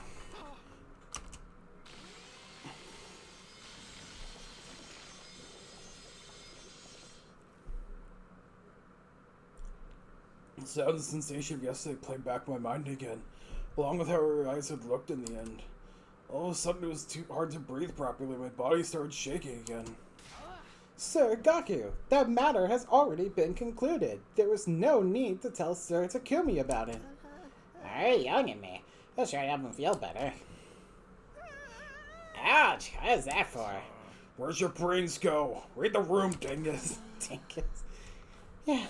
Speaker 3: The sound and sensation of yesterday played back in my mind again, along with how her eyes had looked in the end. All of a sudden it was too hard to breathe properly. My body started shaking again.
Speaker 1: Sir Gaku, that matter has already been concluded. There was no need to tell Sir Takumi about it.
Speaker 8: Alright, yelling at me. I'll try to help him feel better. Ouch! What is that for?
Speaker 3: Where's your brains go? Read the room, dingus.
Speaker 8: Dingus.
Speaker 2: Yeah,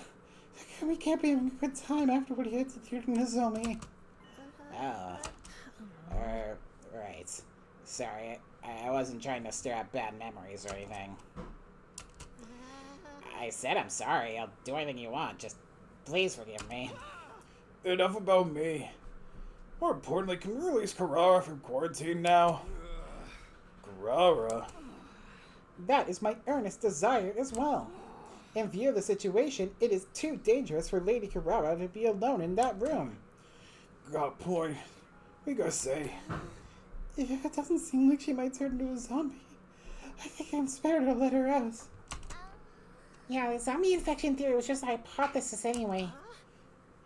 Speaker 2: we can't be having a good time after what he had to do to Nozomi.
Speaker 8: Oh. Right. Sorry, I wasn't trying to stir up bad memories or anything. I said I'm sorry. I'll do anything you want. Just please forgive me.
Speaker 3: Enough about me. More importantly, can we release Kurara from quarantine now? Kurara?
Speaker 2: That is my earnest desire as well. In view of the situation, it is too dangerous for Lady Kurara to be alone in that room.
Speaker 3: Got point. What you gotta say?
Speaker 2: If it doesn't seem like she might turn into a zombie, I think it's better to let her out.
Speaker 8: Yeah, the zombie infection theory was just a hypothesis anyway.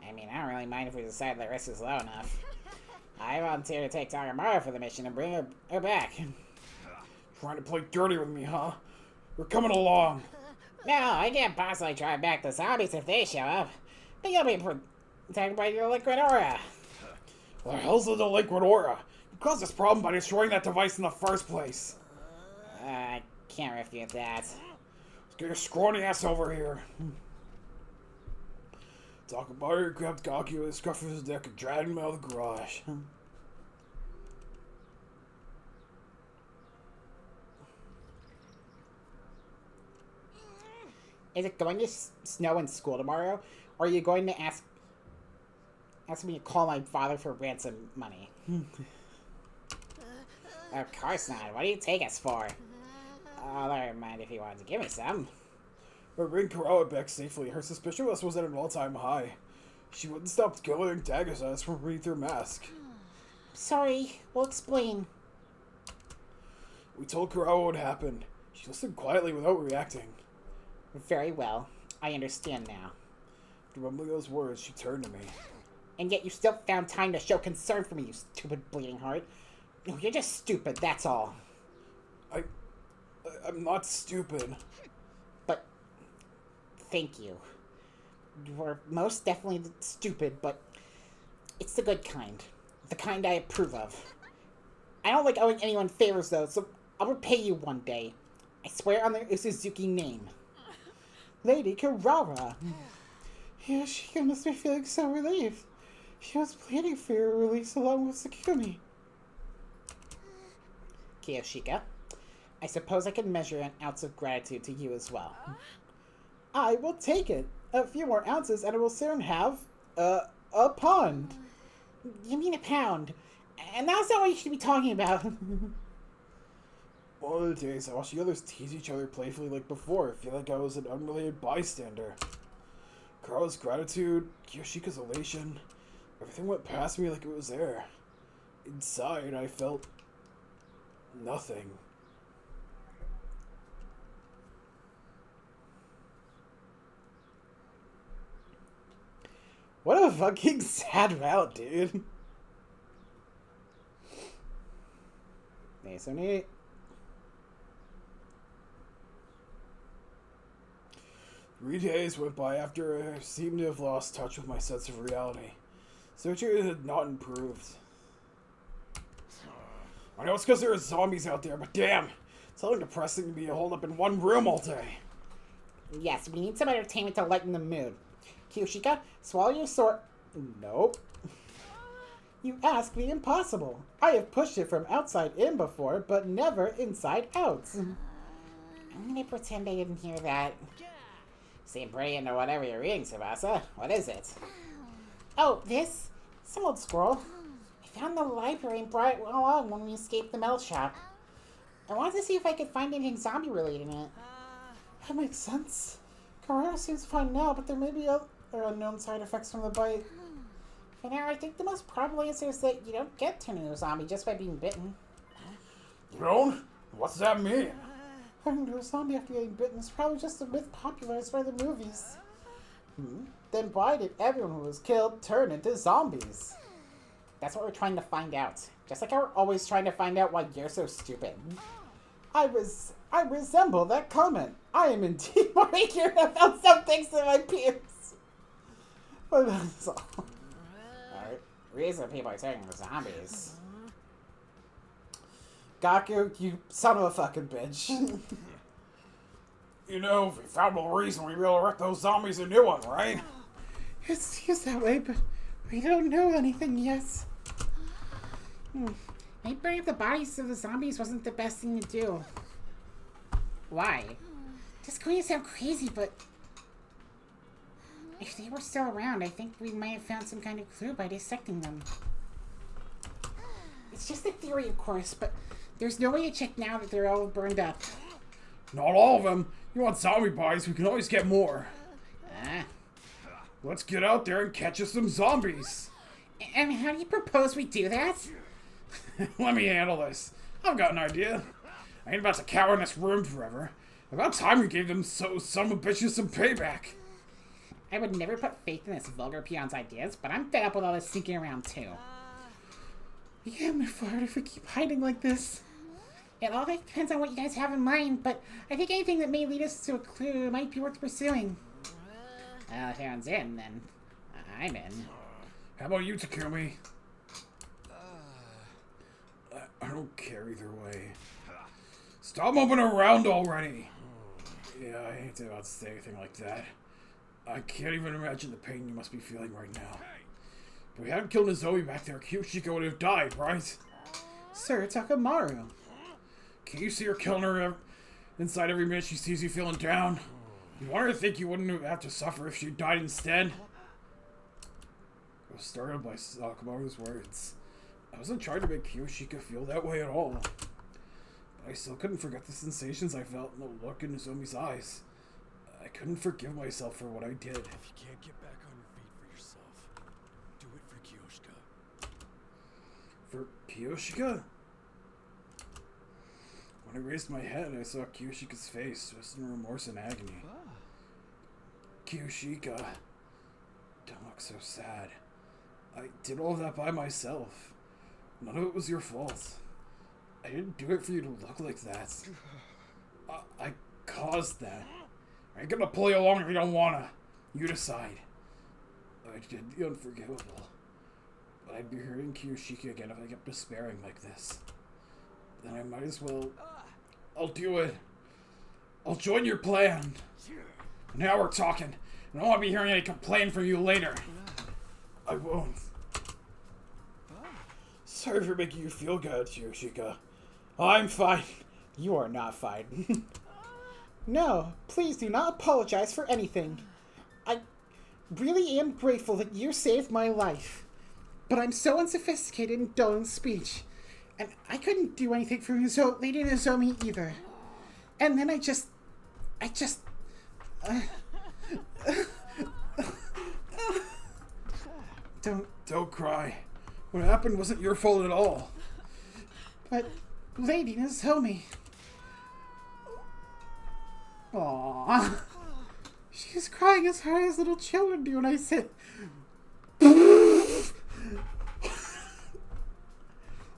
Speaker 8: I mean, I don't really mind if we decide the risk is low enough. I volunteer to take Tagamaro for the mission and bring her back.
Speaker 3: Trying to play dirty with me, huh? We're coming along.
Speaker 8: No, I can't possibly drive back the zombies if they show up. But you'll be protected by your liquid aura.
Speaker 3: What the hell's the liquid aura? You caused this problem by destroying that device in the first place.
Speaker 8: I can't refute that.
Speaker 3: Let's get your scrawny ass over here. Takamari grabbed Gaki with the scruff of his neck and dragged him out of the garage.
Speaker 8: Is it going to snow in school tomorrow? Or are you going to ask me to call my father for ransom money? Of course not. What do you take us for? Oh, never mind if you wanted to give me some.
Speaker 3: We're bringing Kurara back safely. Her suspicion of us was at an all-time high. She wouldn't stop killing daggers at us from beneath her mask.
Speaker 8: Sorry, we'll explain.
Speaker 3: We told Kurara what happened. She listened quietly without reacting.
Speaker 8: Very well. I understand now.
Speaker 3: After mumbling those words, she turned to me.
Speaker 8: And yet you still found time to show concern for me, you stupid bleeding heart. You're just stupid, that's all.
Speaker 3: I'm not stupid.
Speaker 8: But, thank you. You were most definitely stupid, but it's the good kind. The kind I approve of. I don't like owing anyone favors, though, so I'll repay you one day. I swear on the Usuzuki name.
Speaker 2: Lady Kurara! Yoshika must be feeling so relieved. She was pleading for your release along with Sakumi.
Speaker 8: Kiyoshika, I suppose I can measure an ounce of gratitude to you as well.
Speaker 2: I will take it. A few more ounces and I will soon have, a pond.
Speaker 8: You mean a pound? And that's not what you should be talking about.
Speaker 3: One of the days, I watched the others tease each other playfully like before. I feel like I was an unrelated bystander. Kurara's gratitude, Kiyoshika's elation, everything went past me like it was there. Inside, I felt nothing.
Speaker 2: What a fucking sad route, dude.
Speaker 8: Nice and neat.
Speaker 3: 3 days went by after I seemed to have lost touch with my sense of reality. Situation had not improved. I know it's because there are zombies out there, but damn, it's something depressing to be holed up in one room all day.
Speaker 8: Yes, we need some entertainment to lighten the mood. Kiyoshika, swallow your sword.
Speaker 2: Nope. You ask the impossible. I have pushed it from outside in before, but never inside out.
Speaker 8: I'm gonna pretend I didn't hear that. Seem pretty into whatever you're reading, Tsubasa. What is it? Oh, this? Some old scroll. I found the library and brought it along when we escaped the melt shop. I wanted to see if I could find anything zombie-related in it.
Speaker 2: That makes sense. Kurara seems fine now, but there may be other unknown side effects from the bite.
Speaker 8: For now, I think the most probable answer is that you don't get turned into a zombie just by being bitten.
Speaker 3: You don't? What's that mean?
Speaker 2: Turning into a zombie after getting bitten is probably just a myth popularized by the movies. Then why did everyone who was killed turn into zombies?
Speaker 8: That's what we're trying to find out. Just like how we're always trying to find out why you're so stupid.
Speaker 2: I resemble that comment. I am indeed more ignorant about some things than my peers. But that's all.
Speaker 8: Reason people are turning into zombies.
Speaker 1: Gaku, you son of a fucking bitch.
Speaker 3: You know, if we found a reason, we'd be able to wreck those zombies a new one, right?
Speaker 2: It seems that way, but we don't know anything yet. Maybe burning up the bodies of the zombies wasn't the best thing to do. Why? This is going to sound crazy, but if they were still around, I think we might have found some kind of clue by dissecting them. It's just a theory, of course, but there's no way to check now that they're all burned up.
Speaker 3: Not all of them. You want zombie bodies, we can always get more.
Speaker 2: Ah.
Speaker 3: Let's get out there and catch us some zombies.
Speaker 2: And how do you propose we do that?
Speaker 3: Let me handle this. I've got an idea. I ain't about to cower in this room forever. About time we gave them son of a bitches some payback.
Speaker 2: I would never put faith in this vulgar peon's ideas, but I'm fed up with all this sneaking around too. We can't move forward if we keep hiding like this. It all depends on what you guys have in mind, but I think anything that may lead us to a clue might be worth pursuing. If everyone's in, then I'm in.
Speaker 3: How about you, Takumi? I don't care either way. Stop moving around already! Yeah, I hate to about to say anything like that. I can't even imagine the pain you must be feeling right now. If we hadn't killed Nozomi back there, Kyoshika would have died, right?
Speaker 2: Sir Takamaru.
Speaker 3: Can you see her killing her inside every minute she sees you feeling down? You want her to think you wouldn't have to suffer if she died instead? I was startled by Sakamaru's words. I wasn't trying to make Kyoshika feel that way at all. But I still couldn't forget the sensations I felt and the look in Nozomi's eyes. I couldn't forgive myself for what I did.
Speaker 5: If you can't get back on your feet for yourself, do it for Kyoshika.
Speaker 3: For Kyoshika? When I raised my head, I saw Kyoshika's face, just in remorse and agony. Kyoshika, don't look so sad. I did all that by myself. None of it was your fault. I didn't do it for you to look like that. I caused that. I ain't gonna pull you along if you don't wanna. You decide. I did the unforgivable. But I'd be hurting Kyoshika again if I kept despairing like this. Then I might as well... I'll do it. I'll join your plan. Now we're talking. I don't want to be hearing any complaint from you later. I won't. Sorry for making you feel good, Kyoshika. I'm fine.
Speaker 1: You are not fine. No, please do not apologize for anything. I really am grateful that you saved my life. But I'm so unsophisticated and dull in speech. And I couldn't do anything for Lady Nozomi either. And then I just...
Speaker 3: Don't cry. What happened wasn't your fault at all.
Speaker 1: But Lady Nozomi... Aww. She's crying as hard as little children do when I said...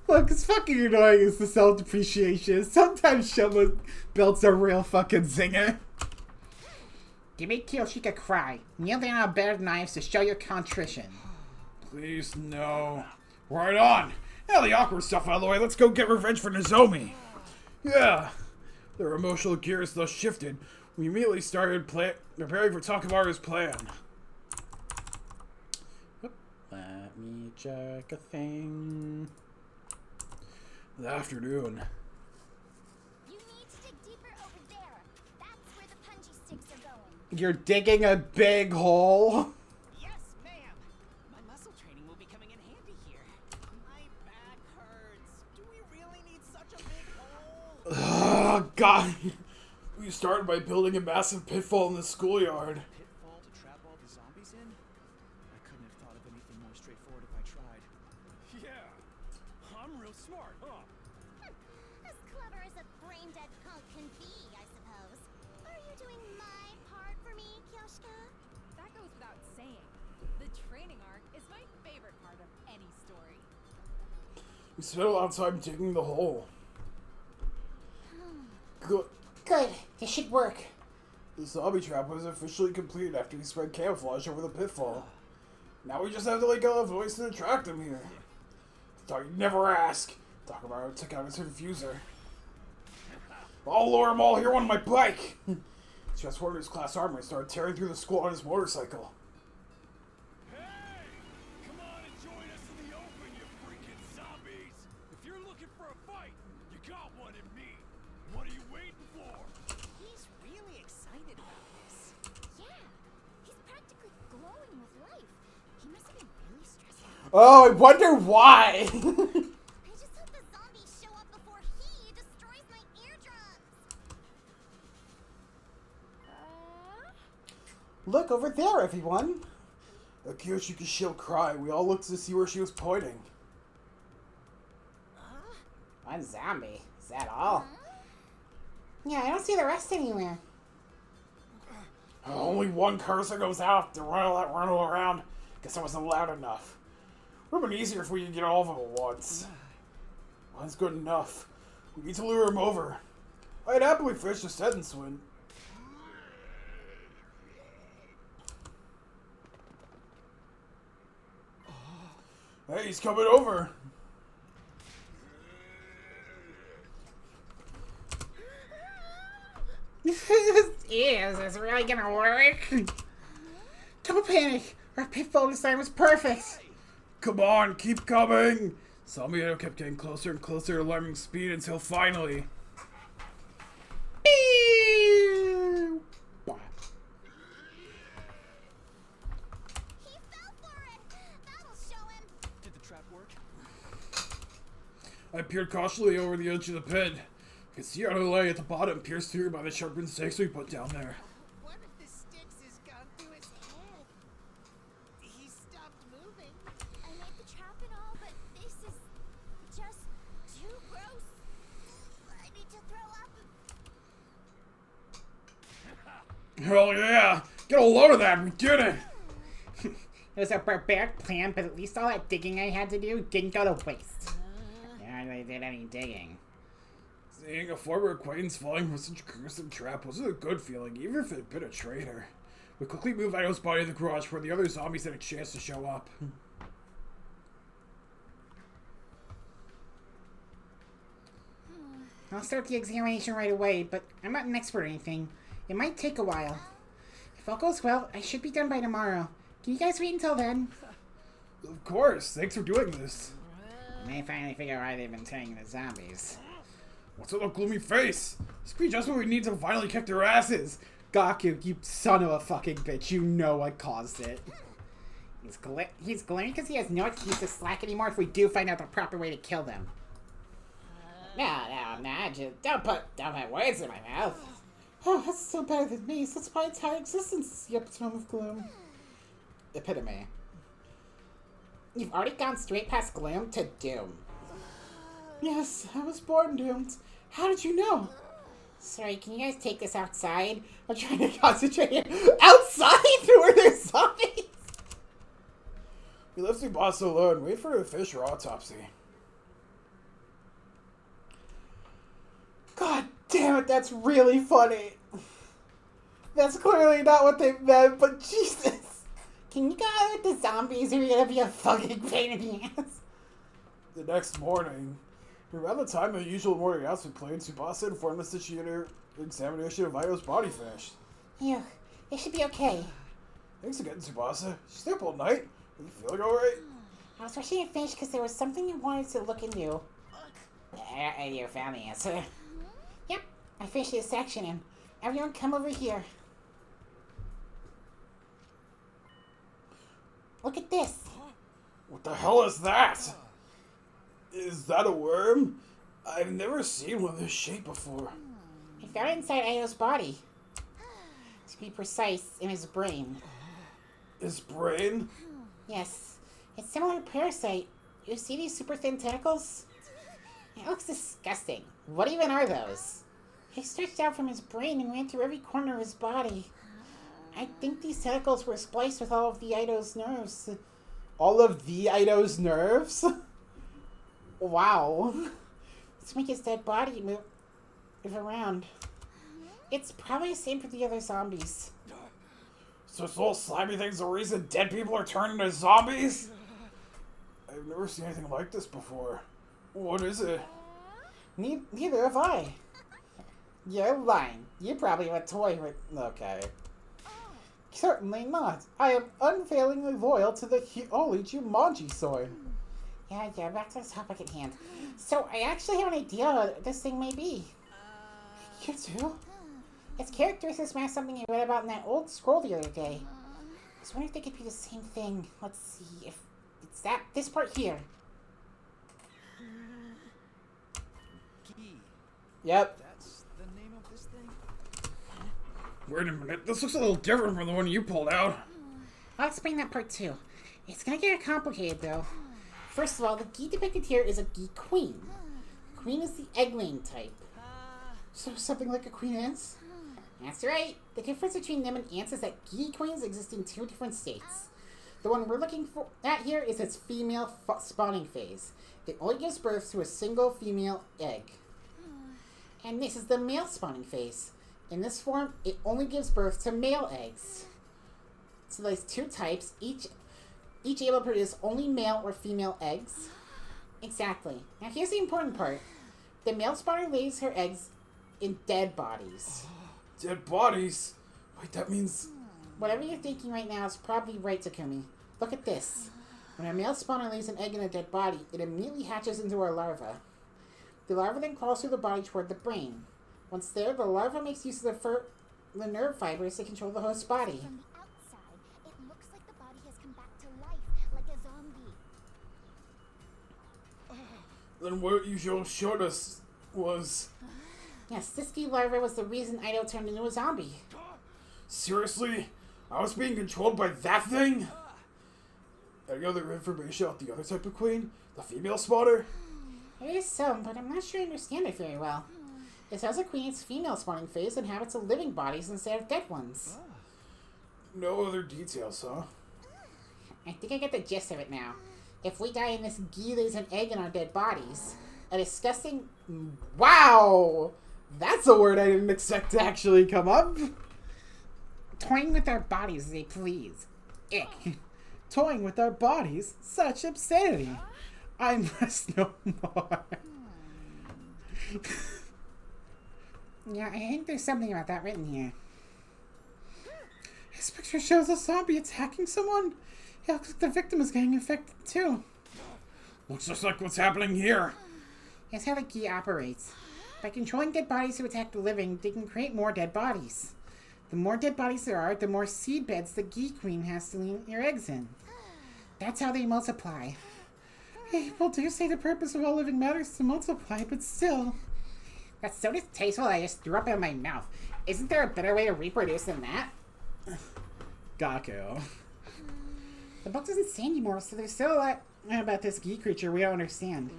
Speaker 1: Look, it's fucking annoying as the self-depreciation. Sometimes Shoma belts a real fucking zinger. You make Kyoshika cry. Kneel down on a bed of knives to show your contrition.
Speaker 3: Please, no. Right on. Now the awkward stuff out of the way, let's go get revenge for Nozomi. Yeah. Their emotional gears thus shifted. We immediately started preparing for Takamaru's plan.
Speaker 1: Let me check a thing.
Speaker 3: The afternoon.
Speaker 4: You need to dig deeper over there. That's where the punchy sticks are going.
Speaker 1: You're digging a big hole?
Speaker 9: Yes, ma'am. My muscle training will be coming in handy here. My back hurts. Do we really need such a big hole?
Speaker 3: Oh, God. We started by building a massive pitfall in the schoolyard.
Speaker 9: Pitfall to trap all the zombies in? I couldn't have thought of anything more straightforward if I tried.
Speaker 5: Yeah, I'm real smart, huh?
Speaker 4: As clever as a brain-dead punk can be, I suppose. Are you doing my part for me, Kyoshika?
Speaker 6: That goes without saying. The training arc is my favorite part of any story.
Speaker 3: We spent a lot of time digging the hole. Good.
Speaker 8: Good. This should work.
Speaker 3: The zombie trap was officially complete after we spread camouflage over the pitfall. Now we just have to let go of voice to attract them here. Thought you'd never ask. Talk about it, took out his infuser. I'll lure them all here on my bike! Transformed his class armor and started tearing through the school on his motorcycle.
Speaker 5: Hey! Come on and join us in the open, you freaking zombies! If you're looking for a fight, you got one in me. What are you waiting for?
Speaker 9: He's really excited about this.
Speaker 4: Yeah, he's practically glowing with life. He must have been really stressed out.
Speaker 8: Oh, I wonder why.
Speaker 4: I just hope the zombies show up before he destroys my eardrums.
Speaker 8: Look over there, everyone.
Speaker 3: Kyoshi could show cry. We all looked to see where she was pointing.
Speaker 8: One zombie. Is that all?
Speaker 2: Yeah, I don't see the rest anywhere.
Speaker 3: Only one cursor goes out to run around. Guess I wasn't loud enough. Would have been easier if we could get all of them at once. One's good enough. We need to lure him over. I'd happily finish the sentence when... Hey, he's coming over.
Speaker 2: Is this really gonna work? Don't panic. Our pitfall design was perfect.
Speaker 3: Come on, keep coming. Zombie kept getting closer and closer at alarming speed until finally...
Speaker 4: He fell for it. That'll show him.
Speaker 5: Did the trap work?
Speaker 3: I peered cautiously over the edge of the pit. I could see out of the light at the bottom, pierced through by the sharpened stakes we put down there.
Speaker 9: What if the sticks has gone through his head? He stopped moving.
Speaker 4: I made the trap and all, but this is just too gross. I need to throw up.
Speaker 3: Hell yeah! Get a load of that, we did it!
Speaker 2: It was a barbaric plan, but at least all that digging I had to do didn't go to waste. I don't really did any digging.
Speaker 3: Seeing a former acquaintance falling from such a gruesome trap wasn't a good feeling, even if it had been a traitor. We quickly moved Ido's body to the garage where the other zombies had a chance to show up.
Speaker 2: I'll start the examination right away, but I'm not an expert or anything. It might take a while. If all goes well, I should be done by tomorrow. Can you guys wait until then?
Speaker 3: Of course, thanks for doing this.
Speaker 2: I may finally figure out why they've been turning the zombies.
Speaker 3: What's with that gloomy face? This could be just what we need to finally kick their asses.
Speaker 2: Gaku, you son of a fucking bitch, you know I caused it. He's glaring because he has no excuse to slack anymore if we do find out the proper way to kill them. No, just don't put words in my mouth. Oh, that's so better than me. Since my entire existence is the epitome of gloom. Epitome. You've already gone straight past gloom to doom. Yes, I was born doomed. How did you know? Sorry, can you guys take this outside? I'm trying to concentrate here. Outside? Where there's zombies?
Speaker 3: We left Tsubasa alone, wait for the official autopsy.
Speaker 2: God damn it, that's really funny. That's clearly not what they meant, but Jesus. Can you go out with the zombies or you're gonna be a fucking pain in the ass?
Speaker 3: The next morning, around the time the usual morning outs would play, Tsubasa informed us that she had her examination of Ido's body finished.
Speaker 2: Phew, it should be okay.
Speaker 3: Thanks again, Tsubasa. She stayed up all night. Are you feeling alright?
Speaker 2: I was rushing to finish because there was something you wanted to look into. And you found the answer. Yep, I finished this section and everyone come over here. Look at this.
Speaker 3: What the hell is that? Is that a worm? I've never seen one of this shape before.
Speaker 2: I found it inside Ayo's body. To be precise, in his brain.
Speaker 3: His brain?
Speaker 2: Yes, it's similar to Parasite. You see these super thin tentacles? It looks disgusting. What even are those? They stretched out from his brain and ran through every corner of his body. I think these tentacles were spliced with all of the Ido's nerves.
Speaker 8: All of the Ido's nerves?
Speaker 2: Wow. Let's make his dead body move around. It's probably the same for the other zombies.
Speaker 3: So this little slimy thing's the reason dead people are turned into zombies? I've never seen anything like this before. What is it?
Speaker 8: Neither have I. You're lying. You probably have a toy with... Okay. Certainly not. I am unfailingly loyal to the Holy Jumanji sword. Yeah, back to the topic at hand. So, I actually have an idea what this thing may be. You too? Its characteristics match something I read about in that old scroll the other day. I was wondering if they could be the same thing. Let's see if it's this part here.
Speaker 9: Key.
Speaker 8: Yep.
Speaker 9: That's the name of this thing?
Speaker 3: Wait a minute, this looks a little different from the one you pulled out.
Speaker 8: I'll explain that part too. It's gonna get complicated though. First of all, the Gi depicted here is a Gi queen. Queen is the egg-laying type. So something like a queen ants? That's right. The difference between them and ants is that Gi queens exist in two different states. The one we're looking at here is its female spawning phase. It only gives birth to a single female egg. And this is the male spawning phase. In this form, it only gives birth to male eggs. So there's two types, each able to produce only male or female eggs. Exactly. Now here's the important part. The male spawner lays her eggs in dead bodies.
Speaker 3: Dead bodies? Wait, that means...
Speaker 8: Whatever you're thinking right now is probably right, Takumi. Look at this. When a male spawner lays an egg in a dead body, it immediately hatches into a larva. The larva then crawls through the body toward the brain. Once there, the larva makes use of the nerve fibers to control the host's body.
Speaker 4: From the outside, it looks like the body has come back to life, like a zombie.
Speaker 3: Then what you showed us was...
Speaker 8: Yes, this Gi larva was the reason Ido turned into a zombie.
Speaker 3: Seriously? I was being controlled by that thing? Any other information about the other type of queen? The female spawner?
Speaker 8: There is some, but I'm not sure I understand it very well. It says a queen's female spawning phase inhabits living bodies instead of dead ones.
Speaker 3: No other details, huh?
Speaker 8: I think I get the gist of it now. If we die and this Gi lays an egg in our dead bodies, a disgusting...
Speaker 1: Wow! That's a word I didn't expect to actually come up.
Speaker 8: Toying with our bodies as they please. Ick.
Speaker 1: Toying with our bodies? Such obscenity. I must know more.
Speaker 8: Yeah, I think there's something about that written here.
Speaker 1: This picture shows a zombie attacking someone. It looks like the victim is getting infected too.
Speaker 3: Looks just like what's happening here.
Speaker 8: Here's how the Gi operates. By controlling dead bodies to attack the living, they can create more dead bodies. The more dead bodies there are, the more seed beds the Gi queen has to lay your eggs in. That's how they multiply.
Speaker 1: People do say the purpose of all living matter is to multiply, but still...
Speaker 8: That's so distasteful that I just threw up in my mouth. Isn't there a better way to reproduce than that?
Speaker 1: Gaku.
Speaker 8: The book doesn't say anymore, so there's still a lot about this Gi creature we don't understand.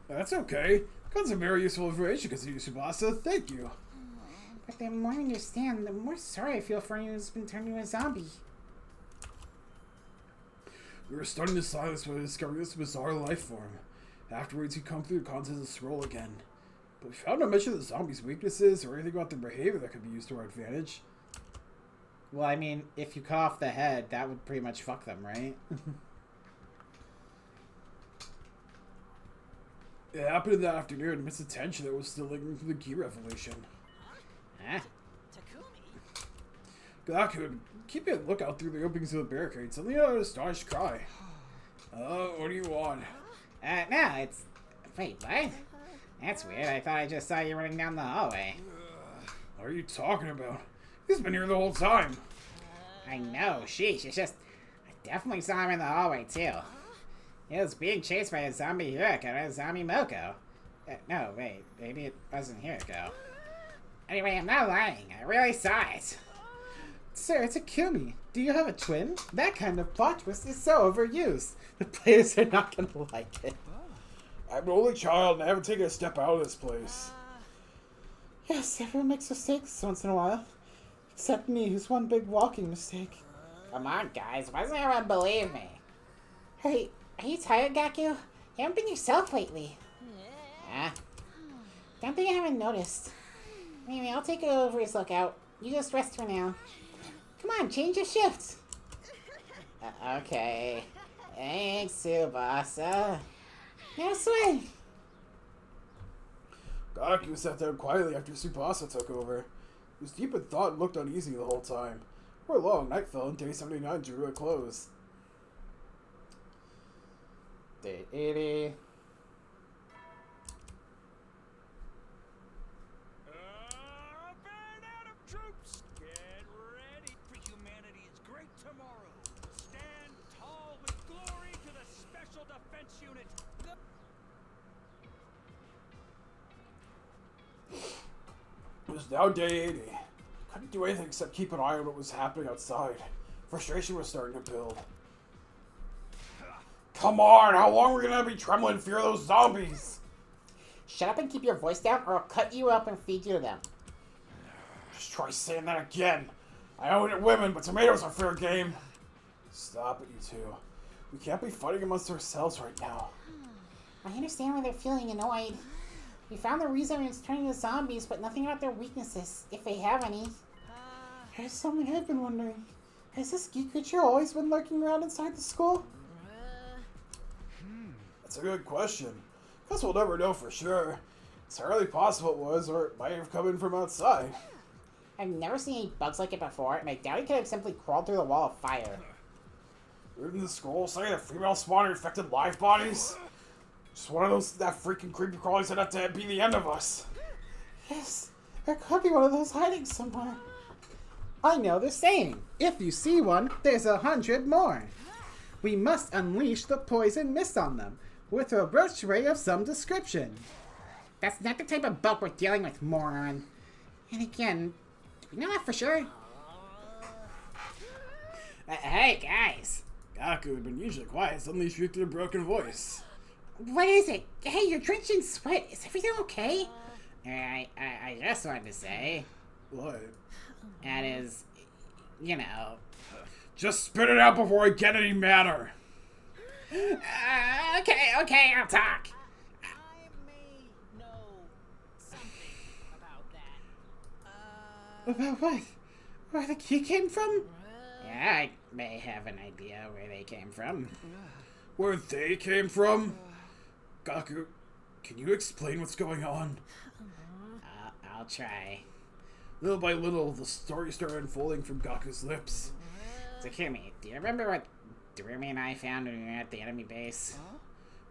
Speaker 3: That's okay. Got some very useful information because of you, Tsubasa. Thank you.
Speaker 8: But the more I understand, the more sorry I feel for anyone who's been turned into a zombie.
Speaker 3: We were starting to silence when we discovered this bizarre life form. Afterwards, you come through the contents of the scroll again. But we found no mention of the zombies' weaknesses or anything about their behavior that could be used to our advantage.
Speaker 1: Well, I mean, if you cut off the head, that would pretty much fuck them, right?
Speaker 3: It happened in the afternoon amidst the tension that was still lingering from the Gi revolution.
Speaker 1: Huh?
Speaker 9: Takumi?
Speaker 3: Gaku, keeping a lookout through the openings of the barricade, suddenly I heard an astonished cry. What do you want?
Speaker 8: No, it's... Wait, what? That's weird. I thought I just saw you running down the hallway.
Speaker 3: What are you talking about? He's been here the whole time.
Speaker 8: I know, sheesh. It's just... I definitely saw him in the hallway, too. He was being chased by a zombie Hiroko and a zombie Moko. No, wait. Maybe it wasn't Hiroko. Anyway, I'm not lying. I really saw it.
Speaker 1: Sir, it's a Kumi. Do you have a twin? That kind of plot twist is so overused. The players are not going to like it.
Speaker 3: I'm an only child and I haven't taken a step out of this place.
Speaker 1: Yes, everyone makes mistakes once in a while. Except me, who's one big walking mistake.
Speaker 8: Come on, guys. Why doesn't everyone believe me? Hey, are you tired, Gaku? You haven't been yourself lately. Don't think I haven't noticed. Anyway, I'll take over his lookout. You just rest for now. Come on, change your shift. Okay. Thanks, Tsubasa. No sweat.
Speaker 3: Kodaka sat down quietly after Tsubasa took over. He was deep in thought and looked uneasy the whole time. Before long, night fell and day 79 drew to a close.
Speaker 8: Day 80.
Speaker 5: Band out of troops! Get ready for humanity's great tomorrow. Stand tall with glory to the Special Defense Unit.
Speaker 3: It was now day 80. Couldn't do anything except keep an eye on what was happening outside. Frustration was starting to build. Come on, how long are we gonna be trembling in fear of those zombies?
Speaker 8: Shut up and keep your voice down, or I'll cut you up and feed you to them.
Speaker 3: Just try saying that again. I know that women, but tomatoes are fair game. Stop it, you two. We can't be fighting amongst ourselves right now.
Speaker 8: I understand why they're feeling annoyed. We found the reason it's turning to zombies, but nothing about their weaknesses, if they have any. There's something I've been wondering. Has this geek creature always been lurking around inside the school?
Speaker 3: That's a good question. Guess we'll never know for sure. It's entirely possible it was, or it might have come in from outside.
Speaker 8: I've never seen any bugs like it before, and I doubt it could have simply crawled through the wall of fire.
Speaker 3: Reading the scroll saying that female spawner infected live bodies? Just one of those that freaking creepy crawlies that have to be the end of us.
Speaker 8: Yes, there could be one of those hiding somewhere. I know the saying. If you see one, there's 100 more. We must unleash the poison mist on them, with a roach ray of some description. That's not the type of bug we're dealing with, moron. And again, do we know that for sure? Hey, guys.
Speaker 3: Gaku, who had been usually quiet, suddenly shrieked in a broken voice.
Speaker 8: What is it? Hey, you're drenched in sweat. Is everything okay? I just wanted to say,
Speaker 3: What?
Speaker 8: that is, you know...
Speaker 3: Just spit it out before I get any madder.
Speaker 8: Okay, I'll talk.
Speaker 9: I may know something about that.
Speaker 8: About what? Where the key came from? Yeah, I may have an idea where they came from.
Speaker 3: Where they came from? Gaku, can you explain what's going on?
Speaker 8: I'll try.
Speaker 3: Little by little, the story started unfolding from Gaku's lips.
Speaker 8: Takumi, do you remember what Durumi and I found when we were at the enemy base?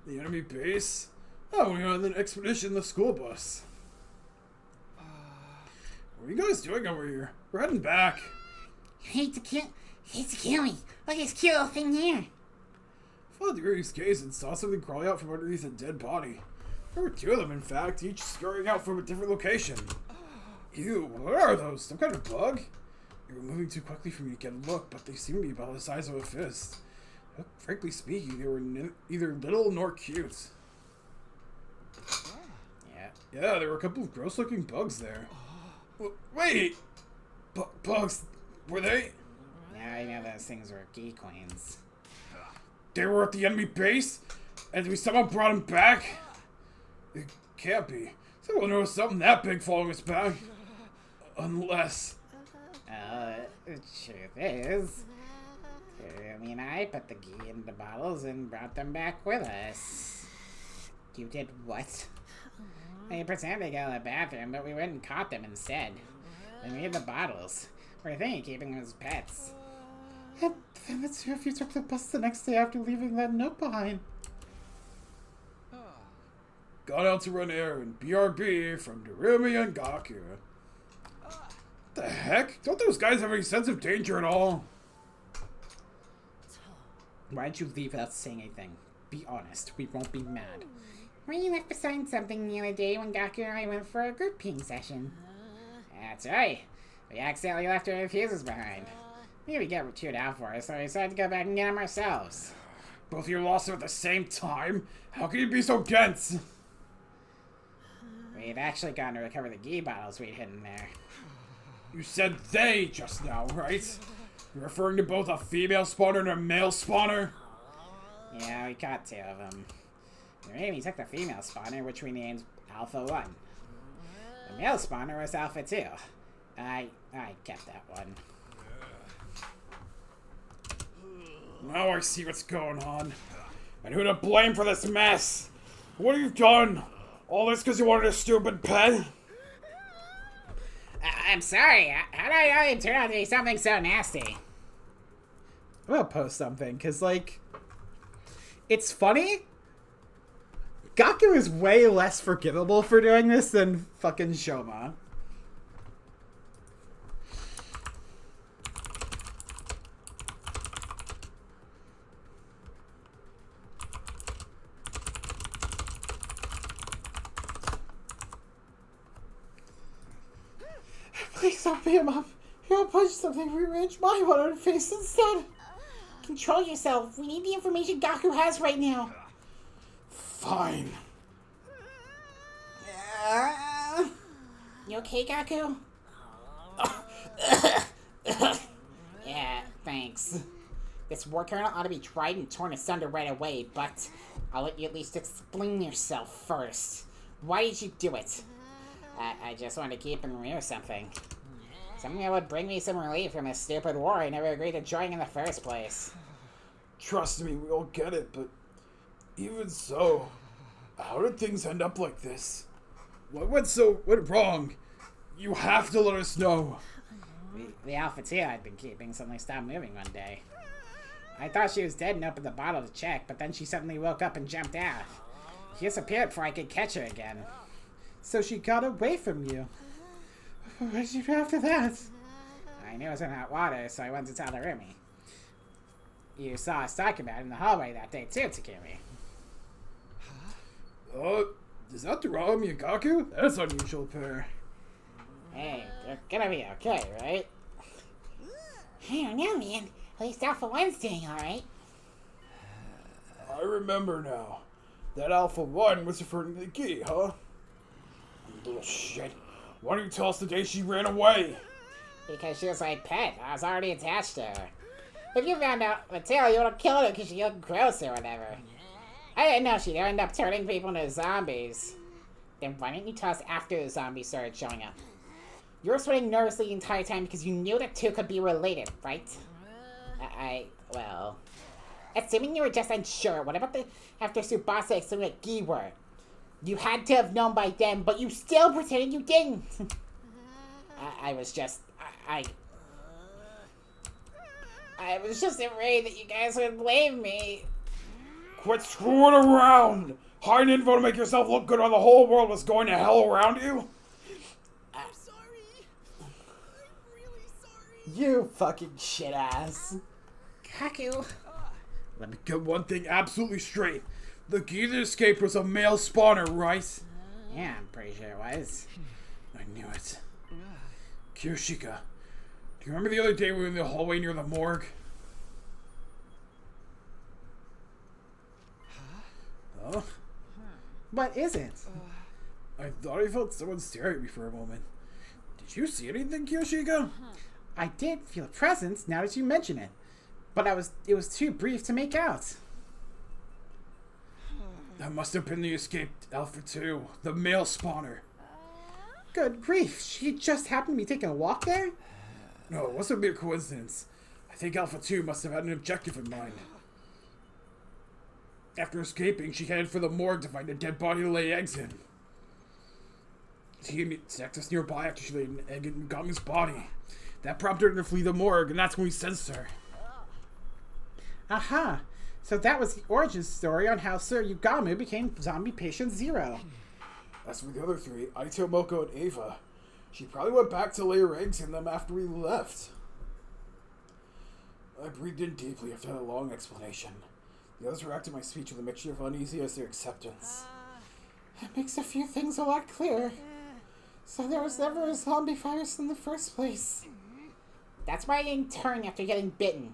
Speaker 3: The enemy base? Oh, we were on an expedition in the school bus. What are you guys doing over here? We're heading back.
Speaker 8: Hey, Takumi, look at this cute little thing here.
Speaker 3: I followed the Yuri's gaze and saw something crawling out from underneath a dead body. There were two of them, in fact, each scurrying out from a different location. Ew, what are those? Some kind of bug? They were moving too quickly for me to get a look, but they seemed to be about the size of a fist. Frankly speaking, they were neither little nor cute. Yeah, there were a couple of gross-looking bugs there. Wait! Bugs, were they?
Speaker 8: Yeah, I know those things were key coins.
Speaker 3: They were at the enemy base? And we somehow brought them back? It can't be. Someone knows something that big following us back. Unless...
Speaker 8: The truth is, Kurumi and I put the key in the bottles and brought them back with us. You did what? They pretended to go to the bathroom, but we went and caught them instead. They made the bottles. We're thinking of keeping them as pets. And then the two of you took the bus the next day after leaving that note behind.
Speaker 3: Got out to run errand. BRB from Durumi and Gaku. What the heck? Don't those guys have any sense of danger at all?
Speaker 8: Why'd you leave without saying anything? Be honest, we won't be mad. We left beside something the other day when Gaku and I went for a group peeing session. That's right. We accidentally left our fuses behind. Maybe get chewed out for us, so we decided to go back and get them ourselves.
Speaker 3: Both of you lost them at the same time? How can you be so dense?
Speaker 8: We'd actually gone to recover the ghee bottles we'd hidden there.
Speaker 3: You said they just now, right? You're referring to both a female spawner and a male spawner?
Speaker 8: Yeah, we caught two of them. Maybe we took the female spawner, which we named Alpha 1. The male spawner was Alpha 2. I kept that one.
Speaker 3: Now I see what's going on. And who to blame for this mess? What have you done? All this because you wanted a stupid pet?
Speaker 8: I'm sorry. How did I turn out to be something so nasty?
Speaker 1: I'm gonna post something, because, like, it's funny. Gaku is way less forgivable for doing this than fucking Shoma.
Speaker 8: Please don't beat him up. He'll punch something, rearrange my one on face instead. Control yourself. We need the information Gaku has right now.
Speaker 3: Fine.
Speaker 8: You okay, Gaku? Yeah, thanks. This war kernel ought to be tried and torn asunder right away, but I'll let you at least explain yourself first. Why did you do it? I just wanted to keep him near something. Something that would bring me some relief from this stupid war I never agreed to join in the first place.
Speaker 3: Trust me, we all get it, but even so, how did things end up like this? What went wrong? You have to let us know.
Speaker 8: The Alpha 2 I'd been keeping suddenly stopped moving one day. I thought she was dead and opened the bottle to check, but then she suddenly woke up and jumped out. She disappeared before I could catch her again.
Speaker 1: So she got away from you. What did you do after that?
Speaker 8: I knew it was in hot water, so I went to tell Rumi. You saw us talking about it in the hallway that day too, Takumi.
Speaker 3: Is that Durami and Gaku? That's unusual pair.
Speaker 8: Hey, they're gonna be okay, right? I don't know, man. At least Alpha 1's doing alright.
Speaker 3: I remember now. That Alpha 1 was referring to the key, huh? Little shit. Why don't you tell us the day she ran away?
Speaker 8: Because she was my pet. I was already attached to her. If you found out the tale, you would have killed her because she looked gross or whatever. I didn't know she'd end up turning people into zombies. Then why didn't you tell us after the zombies started showing up? You were sweating nervously the entire time because you knew the two could be related, right? Well... Assuming you were just unsure, what about after Tsubasa explained what Gi were? You had to have known by then, but you still pretended you didn't! I was just afraid that you guys would blame me.
Speaker 3: Quit screwing around! Hiding info to make yourself look good while the whole world was going to hell around you?
Speaker 9: I'm sorry. I'm really sorry.
Speaker 1: You fucking shit ass.
Speaker 8: Gaku.
Speaker 3: Let me get one thing absolutely straight. The key to escape was a male spawner, right?
Speaker 8: Yeah, I'm pretty sure it was.
Speaker 3: I knew it. Kyoshika, do you remember the other day we were in the hallway near the morgue? Huh?
Speaker 1: What is it?
Speaker 3: I thought I felt someone staring at me for a moment. Did you see anything, Kyoshika?
Speaker 1: I did feel a presence now that you mention it. But it was too brief to make out.
Speaker 3: That must have been the escaped Alpha 2, the male spawner.
Speaker 1: Good grief, she just happened to be taking a walk there?
Speaker 3: No, it wasn't a mere coincidence. I think Alpha 2 must have had an objective in mind. After escaping, she headed for the morgue to find a dead body to lay eggs in. She attacked us nearby after she laid an egg in Gami's body. That prompted her to flee the morgue, and that's when we sensed her.
Speaker 1: Aha! So that was the origin story on how Sir Yugamu became zombie patient 0.
Speaker 3: As for the other three, Aito, Moko, and Ava, she probably went back to lay her eggs in them after we left. I breathed in deeply after that long explanation. The others reacted to my speech with a mixture of uneasy as their acceptance.
Speaker 1: It makes a few things a lot clearer. So there was never a zombie virus in the first place.
Speaker 8: That's why I didn't turn after getting bitten.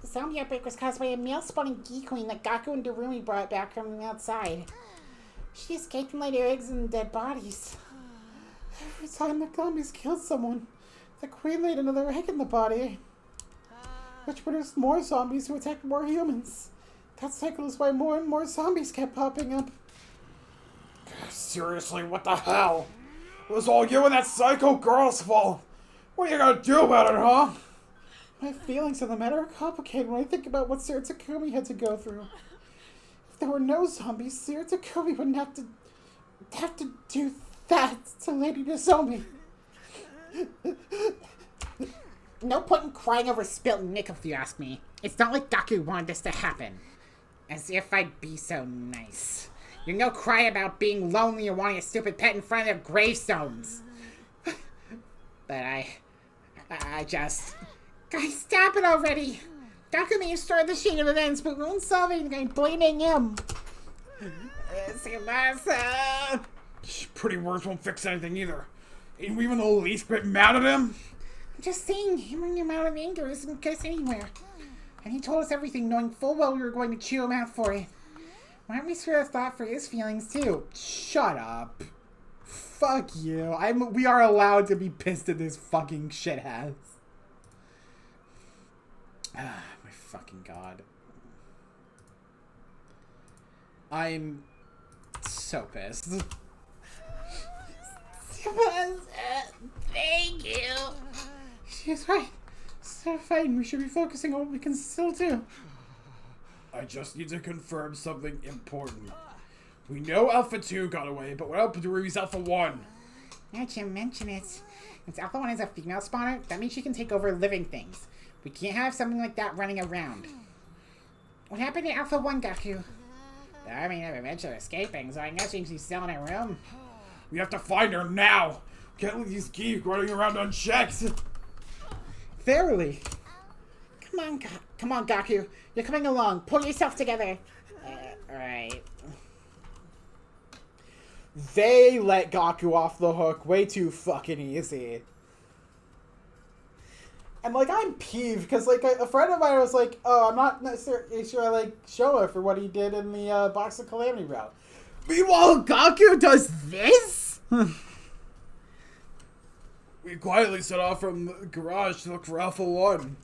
Speaker 8: The zombie outbreak was caused by a male spawning Gi Queen that Gaku and Darumi brought back from the outside. She escaped and laid her eggs in dead bodies.
Speaker 1: Every time the zombies killed someone, the queen laid another egg in the body, which produced more zombies who attacked more humans. That cycle is why more and more zombies kept popping up.
Speaker 3: Seriously, what the hell? It was all you and that psycho girl's fault. What are you gonna do about it, huh?
Speaker 1: My feelings on the matter are complicated when I think about what Sir Takumi had to go through.
Speaker 8: If there were no zombies, Sir Takobi wouldn't have to do that to Lady Nozomi. No point in crying over spilt Nick, if you ask me. It's not like Gaku wanted this to happen. As if I'd be so nice. You no cry about being lonely or wanting a stupid pet in front of their gravestones. But I just... Guys, stop it already! Gaku may have started the chain of events, but we won't solve anything by blaming him. Tsubasa!
Speaker 3: Pretty words won't fix anything either. Ain't we even the least bit mad at him?
Speaker 8: I'm just saying, hammering him out of anger isn't get us anywhere. And he told us everything, knowing full well we were going to chew him out for it. Why don't we spare a thought for his feelings, too?
Speaker 1: Shut up. Fuck you. We are allowed to be pissed at this fucking shithead. Ah, my fucking god. I'm so pissed.
Speaker 8: Thank you.
Speaker 1: She's right. Instead of fighting, we should be focusing on what we can still do.
Speaker 3: I just need to confirm something important. We know Alpha 2 got away, but what about Ruby's Alpha 1?
Speaker 8: Now you mention it. Since Alpha 1 is a female spawner, that means she can take over living things. We can't have something like that running around. What happened to Alpha 1, Gaku? The army never mentioned escaping, so I guess she's still in her room.
Speaker 3: We have to find her now! Can't let these geeks running around unchecked!
Speaker 1: Verily.
Speaker 8: Come on, Gaku. You're coming along. Pull yourself together. Alright.
Speaker 1: They let Gaku off the hook way too fucking easy. And, like, I'm peeved, because, like, a friend of mine was like, oh, I'm not necessarily sure I like Showa for what he did in the Box of Calamity route. Meanwhile, Gaku does this?
Speaker 3: We quietly set off from the garage to look for Alpha 1.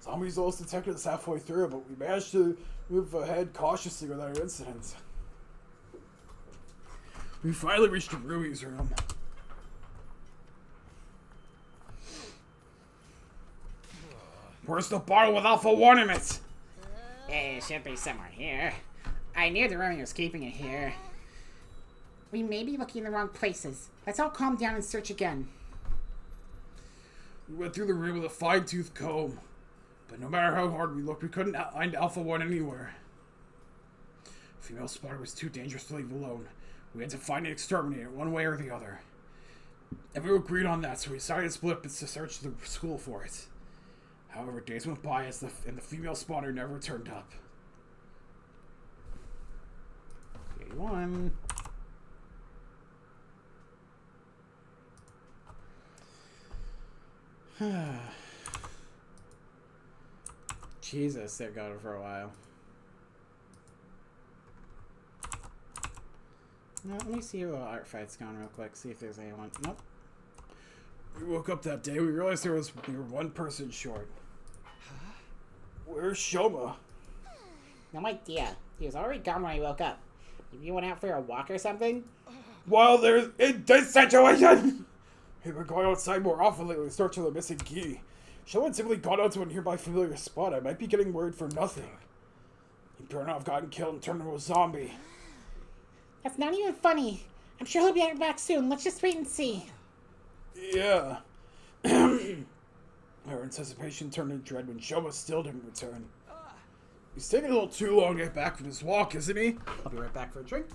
Speaker 3: Zombies almost detected us halfway through, but we managed to move ahead cautiously without an incident. We finally reached Ruby's room. Where's the bottle with Alpha 1 in it?
Speaker 8: It should be somewhere here. I knew the room he was keeping it here. We may be looking in the wrong places. Let's all calm down and search again.
Speaker 3: We went through the room with a fine-tooth comb. But no matter how hard we looked, we couldn't find Alpha 1 anywhere. Female spotter was too dangerous to leave alone. We had to find and exterminate it one way or the other. And we agreed on that, so we decided to split up to search the school for it. However, days went by and the female spotter never turned up.
Speaker 1: 81. Jesus, they've got it for a while. No, let me see how art fight's going real quick. See if there's anyone. Nope.
Speaker 3: We woke up that day. We realized we were one person short. Where's Shoma?
Speaker 8: No idea. He was already gone when I woke up. Maybe you went out for a walk or something?
Speaker 3: While there's in this situation! We've been going outside more often lately to search for the missing key. Shoma simply got out to a nearby familiar spot. I might be getting worried for nothing. He better not have gotten killed and turned into a zombie.
Speaker 8: That's not even funny. I'm sure he'll be back soon. Let's just wait and see.
Speaker 3: Yeah. Our anticipation turned into dread when Shoma still didn't return. He's taking a little too long to get back from his walk, isn't he?
Speaker 1: I'll be right back for a drink.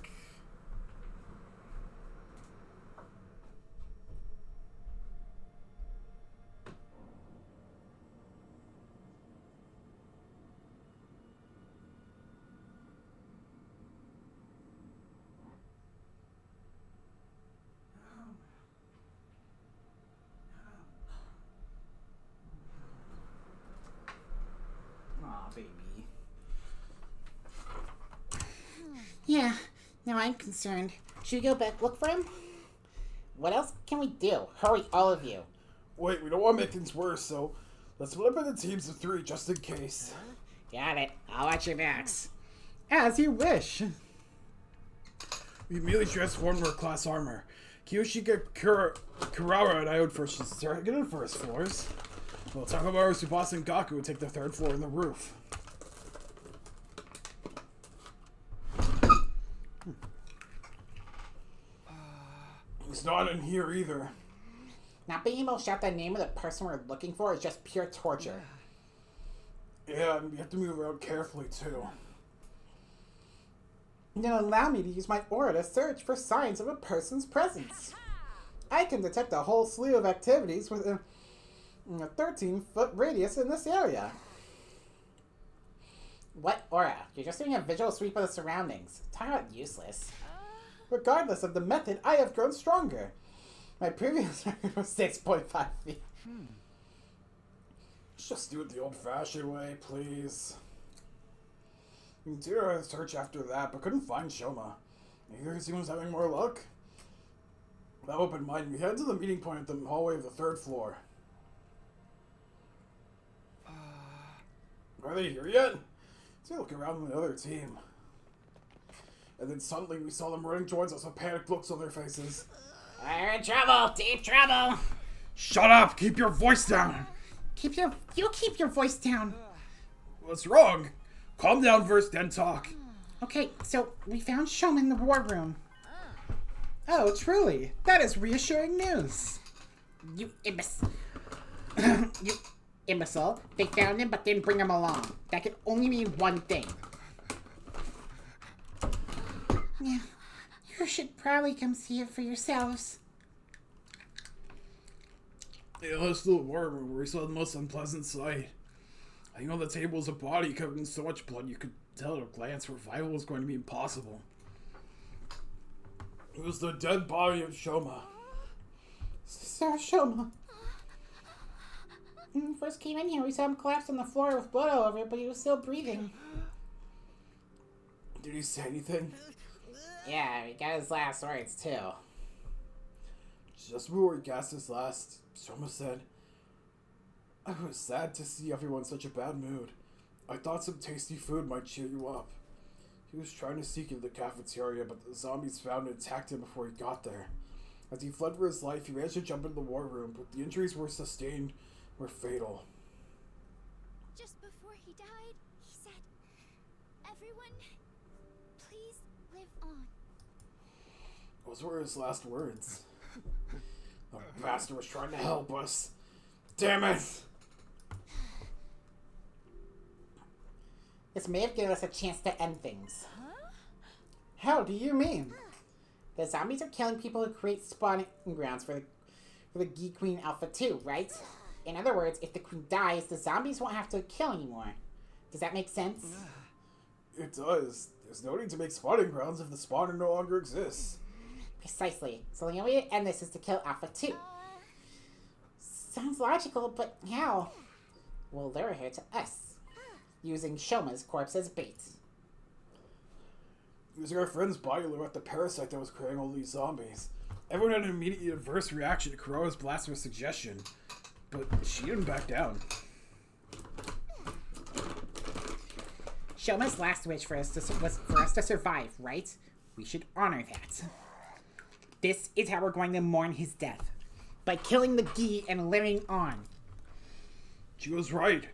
Speaker 8: Yeah, now I'm concerned. Should we go back look for him? What else can we do? Hurry, all of you.
Speaker 3: Wait, we don't want to make things worse, so let's split up into teams of 3 just in case.
Speaker 8: Got it. I'll watch your backs.
Speaker 1: As you wish.
Speaker 3: We immediately transformed our class armor. Kiyoshika Kurara and I would first start getting the first floors. While Takamaru, Tsubasa, and Gaku would take the 3rd floor and the roof. It's not in here either.
Speaker 8: Not being able to shout the name of the person we're looking for is just pure torture.
Speaker 3: Yeah, and you have to move around carefully too.
Speaker 8: Then allow me to use my aura to search for signs of a person's presence. I can detect a whole slew of activities within a 13-foot radius in this area. What aura? You're just doing a visual sweep of the surroundings. Talk about useless. Regardless of the method, I have grown stronger. My previous record was 6.5 feet.
Speaker 3: Let's just do it the old-fashioned way, please. We continued our search after that, but couldn't find Shoma. Neither of was having more luck. With that open mind, we head to the meeting point at the hallway of the 3rd floor. Are they here yet? Let's look around with the other team. And then suddenly we saw them running towards us with panicked looks on their faces.
Speaker 8: We're in trouble! Deep trouble!
Speaker 3: Shut up! Keep your voice down!
Speaker 2: You keep your voice down.
Speaker 3: What's wrong? Calm down first, then talk.
Speaker 2: Okay, so we found Shoma in the war room. Oh, truly. That is reassuring news.
Speaker 8: You imbecile. They found him but didn't bring him along. That can only mean one thing.
Speaker 2: Yeah, you should probably come see it for yourselves.
Speaker 3: Yeah, let's do the war room where we saw the most unpleasant sight. Hanging on the table was a body covered in so much blood you could tell at a glance revival was going to be impossible. It was the dead body of Shoma.
Speaker 8: Sir Shoma. When we first came in here, we saw him collapse on the floor with blood all over, but he was still breathing.
Speaker 3: Did he say anything?
Speaker 8: Yeah, he got his last words, too.
Speaker 3: Just before he gasped his last, Shoma said, I was sad to see everyone in such a bad mood. I thought some tasty food might cheer you up. He was trying to sneak into the cafeteria, but the zombies found and attacked him before he got there. As he fled for his life, he managed to jump into the war room, but the injuries were fatal.
Speaker 4: Just before he died, he said, "Everyone, please live on."
Speaker 3: Those were his last words. The bastard was trying to help us. Damn it!
Speaker 8: This may have given us a chance to end things. How do you mean? The zombies are killing people who create spawning grounds for the Geek Queen Alpha 2, right? In other words, if the queen dies, the zombies won't have to kill anymore. Does that make sense?
Speaker 3: It does. There's no need to make spawning grounds if the spawner no longer exists.
Speaker 8: Precisely. So the only way to end this is to kill Alpha 2. Sounds logical, but how? We'll lure her to us, using Shoma's corpse as bait.
Speaker 3: Using our friend's body lure at the parasite that was creating all these zombies. Everyone had an immediate adverse reaction to Kuroda's blasphemous suggestion, but she didn't back down.
Speaker 8: Shoma's last wish was for us to survive, right? We should honor that. This is how we're going to mourn his death. By killing the Gi and living on.
Speaker 3: She was right.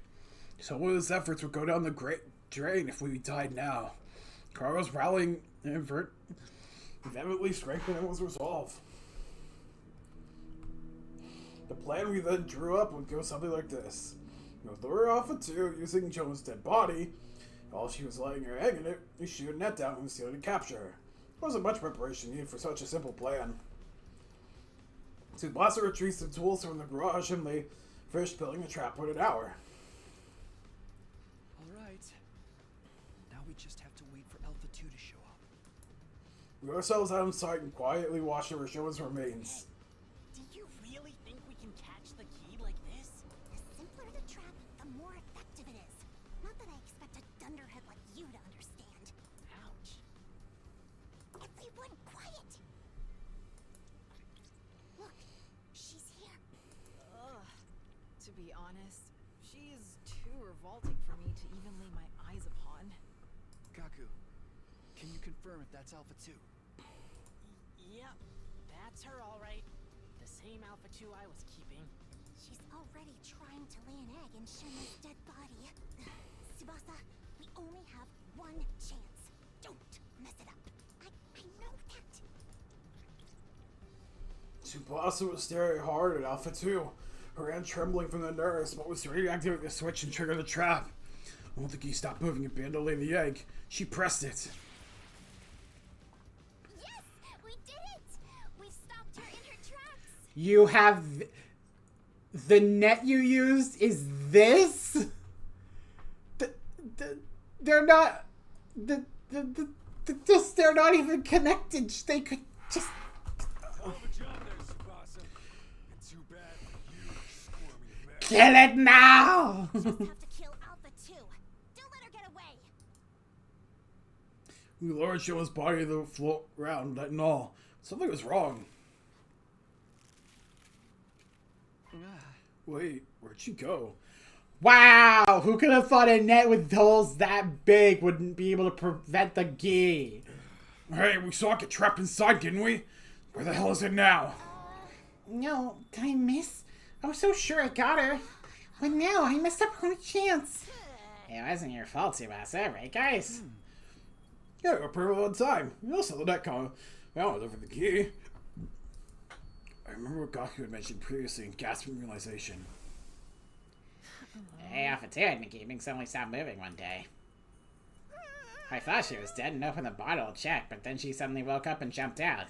Speaker 3: Some of his efforts would go down the great drain if we died now. Kuroda's rallying effort vehemently strengthened his resolve. The plan we then drew up would go something like this. We would lure her off a 2 using Joan's dead body. While she was letting her egg in it, we shoot a net down and steal it and capture her. There wasn't much preparation needed for such a simple plan. So we blasted her retrieved some tools from the garage and they finished building the trap in an hour.
Speaker 5: Alright. Now we just have to wait for Alpha 2 to show up.
Speaker 3: We got ourselves out of sight and quietly washed over Showa's remains.
Speaker 9: Do you really think we can catch the key like this?
Speaker 4: The simpler the trap, the more effective it is. Not that I expect a dunderhead like you to understand.
Speaker 9: Ouch.
Speaker 4: Everyone quiet! Look, she's here.
Speaker 6: Ugh. To be honest, she is too revolting for me to even lay my eyes upon.
Speaker 5: Kaku, can you confirm if that's Alpha 2?
Speaker 9: Yep, that's her all right. The same Alpha 2 I was keeping.
Speaker 4: She's already trying to lay an egg in Shoma's dead body. Tsubasa, we only have one chance. Don't mess it up. I know that.
Speaker 3: Tsubasa was staring hard at Alpha 2, her hand trembling from the nerves, but was ready to activate the switch and trigger the trap. When the key stopped moving and began to lay the egg, she pressed it.
Speaker 4: Yes, we did it! We stopped her in her tracks.
Speaker 8: You have... The net you used is this? They're not... They're not even connected. They could just...
Speaker 5: Hell of a job there, Tsubasa. And too bad for you, squirmy mess.
Speaker 8: Kill it now!
Speaker 4: Just have to kill Alpha 2. Don't let her get away.
Speaker 3: We lowered Shoma's body to the float round, and all. Something was wrong. Wait, where'd she go?
Speaker 8: Wow! Who could have thought a net with holes that big wouldn't be able to prevent the Gi?
Speaker 3: Hey, we saw it get trapped inside, didn't we? Where the hell is it now?
Speaker 2: No, did I miss? I was so sure I got her. But now I messed up on a chance.
Speaker 8: It wasn't your fault, Tsubasa, right, guys?
Speaker 3: Yeah, we're pretty well on time. We also the net comment. Well, over the key. I remember what Gaku had mentioned previously and gasped in realization.
Speaker 8: Hey, Alpha 2 had been keeping suddenly stopped moving one day. I thought she was dead and opened the bottle to check, but then she suddenly woke up and jumped out.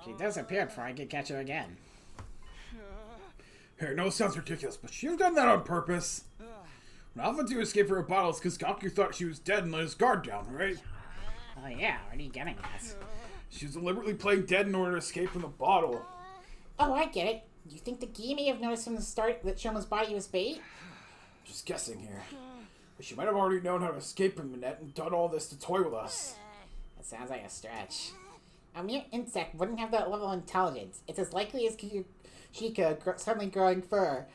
Speaker 8: She disappeared before I could catch her again.
Speaker 3: Hey, no, it sounds ridiculous, but she'd have done that on purpose. When Alpha 2 escaped from her bottle, it's because Gaku thought she was dead and let his guard down, right?
Speaker 8: Oh yeah, where are you getting at?
Speaker 3: She was deliberately playing dead in order to escape from the bottle.
Speaker 8: Oh, I get it. You think the Gi may have noticed from the start that Shoma's body was bait?
Speaker 3: Just guessing here. But she might have already known how to escape from the net and done all this to toy with us.
Speaker 8: That sounds like a stretch. A mere insect wouldn't have that level of intelligence. It's as likely as Sheikah suddenly growing fur.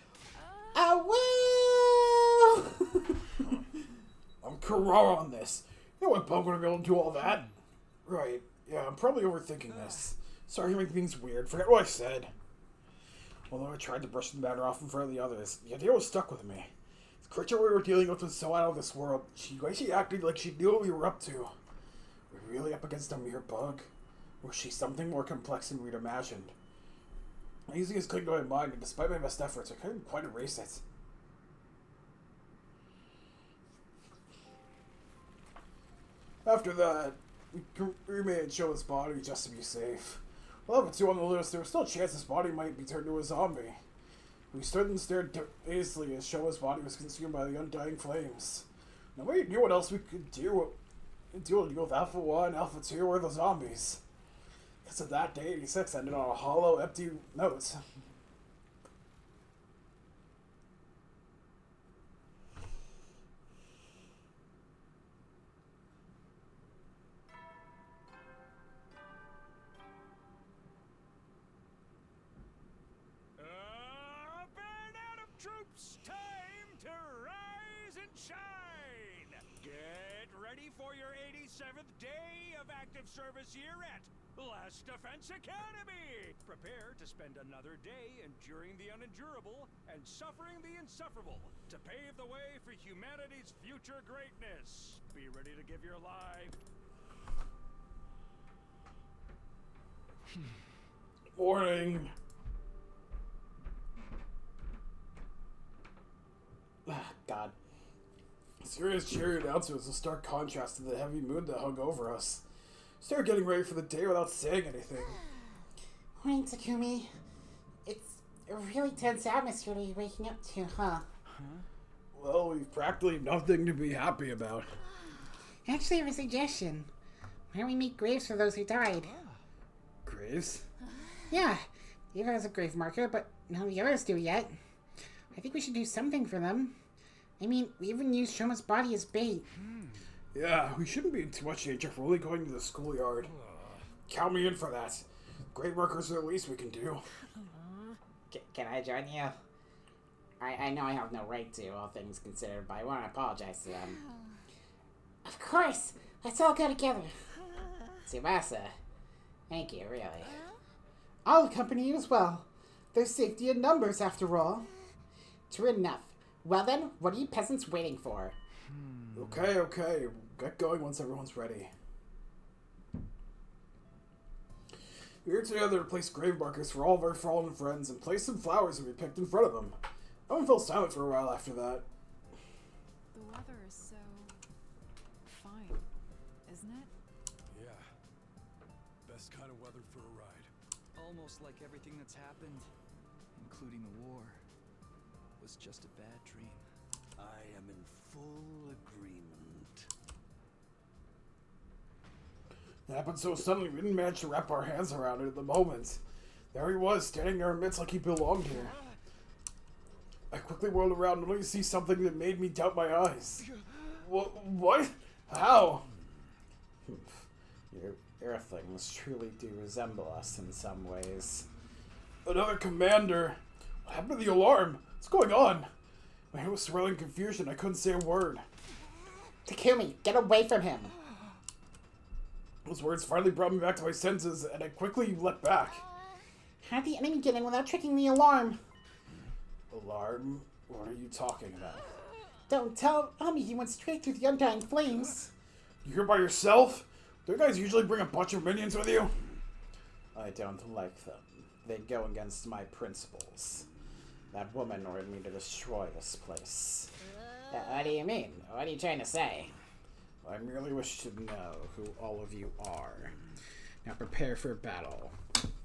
Speaker 8: Oh, woo!
Speaker 3: I'm Karara on this. You know what bug would be able to do all that? Right. Yeah, I'm probably overthinking this. Sorry to make things weird. Forget what I said. Although I tried to brush the matter off in front of the others, the idea was stuck with me. The creature we were dealing with was so out of this world. She acted like she knew what we were up to. Were we really up against a mere bug? Was she something more complex than we'd imagined? My easiest clicked to my mind, and despite my best efforts, I couldn't quite erase it. After that, we cremated Shoma's body just to be safe. Well, Alpha 2 on the list, there was still a chance his body might be turned into a zombie. We stood and stared dazedly as Shoma's body was consumed by the undying flames. Nobody knew what else we could do to deal with Alpha 1, Alpha 2, or the zombies. Because of that day, 86 ended on a hollow, empty note.
Speaker 5: Burn out of troops! Time to rise and shine! Get ready for your 87th day of active service here at Last Defense Academy! Prepare to spend another day enduring the unendurable and suffering the insufferable to pave the way for humanity's future greatness. Be ready to give your life.
Speaker 3: Warning. Ah, God. Serious cheery announcement was a stark contrast to the heavy mood that hung over us. Started getting ready for the day without saying anything.
Speaker 8: Morning, Takumi. It's a really tense atmosphere to be waking up to, huh?
Speaker 3: Well, we've practically nothing to be happy about.
Speaker 2: Actually, I have a suggestion. Why don't we make graves for those who died?
Speaker 3: Graves?
Speaker 2: Yeah, Eva has a grave marker, but none of the others do yet. I think we should do something for them. I mean, we even used Shoma's body as bait.
Speaker 3: Yeah, we shouldn't be in too much danger for only going to the schoolyard. Count me in for that. Grave markers are the least we can do.
Speaker 8: Can I join you? I know I have no right to, all things considered, but I want to apologize to them.
Speaker 2: Of course! Let's all go together.
Speaker 8: Tsubasa, thank you, really.
Speaker 2: I'll accompany you as well. There's safety in numbers, after all.
Speaker 8: True enough. Well then, what are you peasants waiting for?
Speaker 3: Okay. Get going once everyone's ready. We were together to place grave markers for all of our fallen friends and place some flowers that we picked in front of them. Everyone fell silent for a while after that.
Speaker 6: The weather is so fine, isn't it?
Speaker 5: Yeah. Best kind of weather for a ride. Almost like everything that's happened, including the war, was just a bad dream. I am in full agreement.
Speaker 3: It happened so suddenly we didn't manage to wrap our hands around it at the moment. There he was, standing in our midst like he belonged here. I quickly whirled around only to see something that made me doubt my eyes. What? How?
Speaker 8: Your earthlings truly do resemble us in some ways.
Speaker 3: Another commander. What happened to the alarm? What's going on? My head was swirling in confusion. I couldn't say a word.
Speaker 8: Takumi, get away from him!
Speaker 3: Those words finally brought me back to my senses, and I quickly leapt back.
Speaker 8: How did the enemy get in without tricking the alarm?
Speaker 3: Alarm? What are you talking about?
Speaker 8: Don't tell me he went straight through the undying flames.
Speaker 3: You here by yourself? Do you guys usually bring a bunch of minions with you?
Speaker 8: I don't like them. They go against my principles. That woman ordered me to destroy this place. What do you mean? What are you trying to say?
Speaker 1: I merely wish to know who all of you are. Now prepare for battle.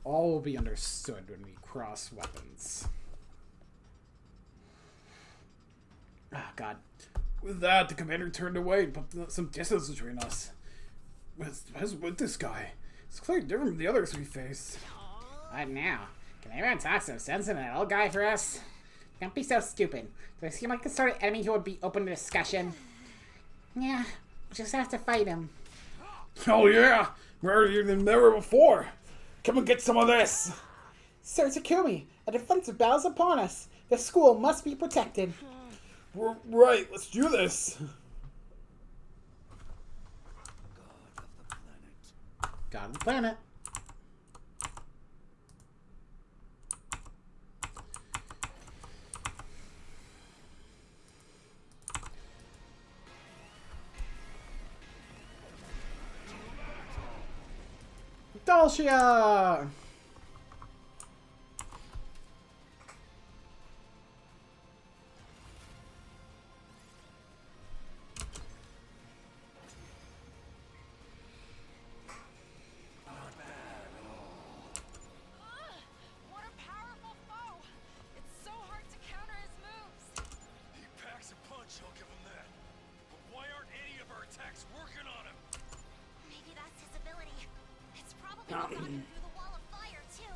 Speaker 1: All will be understood when we cross weapons. Ah, God.
Speaker 3: With that, the commander turned away and put some distance between us. What's with this guy? It's clearly different from the others we faced.
Speaker 8: What now? Can anyone talk some sense into that old guy for us? Don't be so stupid. Do I seem like the sort of enemy who would be open to discussion? Yeah, we'll just have to fight him.
Speaker 3: Oh yeah! Rarier than ever before! Come and get some of this!
Speaker 8: Sir Takumi, a defensive battle is upon us. The school must be protected.
Speaker 3: Right, let's do this!
Speaker 1: God of the planet. Dulcia!
Speaker 6: What a powerful foe! It's so hard to counter his moves.
Speaker 5: He packs a punch, I'll give him that. But why aren't any of our attacks working on him?
Speaker 4: Maybe that's his ability. It's probably what got him through the wall of fire, too.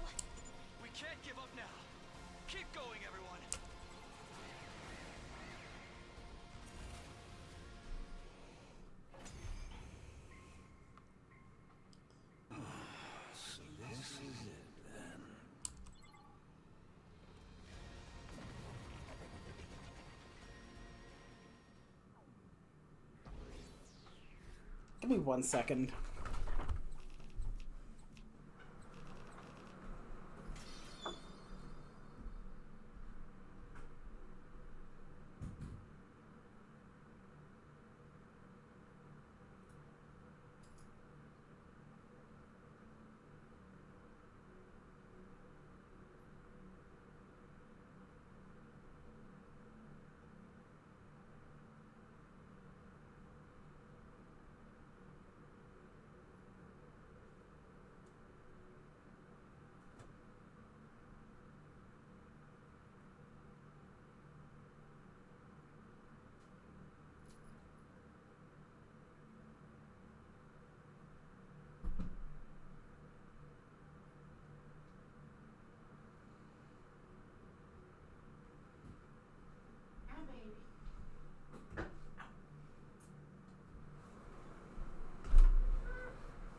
Speaker 5: We can't give up now. Keep going, everyone. So this is it then.
Speaker 1: Give me 1 second.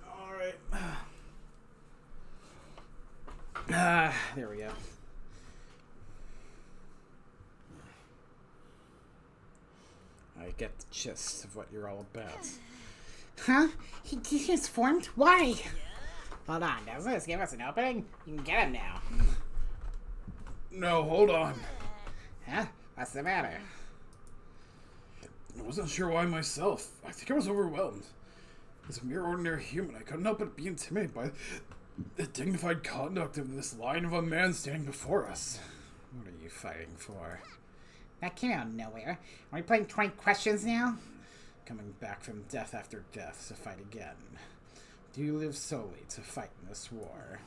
Speaker 3: Alright.
Speaker 1: There we go. I get the gist of what you're all about.
Speaker 8: Huh? He transformed? Why? Hold on, doesn't this give us an opening? You can get him now.
Speaker 3: No, hold on.
Speaker 8: Huh? What's the matter?
Speaker 3: I wasn't sure why myself. I think I was overwhelmed. As a mere ordinary human, I couldn't help but be intimidated by The dignified conduct of this line of a man standing before us.
Speaker 1: What are you fighting for?
Speaker 2: That came out of nowhere. Are we playing 20 questions now?
Speaker 1: Coming back from death after death to fight again. Do you live solely to fight in this war?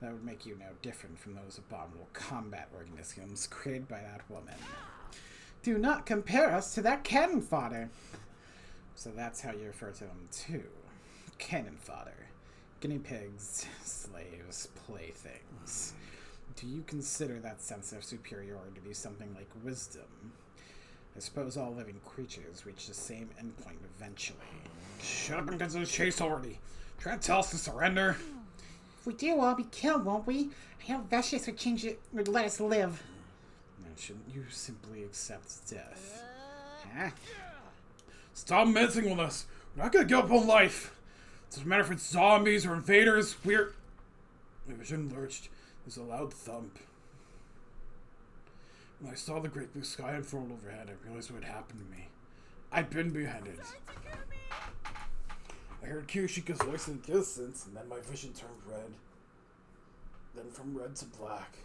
Speaker 1: That would make you no different from those abominable combat organisms created by that woman. Do not compare us to that cannon fodder. So that's how you refer to them too. Cannon fodder. Guinea pigs, slaves, playthings. Do you consider that sense of superiority to be something like wisdom? I suppose all living creatures reach the same endpoint eventually.
Speaker 3: Shut up and get to the chase already. Trying to tell us to surrender?
Speaker 2: If we do, we'll all be killed, won't we? I know Vicious would let us live.
Speaker 1: Now, shouldn't you simply accept death?
Speaker 2: Huh?
Speaker 3: Stop messing with us. We're not gonna give up on life. It doesn't matter if it's zombies or invaders. My vision lurched. There's a loud thump. When I saw the great blue sky unfold overhead, I realized what had happened to me. I'd been beheaded. I heard Kirishika's voice in the distance, and then my vision turned red. Then from red to black.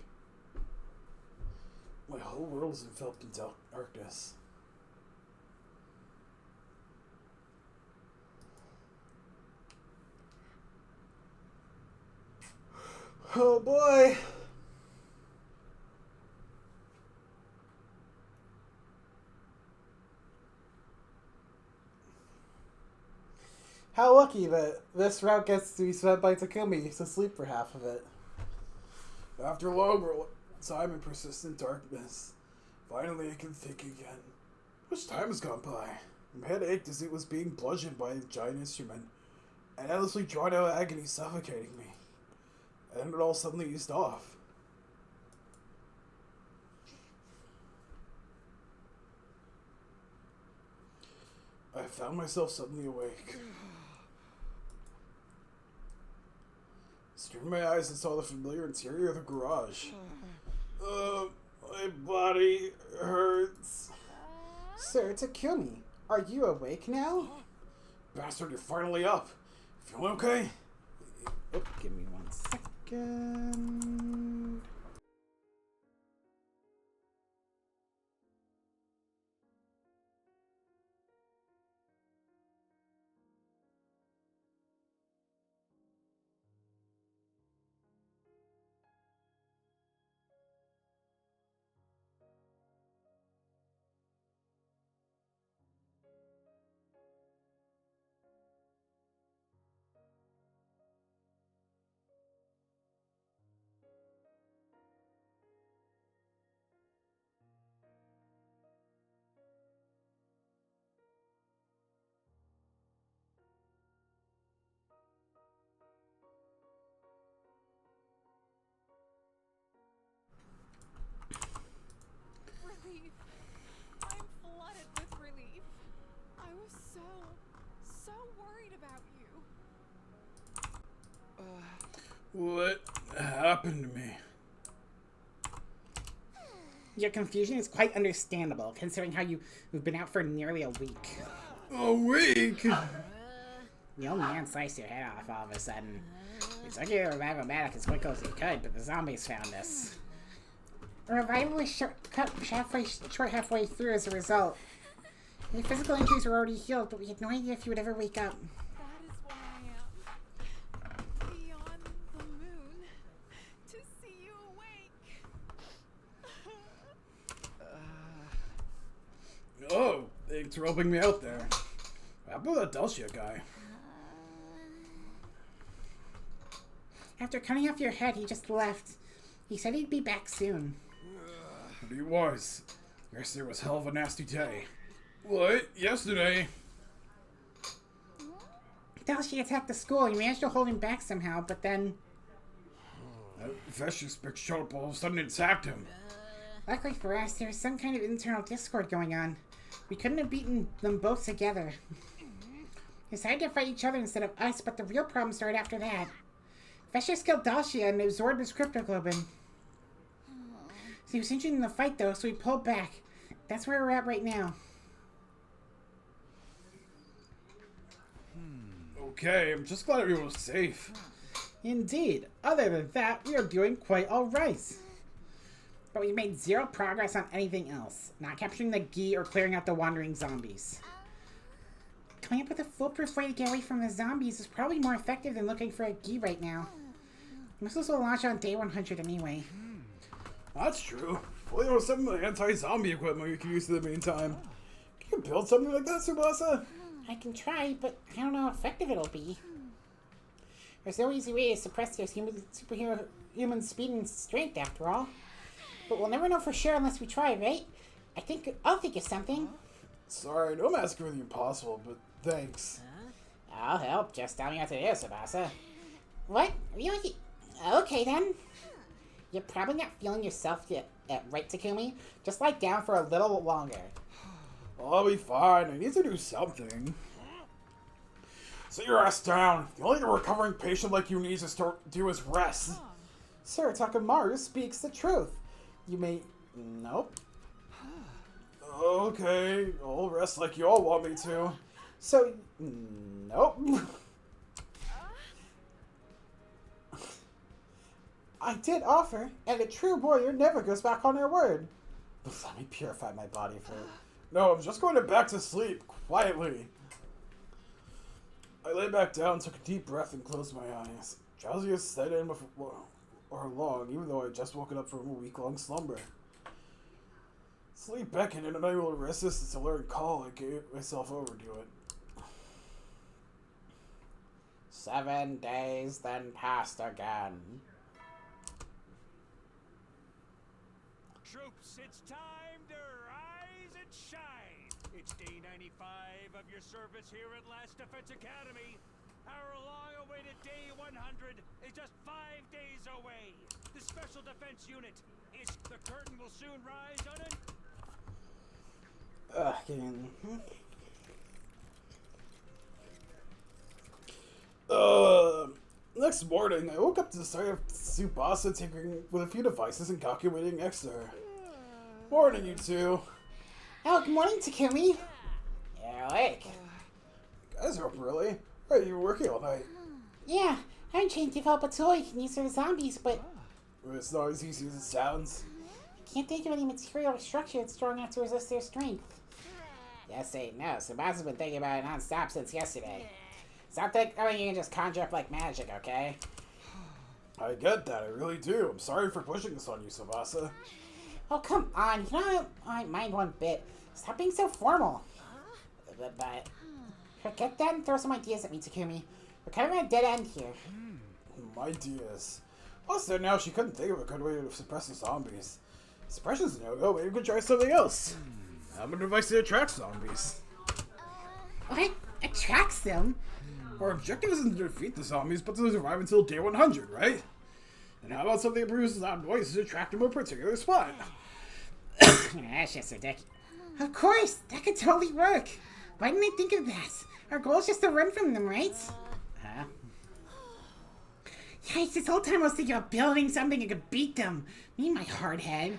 Speaker 3: My whole world was enveloped in darkness. Oh boy! How lucky that this route gets to be spent by Takumi to sleep for half of it. After a long time in persistent darkness, finally I can think again. Much time has gone by. My head ached as it was being bludgeoned by a giant instrument, and endlessly drawn out agony suffocating me. And then it all suddenly eased off. I found myself suddenly awake. Strained my eyes and saw the familiar interior of the garage. My body hurts.
Speaker 8: Sir Takumi, are you awake now?
Speaker 3: Bastard, you're finally up. Feeling okay?
Speaker 1: Oh, give me 1 second.
Speaker 6: Relief. I'm flooded with relief. I was so worried about you.
Speaker 3: What happened to me?
Speaker 2: Your confusion is quite understandable, considering how you've been out for nearly a week.
Speaker 3: A week?
Speaker 2: The old man sliced your head off all of a sudden. We took you to revive a medic as quick as we could, but the zombies found us. The revival was cut short halfway through as a result. Your physical injuries were already healed, but we had no idea if you would ever wake up.
Speaker 6: That is why I am beyond the moon to see you awake.
Speaker 3: Oh, thanks for helping me out there. How about that Delcia guy?
Speaker 2: After cutting off your head, he just left. He said he'd be back soon.
Speaker 3: But he was. Yesterday was hell of a nasty day. What? Yesterday?
Speaker 2: Dalshi attacked the school. You managed to hold him back somehow, but then...
Speaker 3: Vicious bitch showed up all of a sudden and attacked him.
Speaker 2: Luckily for us, there was some kind of internal discord going on. We couldn't have beaten them both together. They decided to fight each other instead of us, but the real problem started after that. Vicious killed Dalshia and absorbed his cryptoglobin. So he was injured in the fight, though, so he pulled back. That's where we're at right now.
Speaker 3: Okay, I'm just glad everyone was safe.
Speaker 2: Indeed. Other than that, we are doing quite alright. But we made zero progress on anything else. Not capturing the Gi or clearing out the wandering zombies. Coming up with a foolproof way to get away from the zombies is probably more effective than looking for a Gi right now. Missiles will launch on day 100 anyway.
Speaker 3: That's true. Well, there was some anti-zombie equipment you can use in the meantime. Can you build something like that, Tsubasa?
Speaker 8: I can try, but I don't know how effective it'll be. There's no easy way to suppress their human speed and strength, after all. But we'll never know for sure unless we try, right? I'll think of something.
Speaker 3: Sorry, no I'm asking for the impossible, but thanks.
Speaker 8: I'll help. Just tell me what to do, Tsubasa. What? Really? Okay, then. You're probably not feeling yourself yet, right, Takumi? Just lie down for a little longer.
Speaker 3: I'll be fine. I need to do something. Sit your ass down. The only recovering patient like you needs to do is rest.
Speaker 2: Sir Takamaru speaks the truth. You may... Nope.
Speaker 3: Okay, I'll rest like you all want me to.
Speaker 2: So... Nope. I did offer, and a true warrior never goes back on their word. Let me purify my body for...
Speaker 3: No, I'm just going back to sleep, quietly. I lay back down, took a deep breath, and closed my eyes. Drowsiness set in before long, even though I had just woken up from a week-long slumber. Sleep beckoned, and unable to resist its alluring call, I gave myself over to it.
Speaker 8: 7 days then passed again.
Speaker 5: Troops, it's time to rise and shine. It's day 95 of your service here at Last Defense Academy. Our long-awaited day 100 is just 5 days away. The Special Defense Unit is... The curtain will soon rise on an...
Speaker 3: Next morning, I woke up to the sight of Tsubasa tinkering with a few devices and calculating next to her. Morning, you two.
Speaker 8: Oh, good morning, Takumi. You're awake.
Speaker 3: Guys are up early. Right, you were working all night.
Speaker 8: Yeah, I'm trying to develop a tool you can use for the zombies, but
Speaker 3: It's not as easy as it sounds.
Speaker 8: I can't think of any material or structure that's strong enough to resist their strength. Yes, ain't no. Tsubasa's been thinking about it non-stop since yesterday. Stop thinking you can just conjure up like magic, okay?
Speaker 3: I get that, I really do. I'm sorry for pushing this on you, Tsubasa.
Speaker 8: Oh, come on. You don't mind one bit. Stop being so formal. But forget that and throw some ideas at me, Takumi. We're kind of at a dead end here.
Speaker 3: Ideas. Also, now she couldn't think of a good way to suppress the zombies. Suppression's a no-go, maybe we could try something else. I'm a device to attract zombies.
Speaker 8: What? Attracts them?
Speaker 3: Our objective isn't to defeat the zombies, but to survive until day 100, right? And how about something that produces loud noises to attract them to a particular spot?
Speaker 8: That's just ridiculous. Of course, that could totally work. Why didn't I think of that? Our goal is just to run from them, right? Huh? Yikes, this whole time I was thinking about building something that could beat them. Me and my hard head.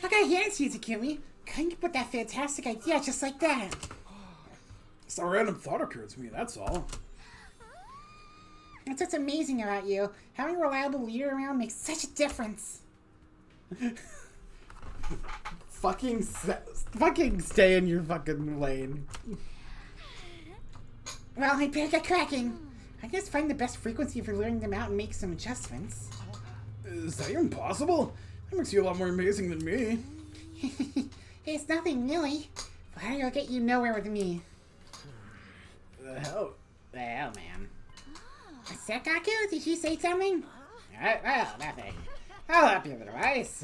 Speaker 8: I gotta hand it to you, Takumi. Couldn't you put that fantastic idea just like that?
Speaker 3: It's a random thought occurred to me, that's all.
Speaker 8: That's what's amazing about you. Having a reliable leader around makes such a difference.
Speaker 2: Fucking stay in your fucking lane.
Speaker 8: Well, I better get cracking. I can just find the best frequency for luring them out and make some adjustments.
Speaker 3: Is that even possible? That makes you a lot more amazing than me.
Speaker 8: It's nothing really. Flattery will get you nowhere with me.
Speaker 2: The hell?
Speaker 8: Well, man. Sekaku, did you say something? Well, nothing. I'll help you otherwise.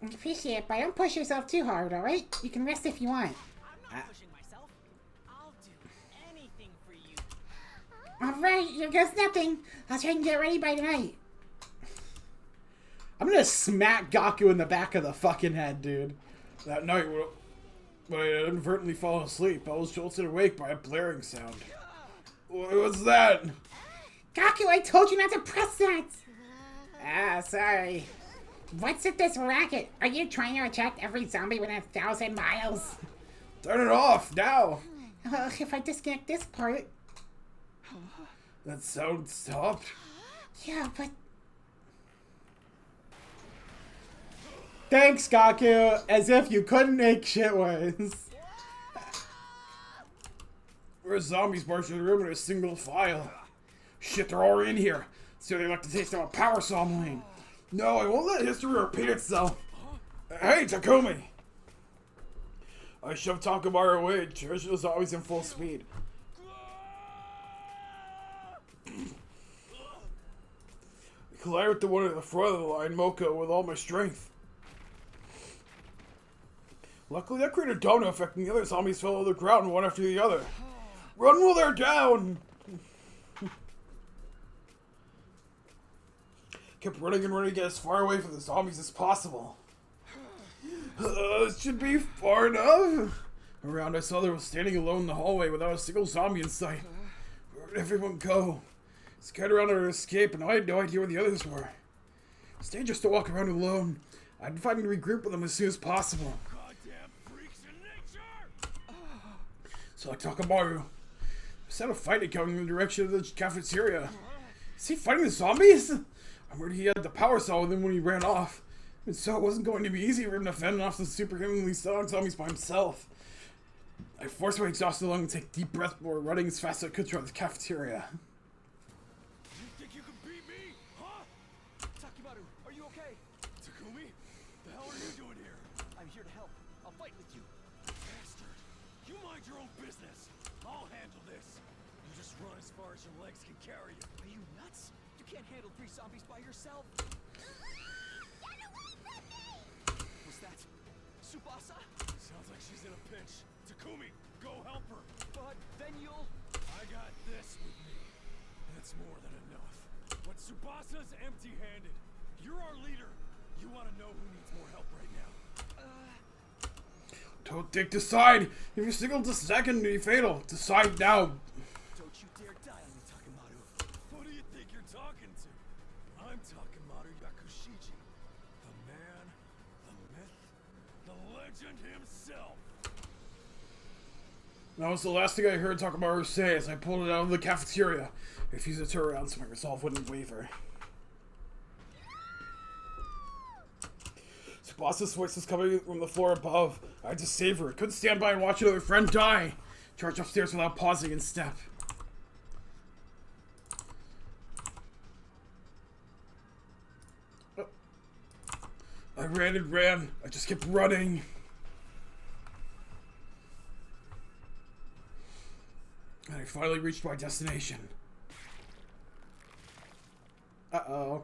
Speaker 8: I appreciate it, but don't push yourself too hard, alright? You can rest if you want.
Speaker 9: I'm not pushing myself. I'll do anything for you.
Speaker 8: Alright, here goes nothing. I'll try and get ready by tonight.
Speaker 2: I'm gonna smack Gaku in the back of the fucking head, dude.
Speaker 3: That night, when I inadvertently fell asleep, I was jolted awake by a blaring sound. What was that?
Speaker 8: Gaku, I told you not to press that! Ah, sorry. What's with this racket? Are you trying to attract every zombie within 1,000 miles?
Speaker 3: Turn it off, now!
Speaker 8: If I disconnect this part...
Speaker 3: That sound stopped?
Speaker 2: Yeah, but
Speaker 1: Thanks, Gaku, as if you couldn't make shit worse.
Speaker 3: There's zombies marching the room in a single file. Shit, they're all in here. So they like to taste of a power saw lane. No, I won't let history repeat itself. Hey, Takumi! I shoved Takamaru away. Trish was always in full speed. I collided with the one at the front of the line, Mocha, with all my strength. Luckily, that created a domino effect, and the other zombies fell to the ground one after the other. Run while they're down! Kept running and running to get as far away from the zombies as possible. It should be far enough. Around, I saw they were standing alone in the hallway without a single zombie in sight. Where did everyone go? Scared around to escape, and I had no idea where the others were. It's dangerous to walk around alone. I'd find to regroup with them as soon as possible.
Speaker 5: Goddamn freaks in nature!
Speaker 3: So like Takamaru, I saw a fight coming in the direction of the cafeteria. Is he fighting the zombies? I heard he had the power saw with him when he ran off. And so it wasn't going to be easy for him to fend off the superhumanly strong zombies by himself. I forced my exhausted lungs to take deep breaths before running as fast as I could throughout the cafeteria.
Speaker 5: You think you can beat me? Huh? Takimaru, are you okay? Takumi? The hell are you doing here? I'm here to help. I'll fight with you. Bastard. You mind your own business. I'll handle this. You just run as far as your legs can carry you. Are you nuts? You can't handle 3 zombies by yourself. What's that? Tsubasa? Sounds like she's in a pinch. Takumi, go help her. But then you'll... I got this with me. That's more than enough. But Tsubasa's empty-handed. You're our leader. You want to know who needs more help right now?
Speaker 3: Don't decide. If you signal the second to be fatal, decide now.
Speaker 5: Don't you dare die on me, Takamaru. Who do you think you're talking to? I'm Takamaru Yakushiji. The man, the myth, the legend himself.
Speaker 3: That was the last thing I heard Takamaru say as I pulled it out of the cafeteria. I refused to turn around so my resolve wouldn't waver. Tsubasa's voice was coming from the floor above. I had to save her. I couldn't stand by and watch another friend die. Charged upstairs without pausing in step. I ran and ran. I just kept running. And I finally reached my destination.
Speaker 1: Uh-oh.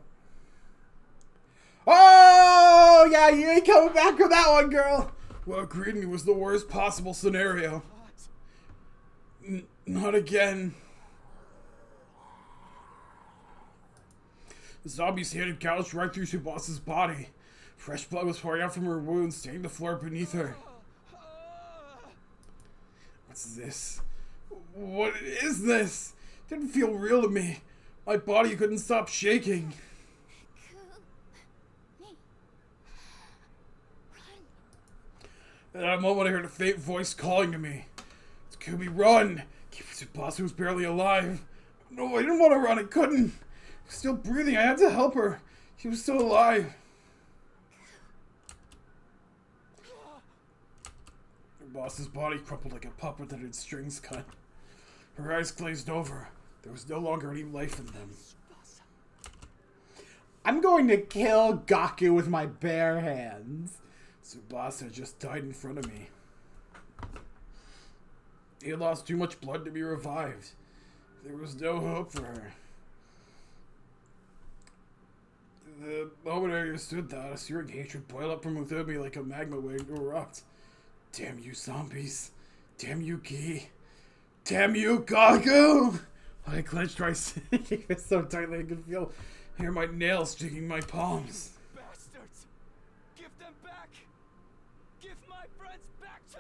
Speaker 1: Oh, yeah, you ain't coming back from that one, girl.
Speaker 3: Well, greeting was the worst possible scenario. Not again. The zombies had gouged right through Tsubasa's body. Fresh blood was pouring out from her wounds, staining the floor beneath her. What's this? What is this? It didn't feel real to me. My body couldn't stop shaking. At that moment, I heard a faint voice calling to me. Takumi, run! Tsubasa was barely alive. No, I didn't want to run. I couldn't. She was still breathing. I had to help her. She was still alive. Her boss's body crumpled like a puppet that had strings cut. Her eyes glazed over. There was no longer any life in them.
Speaker 1: I'm going to kill Gaku with my bare hands.
Speaker 3: Tsubasa just died in front of me. He had lost too much blood to be revived. There was no hope for her. The moment I understood that, a searing hatred boiled up from within me like a magma waiting to erupt. Damn you zombies. Damn you Ki. Damn you Gaku! I clenched my fist so tightly I could hear my nails digging my palms.
Speaker 5: Bastards! Give them back! Give my friends back to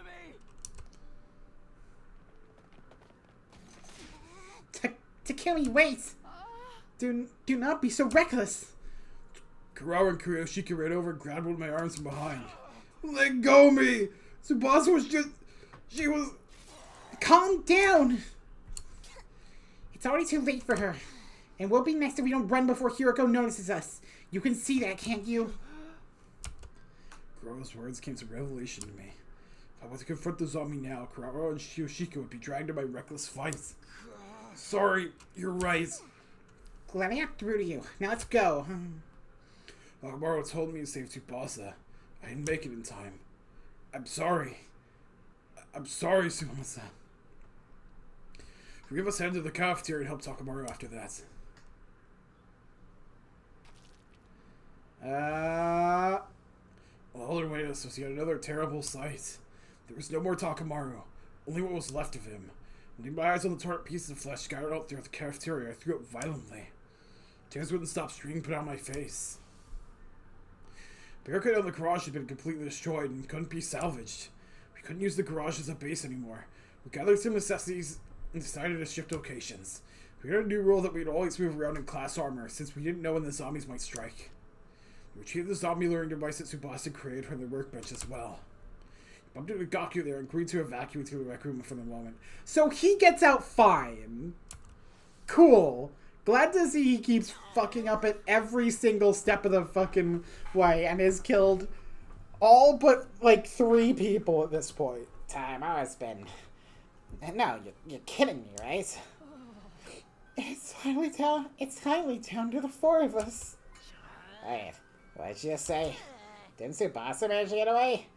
Speaker 5: me!
Speaker 2: Takumi, wait!
Speaker 1: Do not be so reckless.
Speaker 3: Karawa and Kuryoshiki ran over and grabbed one of my arms from behind. Let go of me! Tsubasa was just... She was...
Speaker 2: Calm down! It's already too late for her. And we'll be next if we don't run before Hiroko notices us. You can see that, can't you?
Speaker 3: Kurora's words came as a revelation to me. If I was to confront the zombie now, Kurara and Kiyoshika would be dragged into my reckless fights. Sorry, you're right.
Speaker 2: Glad I got through to you. Now let's go.
Speaker 3: Akamaru told me to save Tsubasa. I didn't make it in time. I'm sorry. I'm sorry, Tsubasa. Forgive us heading to the cafeteria and help Takamaru after that. All awaited us was yet another terrible sight. There was no more Takamaru, only what was left of him. When my eyes on the torn pieces of flesh scattered out throughout the cafeteria, I threw up violently. Tears wouldn't stop streaming put on my face. The barricade of the garage had been completely destroyed and couldn't be salvaged. We couldn't use the garage as a base anymore. We gathered some necessities and decided to shift locations. We had a new rule that we'd always move around in class armor, since we didn't know when the zombies might strike. We retrieved the zombie luring device that Tsubasa created from the workbench as well. We bumped into Gaku there and agreed to evacuate to the rec room for the moment.
Speaker 2: So he gets out fine. Cool. Glad to see he keeps fucking up at every single step of the fucking way and has killed all but like 3 people at this point.
Speaker 8: Time has been. No, you're kidding me, right?
Speaker 2: It's finally down to the 4 of us.
Speaker 8: Wait, what'd you just say? Didn't Tsubasa manage to get away?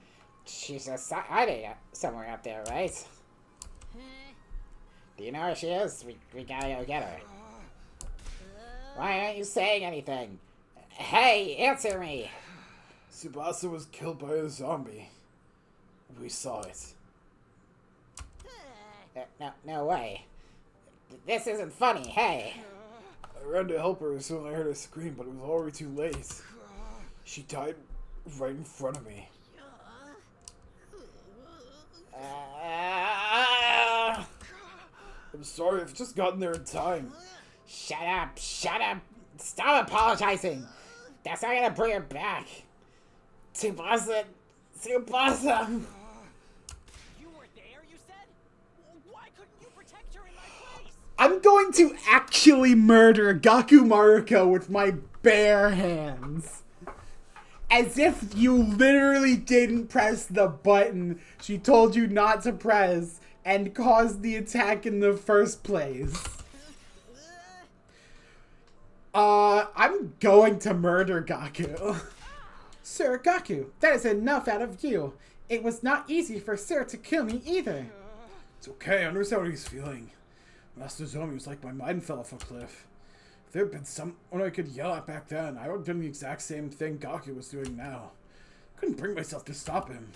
Speaker 8: She's just hiding somewhere out there, right? Do you know where she is? We gotta go get her. Why aren't you saying anything? Hey, answer me!
Speaker 3: Tsubasa was killed by a zombie. We saw it.
Speaker 8: No way. This isn't funny, hey!
Speaker 3: I ran to help her as soon as I heard her scream, but it was already too late. She died right in front of me. I'm sorry, I've just gotten there in time.
Speaker 8: Shut up! Stop apologizing! That's not gonna bring her back! Tsubasa!
Speaker 9: You were there, you said? Why couldn't you protect her in my place?
Speaker 2: I'm going to actually murder Gaku Maruko with my bare hands. As if you literally didn't press the button she told you not to press and caused the attack in the first place. I'm going to murder Gaku. Sir Gaku, that is enough out of you. It was not easy for Sir to kill me either.
Speaker 3: It's okay, I understand what he's feeling. Master Zombie was like my mind fell off a cliff. If there had been someone I could yell at back then, I would have done the exact same thing Gaku was doing now. I couldn't bring myself to stop him.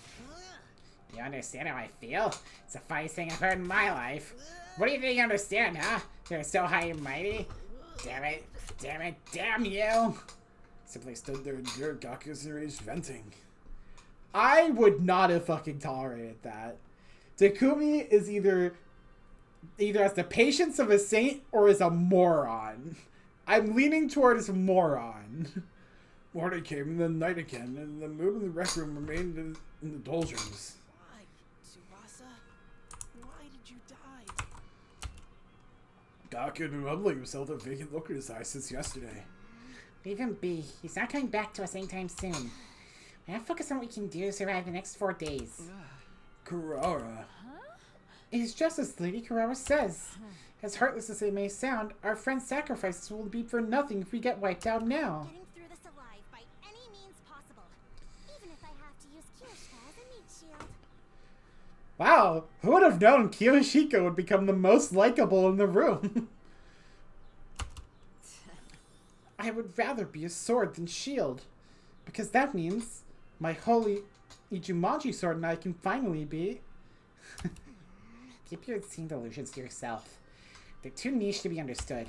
Speaker 8: You understand how I feel? It's the funniest thing I've heard in my life. What do you think you understand, huh? You're so high and mighty? Damn you!
Speaker 3: Simply stood there and endured Gaku's enraged venting.
Speaker 2: I would not have fucking tolerated that. Takumi is either has the patience of a saint or is a moron. I'm leaning towards moron.
Speaker 3: Morning came in the night again, and the mood in the rec room remained in the doldrums.
Speaker 9: Why, Tsubasa? Why did you die?
Speaker 3: Gaku had been mumbling himself with a vacant look in his eyes since yesterday.
Speaker 2: Leave him be. He's not coming back to us anytime soon. We have to focus on what we can do to survive the next 4 days.
Speaker 3: Kurara.
Speaker 2: It is just as Lady Kurara says. As heartless as it may sound, our friend's sacrifices will be for nothing if we get wiped out now.
Speaker 4: Getting through this alive by any means possible. Even if I have to use Kiyoshika as a meat shield.
Speaker 2: Wow, who would have known Kiyoshika would become the most likable in the room? I would rather be a sword than shield. Because that means my holy Ijumaji sword and I can finally be... Keep your obscene delusions to yourself. They're too niche to be understood.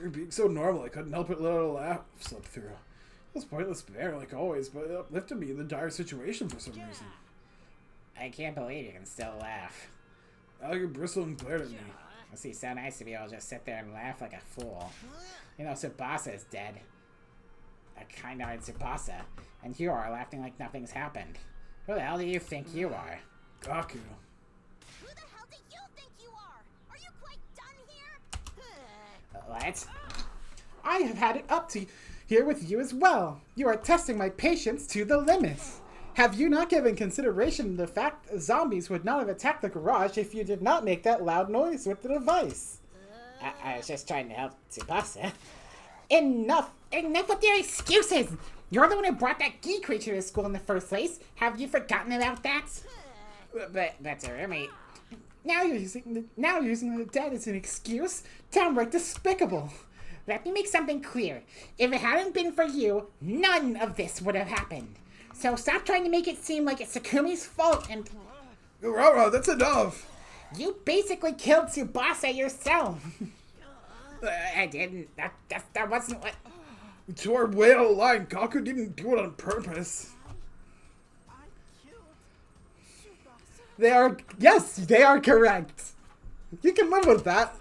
Speaker 3: You're being so normal, I couldn't help but let a laugh slip through. It was pointless banter like always, but it uplifted me in the dire situation for some reason.
Speaker 8: I can't believe you can still laugh.
Speaker 3: Alligator bristled and glared at me.
Speaker 8: Must be so nice to be able to just sit there and laugh like a fool. You know, Tsubasa is dead. A kind-hearted Tsubasa. And you are laughing like nothing's happened. Who the hell do you think you are?
Speaker 3: Gaku.
Speaker 4: Who the hell do you think you are? Are you quite done here?
Speaker 8: What?
Speaker 2: I have had it up to here with you as well. You are testing my patience to the limit. Have you not given consideration to the fact that zombies would not have attacked the garage if you did not make that loud noise with the device?
Speaker 8: I was just trying to help Tsubasa.
Speaker 2: Enough with your excuses! You're the one who brought that geek creature to school in the first place. Have you forgotten about that?
Speaker 8: But that's her roommate.
Speaker 2: Now you're using the dead as an excuse? Downright despicable. Let me make something clear. If it hadn't been for you, none of this would have happened. So stop trying to make it seem like it's Takumi's fault and...
Speaker 3: Kurara, that's enough!
Speaker 2: You basically killed Tsubasa yourself.
Speaker 8: I didn't. That wasn't what...
Speaker 3: To our way out of line, Gaku didn't do it on purpose.
Speaker 2: Yes, they are correct. You can live with that.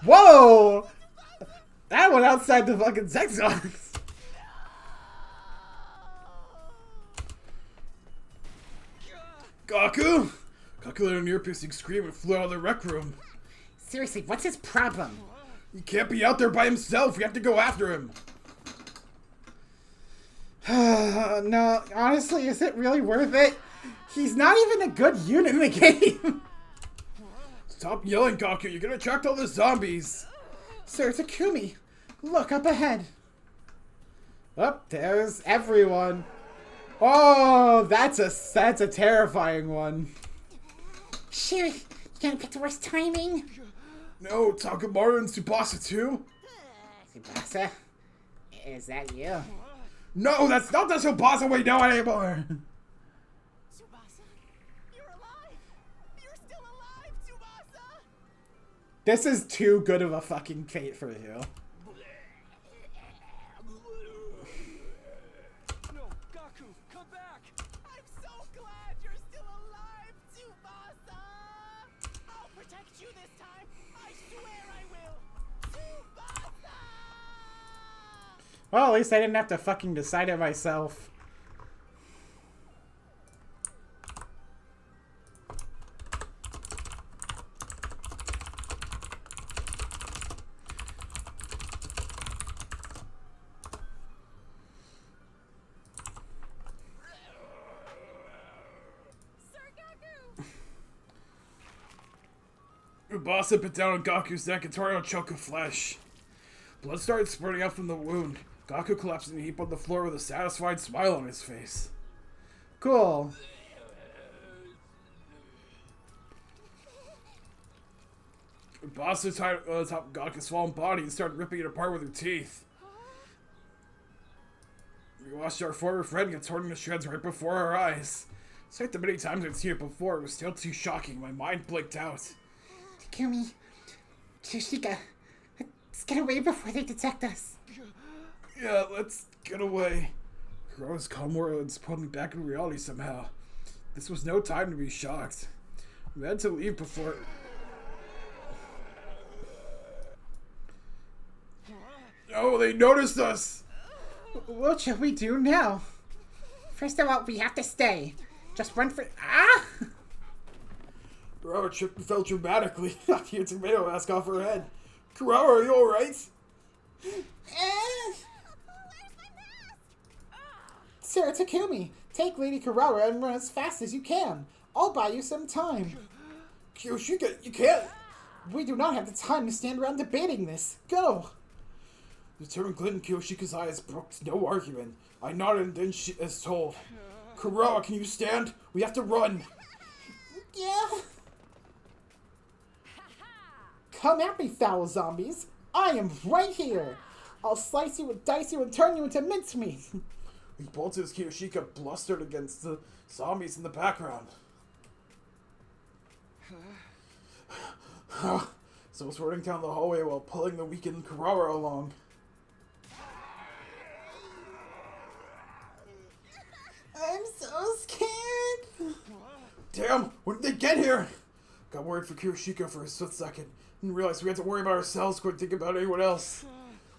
Speaker 2: Whoa! That went outside the fucking sex box.
Speaker 3: Gaku? Gaku let an ear-piercing scream and flew out of the rec room.
Speaker 2: Seriously, what's his problem?
Speaker 3: He can't be out there by himself. We have to go after him.
Speaker 2: No, honestly, is it really worth it? He's not even a good unit in the game.
Speaker 3: Stop yelling, Gaku. You're gonna attract all the zombies.
Speaker 2: Sir Takumi, look up ahead. Oh, there's everyone. Oh, that's a terrifying one. Shiri, you gonna pick the worst timing?
Speaker 3: No, Takamaru and Tsubasa too?
Speaker 8: Tsubasa? Is that you?
Speaker 3: No, that's not the Tsubasa we know anymore!
Speaker 9: Tsubasa, you're alive! You're still alive, Tsubasa!
Speaker 2: This is too good of a fucking fate for you.
Speaker 5: No, Gaku, come back!
Speaker 9: I'm so glad you're still alive, Tsubasa! I'll protect you this time! I swear I will! Tsubasa!
Speaker 2: Well, at least I didn't have to fucking decide it myself.
Speaker 3: Tsubasa bit down on Gaku's neck and tore out a chunk of flesh. Blood started spurting out from the wound. Gaku collapsed in a heap on the floor with a satisfied smile on his face.
Speaker 2: Cool.
Speaker 3: Tsubasa tied it on top of Gaku's swollen body and started ripping it apart with her teeth. We watched our former friend get torn into shreds right before our eyes. Despite the many times I'd seen it before, it was still too shocking. My mind blinked out.
Speaker 2: Takumi, Tsushika, let's get away before they detect us.
Speaker 3: Yeah, let's get away. Kuro's calm words pulled me back into reality somehow. This was no time to be shocked. We had to leave before... No, they noticed us!
Speaker 2: What shall we do now? First of all, we have to stay. Just run for... Ah!
Speaker 3: Kurara tripped and fell dramatically, knocking a tomato mask off her head. Kurara, are you alright?
Speaker 2: Sir Takumi, take Lady Kurara and run as fast as you can. I'll buy you some time.
Speaker 3: Kyoshika, you can't!
Speaker 2: We do not have the time to stand around debating this. Go!
Speaker 3: The determined glint in Kyoshika's eyes broke no argument. I nodded and then she, as told. Kurara, can you stand? We have to run!
Speaker 2: Yeah? Come at me, foul zombies. I am right here. I'll slice you and dice you and turn you into mincemeat.
Speaker 3: We bolted as Kyoshika blustered against the zombies in the background. So I was running down the hallway while pulling the weakened Kurara along.
Speaker 2: I'm so scared.
Speaker 3: Damn, when did they get here? Got worried for Kyoshika for a split second. Didn't realize we had to worry about ourselves, couldn't think about anyone else.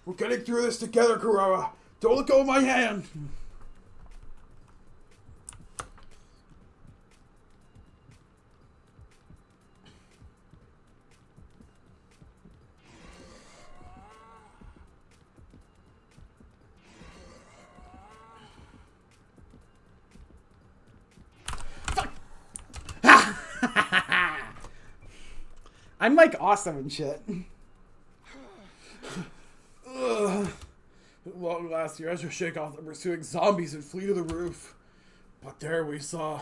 Speaker 3: We're getting through this together, Kurara. Don't let go of my hand.
Speaker 1: I'm like awesome and shit.
Speaker 3: Ugh. At long last, you guys will shake off the pursuing zombies and flee to the roof. But there we saw...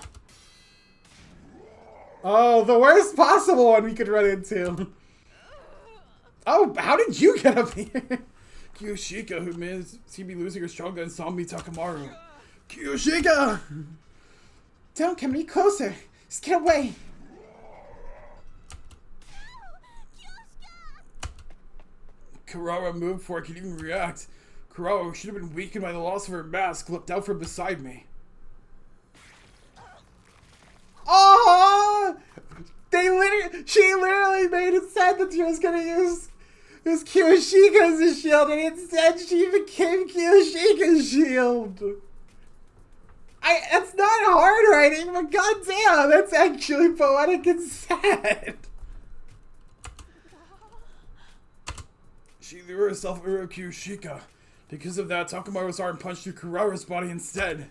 Speaker 1: Oh, the worst possible one we could run into. Oh, how did you get up here?
Speaker 3: Kiyoshika, who may seem to be losing her strong gun, saw me Takamaru.
Speaker 1: Kiyoshika! Don't come any closer. Just get away.
Speaker 3: Kurara moved before I could even react. Kurara, who should have been weakened by the loss of her mask, looked out from beside me.
Speaker 1: Oh! She literally made it said that she was gonna use Kiyoshika as a shield, and instead she became Kiyoshika's shield. That's not hard writing, but goddamn, that's actually poetic and sad.
Speaker 3: She threw herself over Kiyoshika. Because of that, Takamaru's arm punched through Kurara's body instead.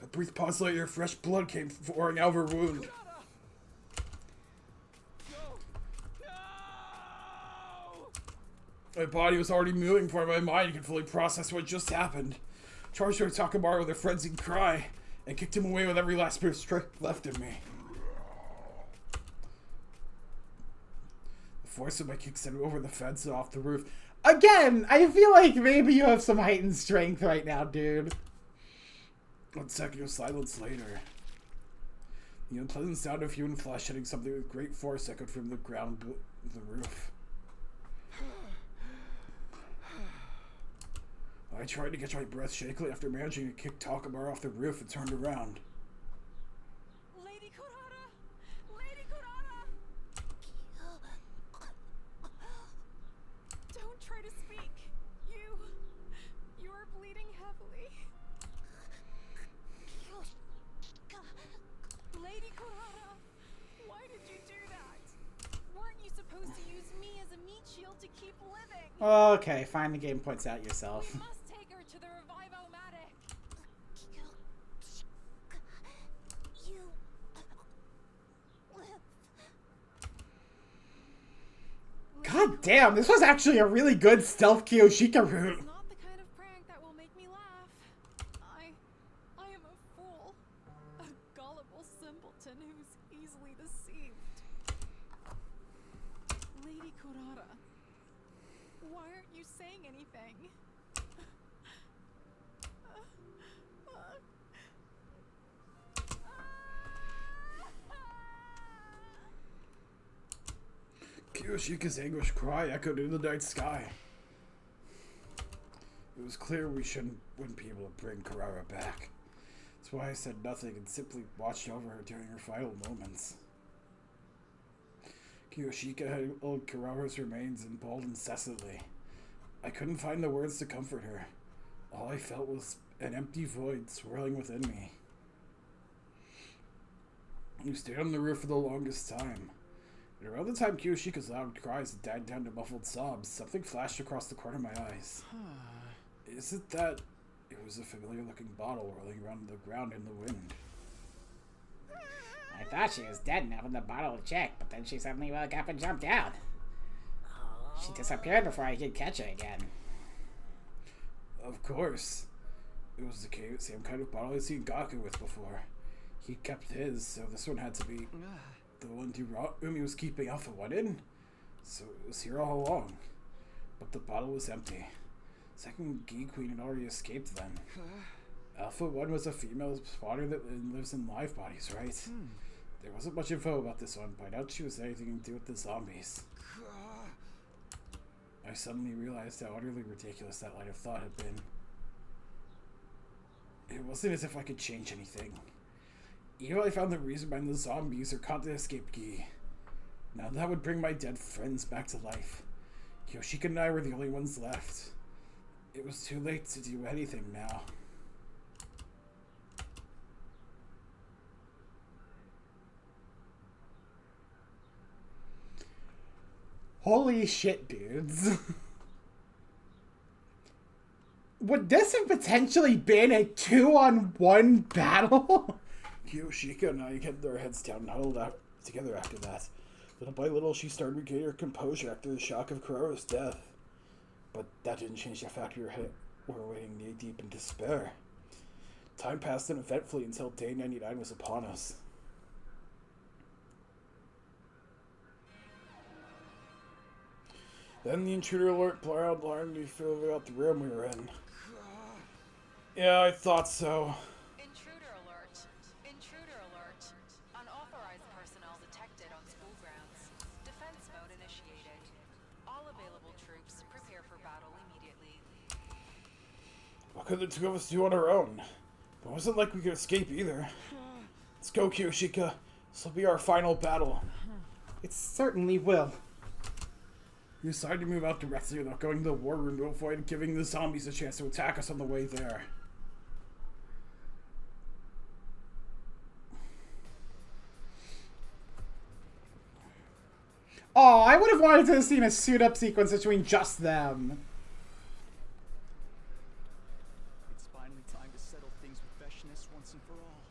Speaker 3: A brief pause later, fresh blood came pouring out of her wound. My body was already moving before my mind could fully process what just happened. Charged over Takamaru with a frenzied cry, and kicked him away with every last bit of strength left in me. The force of my kick sent him over the fence and off the roof.
Speaker 1: Again, I feel like maybe you have some heightened strength right now, dude.
Speaker 3: 1 second of silence later. The unpleasant sound of human flesh hitting something with great force echoed from the ground to the roof. I tried to catch my breath shakily after managing to kick Takamaru off the roof and turned around.
Speaker 7: Lady Kurara! Lady Kurara! Don't try to speak. You are bleeding heavily. Lady Kurara! Why did you do that? Weren't you supposed to use me as a meat shield to keep living?
Speaker 1: Okay, fine, the game points out yourself.
Speaker 7: We must take her to the Revive-O-Matic.
Speaker 4: You
Speaker 1: God damn, this was actually a really good stealth Kiyoshika route.
Speaker 7: It's not the kind of prank that will make me laugh. I am a fool. A gullible simpleton who's easily deceived. Lady Kurara, why aren't you saying anything?
Speaker 3: Kiyoshika's anguished cry echoed in the night sky. It was clear we wouldn't be able to bring Kurara back. That's why I said nothing and simply watched over her during her final moments. Kiyoshika held Kurara's remains and bawled incessantly. I couldn't find the words to comfort her. All I felt was an empty void swirling within me. We stayed on the roof for the longest time. And around the time Kiyoshika's loud cries died down to muffled sobs, something flashed across the corner of my eyes. Is it that it was a familiar-looking bottle rolling around the ground in the wind?
Speaker 8: I thought she was dead and opened the bottle to check, but then she suddenly woke up and jumped out. She disappeared before I could catch her again.
Speaker 3: Of course. It was the same kind of bottle I'd seen Gaku with before. He kept his, so this one had to be the one Umi was keeping Alpha 1 in. So it was here all along. But the bottle was empty. Second Gi Queen had already escaped then. Alpha 1 was a female spotter that lives in live bodies, right? There wasn't much info about this one, but I doubt she was anything to do with the zombies. I suddenly realized how utterly ridiculous that line of thought had been. It wasn't as if I could change anything. Even if I found the reason behind the zombies or caught the escape Gi. Now that would bring my dead friends back to life. Kiyoshika and I were the only ones left. It was too late to do anything now.
Speaker 1: Holy shit, dudes. Would this have potentially been a 2-on-1 battle?
Speaker 3: Kiyoshika and I kept our heads down and huddled out together after that. Little by little, she started regaining her composure after the shock of Kuroda's death. But that didn't change the fact we were waiting knee-deep in despair. Time passed uneventfully until day 99 was upon us. Then the intruder alert blared alarmingly throughout the room we were in. Yeah, I thought so.
Speaker 6: Intruder alert. Intruder alert. Unauthorized personnel detected on school grounds. Defense mode initiated. All available troops prepare for battle immediately.
Speaker 3: What could the two of us do on our own? It wasn't like we could escape either. Let's go, Kiyoshika. This will be our final battle.
Speaker 1: It certainly will.
Speaker 3: We decided to move out directly without going to the war room to avoid giving the zombies a chance to attack us on the way there.
Speaker 1: Oh, I would have wanted to have seen a suit-up sequence between just them.
Speaker 9: It's finally time to settle things with Veshinus once and for all.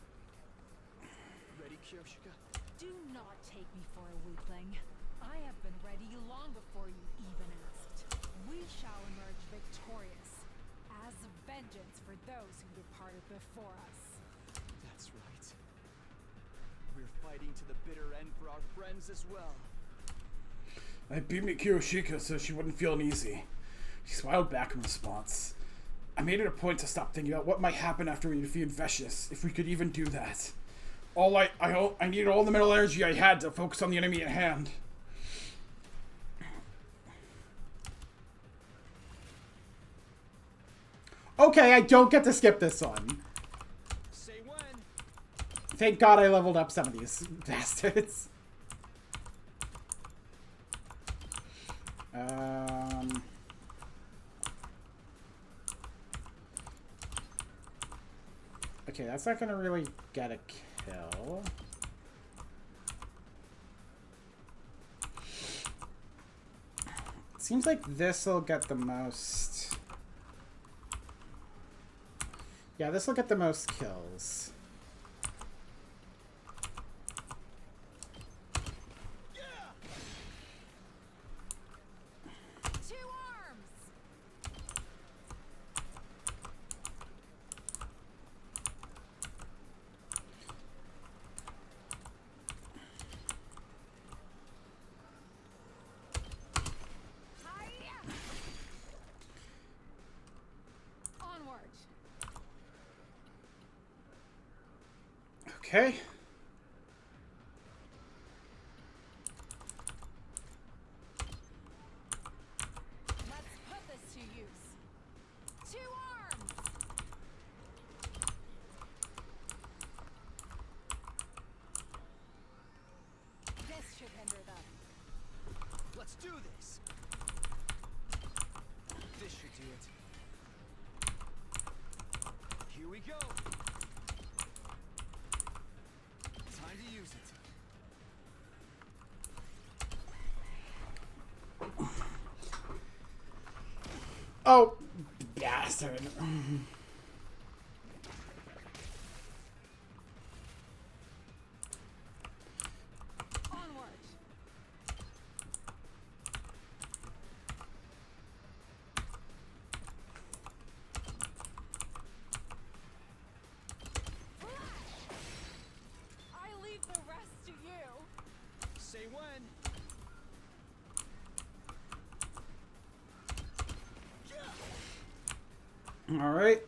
Speaker 9: Ready, Kiyoshika?
Speaker 7: Do not take me for a weakling. I have been ready long before you even asked. We shall emerge victorious, as vengeance for those who departed before us.
Speaker 9: That's right. We're fighting to the bitter end for our friends as well.
Speaker 3: I beat me Kiyoshika so she wouldn't feel uneasy. She smiled back in response. I made it a point to stop thinking about what might happen after we defeated Veshinus, if we could even do that. I needed all the mental energy I had to focus on the enemy at hand.
Speaker 1: Okay, I don't get to skip this one.
Speaker 9: Say when.
Speaker 1: Thank God I leveled up some of these bastards. Okay, that's not gonna really get a kill. Seems like this'll get the most. Yeah, this'll get the most kills.
Speaker 7: Two arms! Onward!
Speaker 1: Okay.
Speaker 7: Let's put this to use. Two arms! This should hinder them.
Speaker 9: Let's do this. This should do it. Here we go. Time to use it.
Speaker 1: Oh, bastard.
Speaker 7: Onward! I leave the rest to you.
Speaker 9: Say when.
Speaker 1: Alright,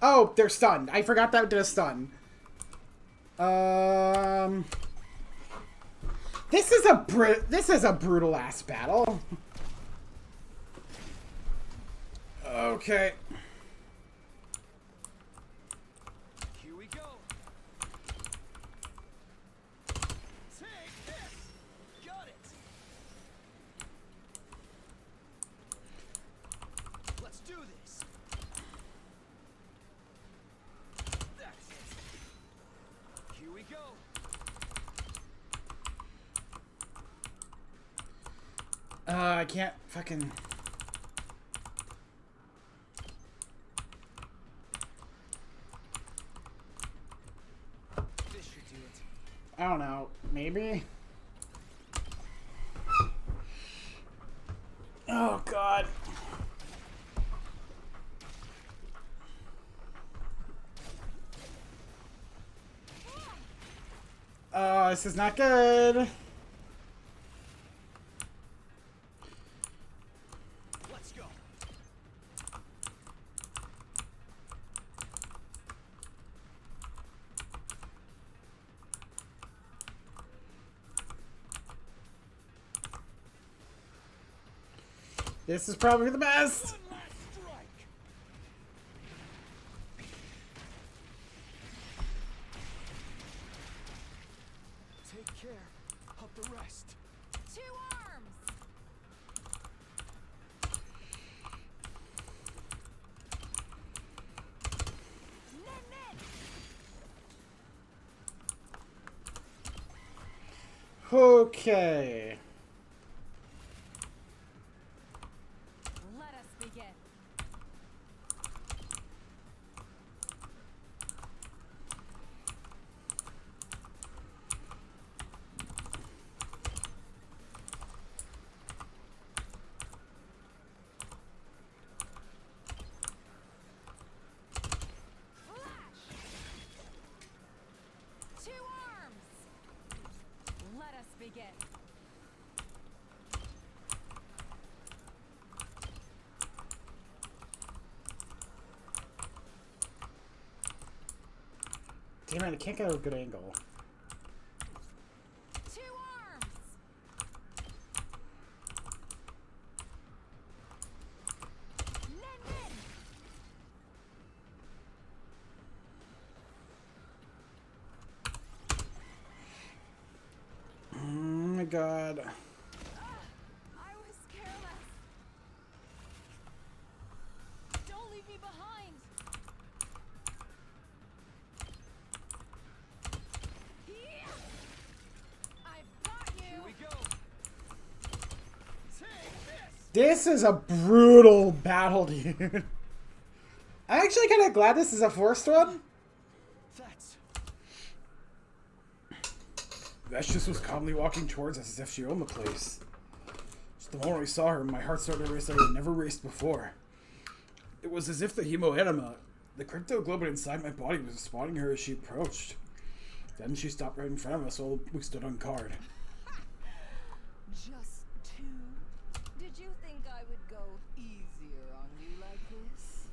Speaker 1: Oh, they're stunned. I forgot that did a stun. This is a brutal ass battle. Okay.
Speaker 9: Here we go. Take this. Got it. Let's do this. That's it. Here we go.
Speaker 1: I can't fucking...
Speaker 9: This should do it.
Speaker 1: I don't know. Maybe? Oh, God. Oh, this is not good.
Speaker 5: Let's go.
Speaker 1: This is probably the best.
Speaker 5: One last strike. Take care of the rest.
Speaker 6: Two arms! Nen nen!
Speaker 1: Okay.
Speaker 6: Let us begin. Flash! Two arms! Let us begin.
Speaker 1: Damn it, I can't get a good angle.
Speaker 6: Two arms! Nen nen!
Speaker 1: Oh my God.
Speaker 6: I was careless. Don't leave me behind. Yeah! I've got you.
Speaker 5: Here we go. Take this.
Speaker 1: This is a brutal battle, dude. I'm actually kind of glad this is a forced one.
Speaker 5: That's
Speaker 3: That just was calmly walking towards us as if she owned the place. Just the moment I saw her, my heart started to race like it never raced before. It was as if the hemoenema, the cryptoglobin inside my body, was spotting her as she approached. Then she stopped right in front of us while we stood on guard.
Speaker 6: Just two? Did you think I would go easier on you like this?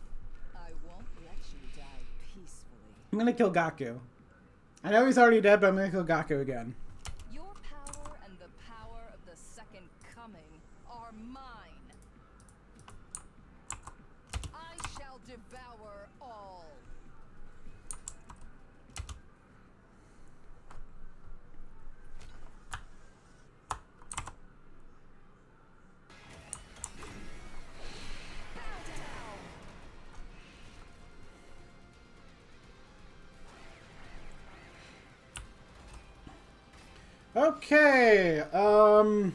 Speaker 6: I won't let you die peacefully.
Speaker 1: I'm gonna kill Gaku. I know he's already dead, but I'm gonna kill Gaku again.
Speaker 6: Your power and the power of the Second Coming are mine. I shall devour all. Bow down.
Speaker 1: Okay,
Speaker 6: Onward.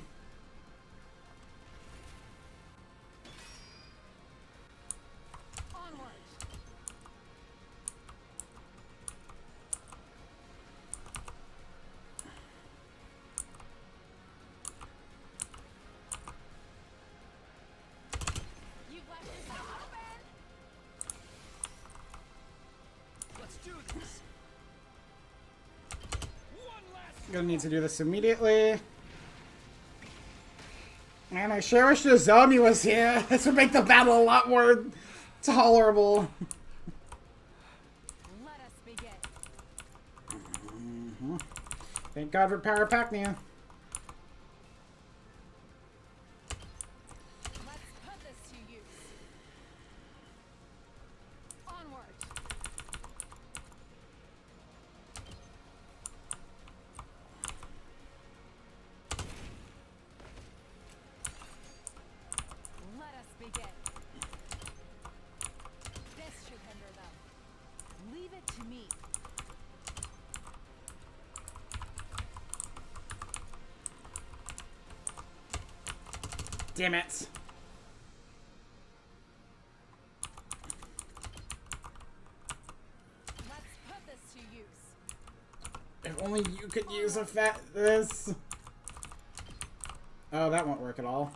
Speaker 6: You've left yourself open.
Speaker 5: let's do this. One last
Speaker 1: gonna need to do this immediately. Man, I sure wish the zombie was here. This would make the battle a lot more tolerable.
Speaker 6: Let us begin.
Speaker 1: Thank God for Parapacnia.
Speaker 6: Let's put this to use. Onward. Let us begin. This should hinder them. Leave it to me.
Speaker 1: Damn it.
Speaker 6: Let's put this to use.
Speaker 3: It
Speaker 1: If only you could use this. Oh, that won't work at all.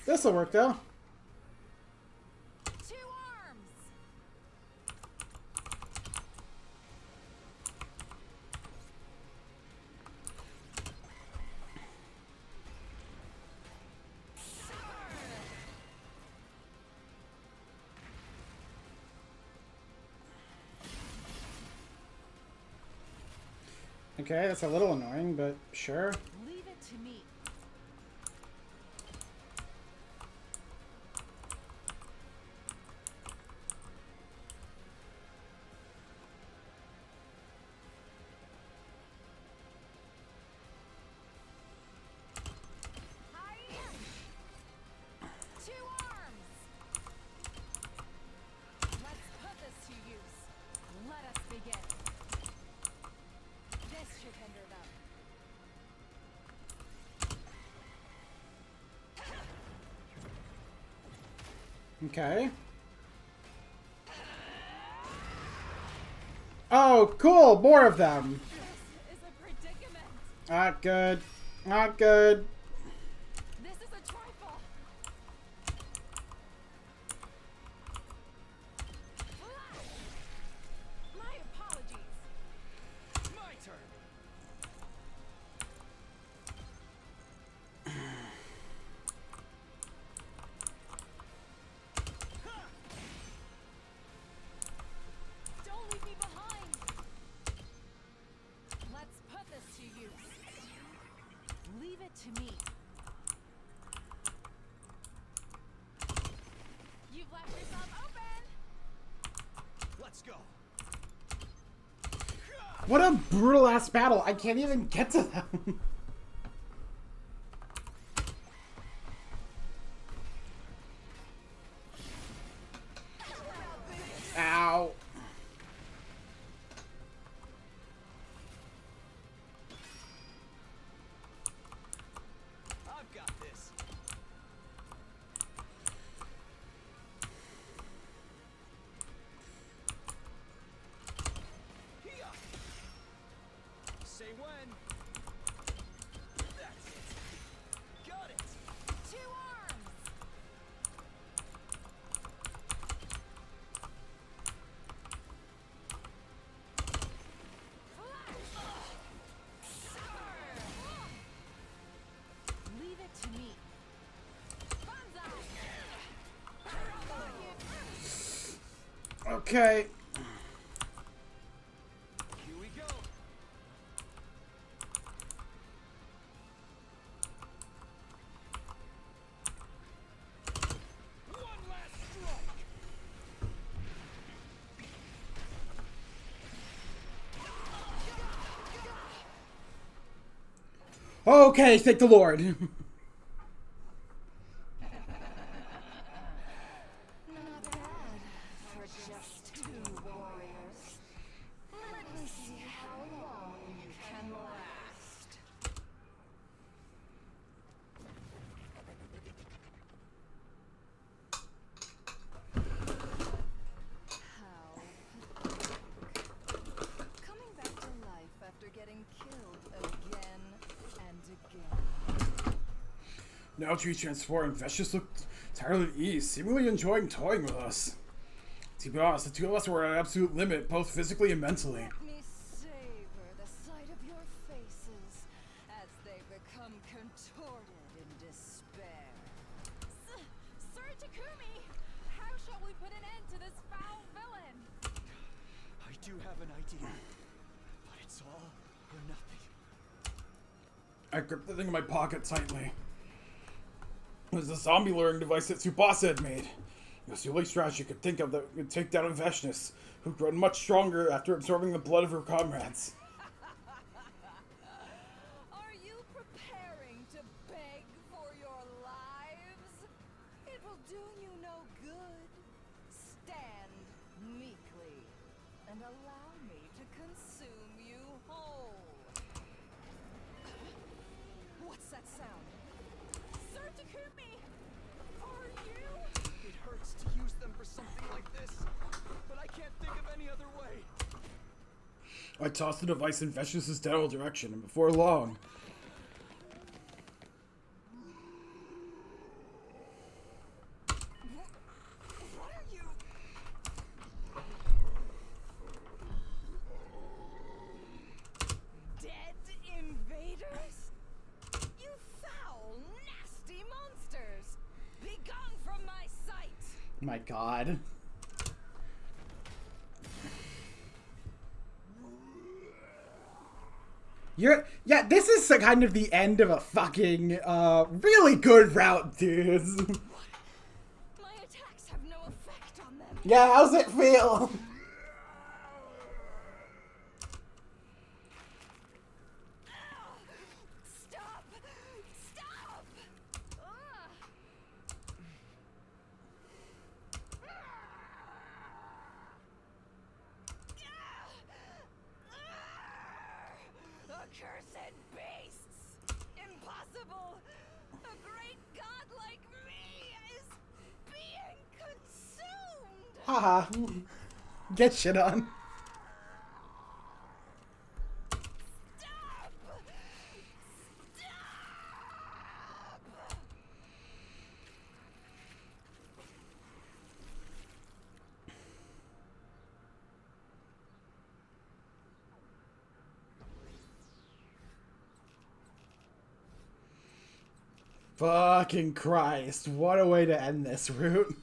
Speaker 1: This'll work though.
Speaker 6: Two arms.
Speaker 1: Okay, that's a little annoying, but sure.
Speaker 6: Leave it to me. Two arms. Let's put this to use. Let us begin. This should hinder them.
Speaker 1: Okay. Oh, cool! More of them!
Speaker 6: This is a predicament.
Speaker 1: Not good. Not good.
Speaker 6: This is a trifle. My apologies.
Speaker 5: My turn.
Speaker 6: Don't leave me behind. Let's put this to use. Leave it to me. You've left yourself open.
Speaker 5: Let's go.
Speaker 1: What a brutal ass battle! I can't even get to them! Ow.
Speaker 5: I've got this. Here. Say when. That's it. Got it.
Speaker 6: Two arms. Leave it to me.
Speaker 1: Okay.
Speaker 5: Here we go. One last strike.
Speaker 1: Okay, thank the Lord.
Speaker 6: Not bad for just two warriors. Let me see how long you can last. How pathetic. Coming back to life after getting killed again and again.
Speaker 3: Now tree transformed, Vicious looked entirely at ease, seemingly enjoying toying with us. To be honest, the two of us were at an absolute limit, both physically and mentally.
Speaker 6: Let me savor the sight of your faces as they become contorted in despair. Sir Takumi, how shall we put an end to this foul villain?
Speaker 5: I do have an idea, but it's all or nothing.
Speaker 3: I gripped the thing in my pocket tightly. It was a zombie luring device that Tsubasa had made. It was the only strategy I could think of that would take down Veshnis, who'd grown much stronger after absorbing the blood of her comrades.
Speaker 6: Are you preparing to beg for your lives? It will do you no good. Stand meekly and allow me to consume you whole. What's that sound? Sir Takumi! Are you?
Speaker 5: It hurts to use them for something like this, but I can't think of any other way.
Speaker 3: I tossed the device in Vesh's general direction, and before long...
Speaker 9: What are you? Dead invaders? You foul, nasty monsters! Be gone from my sight!
Speaker 1: My god. Yeah, this is kind of the end of a fucking, really good route, dudes.
Speaker 9: My attacks have no effect on them.
Speaker 1: Yeah, how's it feel?
Speaker 9: Stop! Stop! Accursed beasts! Impossible! A great god like me is being consumed!
Speaker 1: Haha. Get shit on.
Speaker 9: Stop!
Speaker 1: Fucking Christ. What a way to end this route.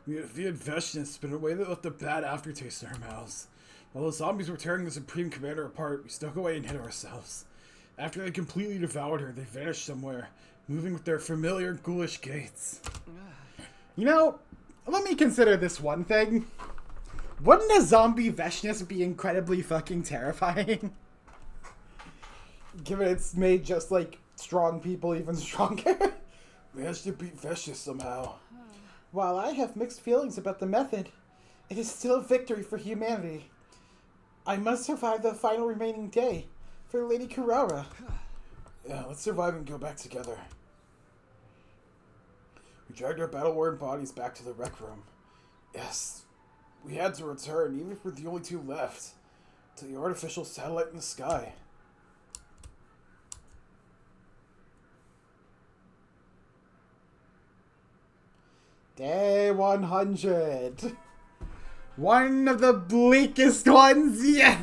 Speaker 3: We had defeated Veshness, but in a way that left a bad aftertaste in our mouths. While the zombies were tearing the Supreme Commander apart, we snuck away and hid ourselves. After they completely devoured her, they vanished somewhere, moving with their familiar ghoulish gaits.
Speaker 1: You know, let me consider this one thing. Wouldn't a zombie Veshness be incredibly fucking terrifying? Given it's made just like strong people even stronger.
Speaker 3: Managed to beat Veshness somehow.
Speaker 1: While I have mixed feelings about the method, it is still a victory for humanity. I must survive the final remaining day for Lady Kurara.
Speaker 3: Yeah, let's survive and go back together. We dragged our battle-worn bodies back to the rec room. Yes, we had to return, even if we're the only two left, to the artificial satellite in the sky.
Speaker 1: Day 100. One of the bleakest ones yet.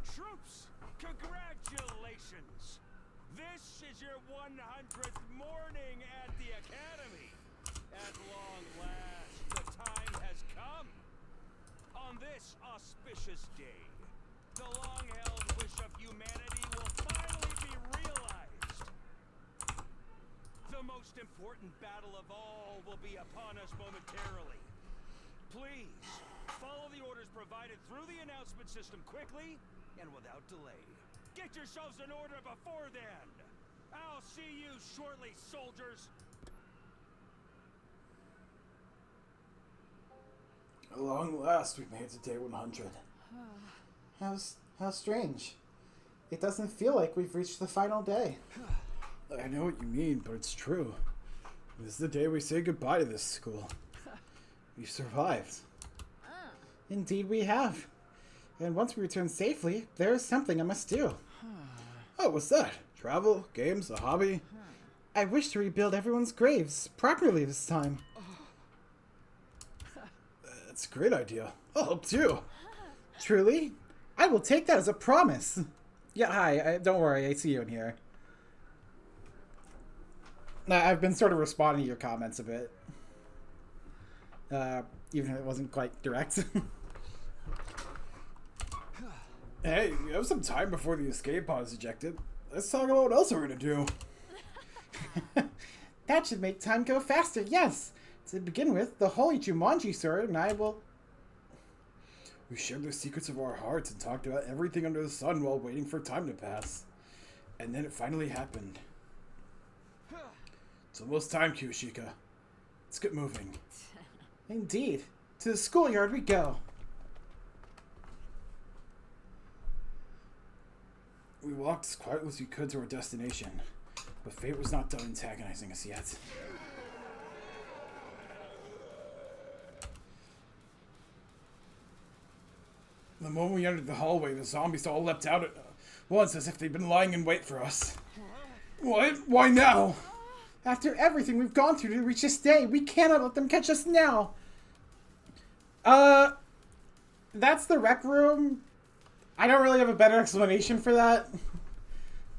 Speaker 5: Troops, congratulations! This is your 100th morning at the Academy. At long last, the time has come. On this auspicious day, the long-held wish of humanity will finally be realized. The most important battle of all will be upon us momentarily. Please, follow the orders provided through the announcement system quickly and without delay. Get yourselves in order before then. I'll see you shortly, soldiers.
Speaker 3: At long last, we made it to day 100.
Speaker 1: How strange. It doesn't feel like we've reached the final day.
Speaker 3: I know what you mean, but it's true. This is the day we say goodbye to this school. We survived.
Speaker 1: Indeed we have. And once we return safely, there is something I must do.
Speaker 3: Oh, what's that? Travel? Games? A hobby?
Speaker 1: I wish to rebuild everyone's graves properly this time.
Speaker 3: That's a great idea. I'll help too.
Speaker 1: Truly? I will take that as a promise. Yeah, hi. Don't worry. I see you in here. I've been sort of responding to your comments a bit. Even if it wasn't quite direct.
Speaker 3: Hey, we have some time before the escape pod is ejected. Let's talk about what else we're gonna do.
Speaker 1: That should make time go faster, yes. To begin with, the Holy Jumanji Sword and I will...
Speaker 3: We shared the secrets of our hearts and talked about everything under the sun while waiting for time to pass. And then it finally happened. It's almost time, Kyushika. Let's get moving.
Speaker 1: Indeed. To the schoolyard we go.
Speaker 3: We walked as quietly as we could to our destination, but fate was not done antagonizing us yet. The moment we entered the hallway, the zombies all leapt out at once as if they'd been lying in wait for us. What? Why now?
Speaker 1: After everything we've gone through to reach this day, we cannot let them catch us now. That's the rec room. I don't really have a better explanation for that.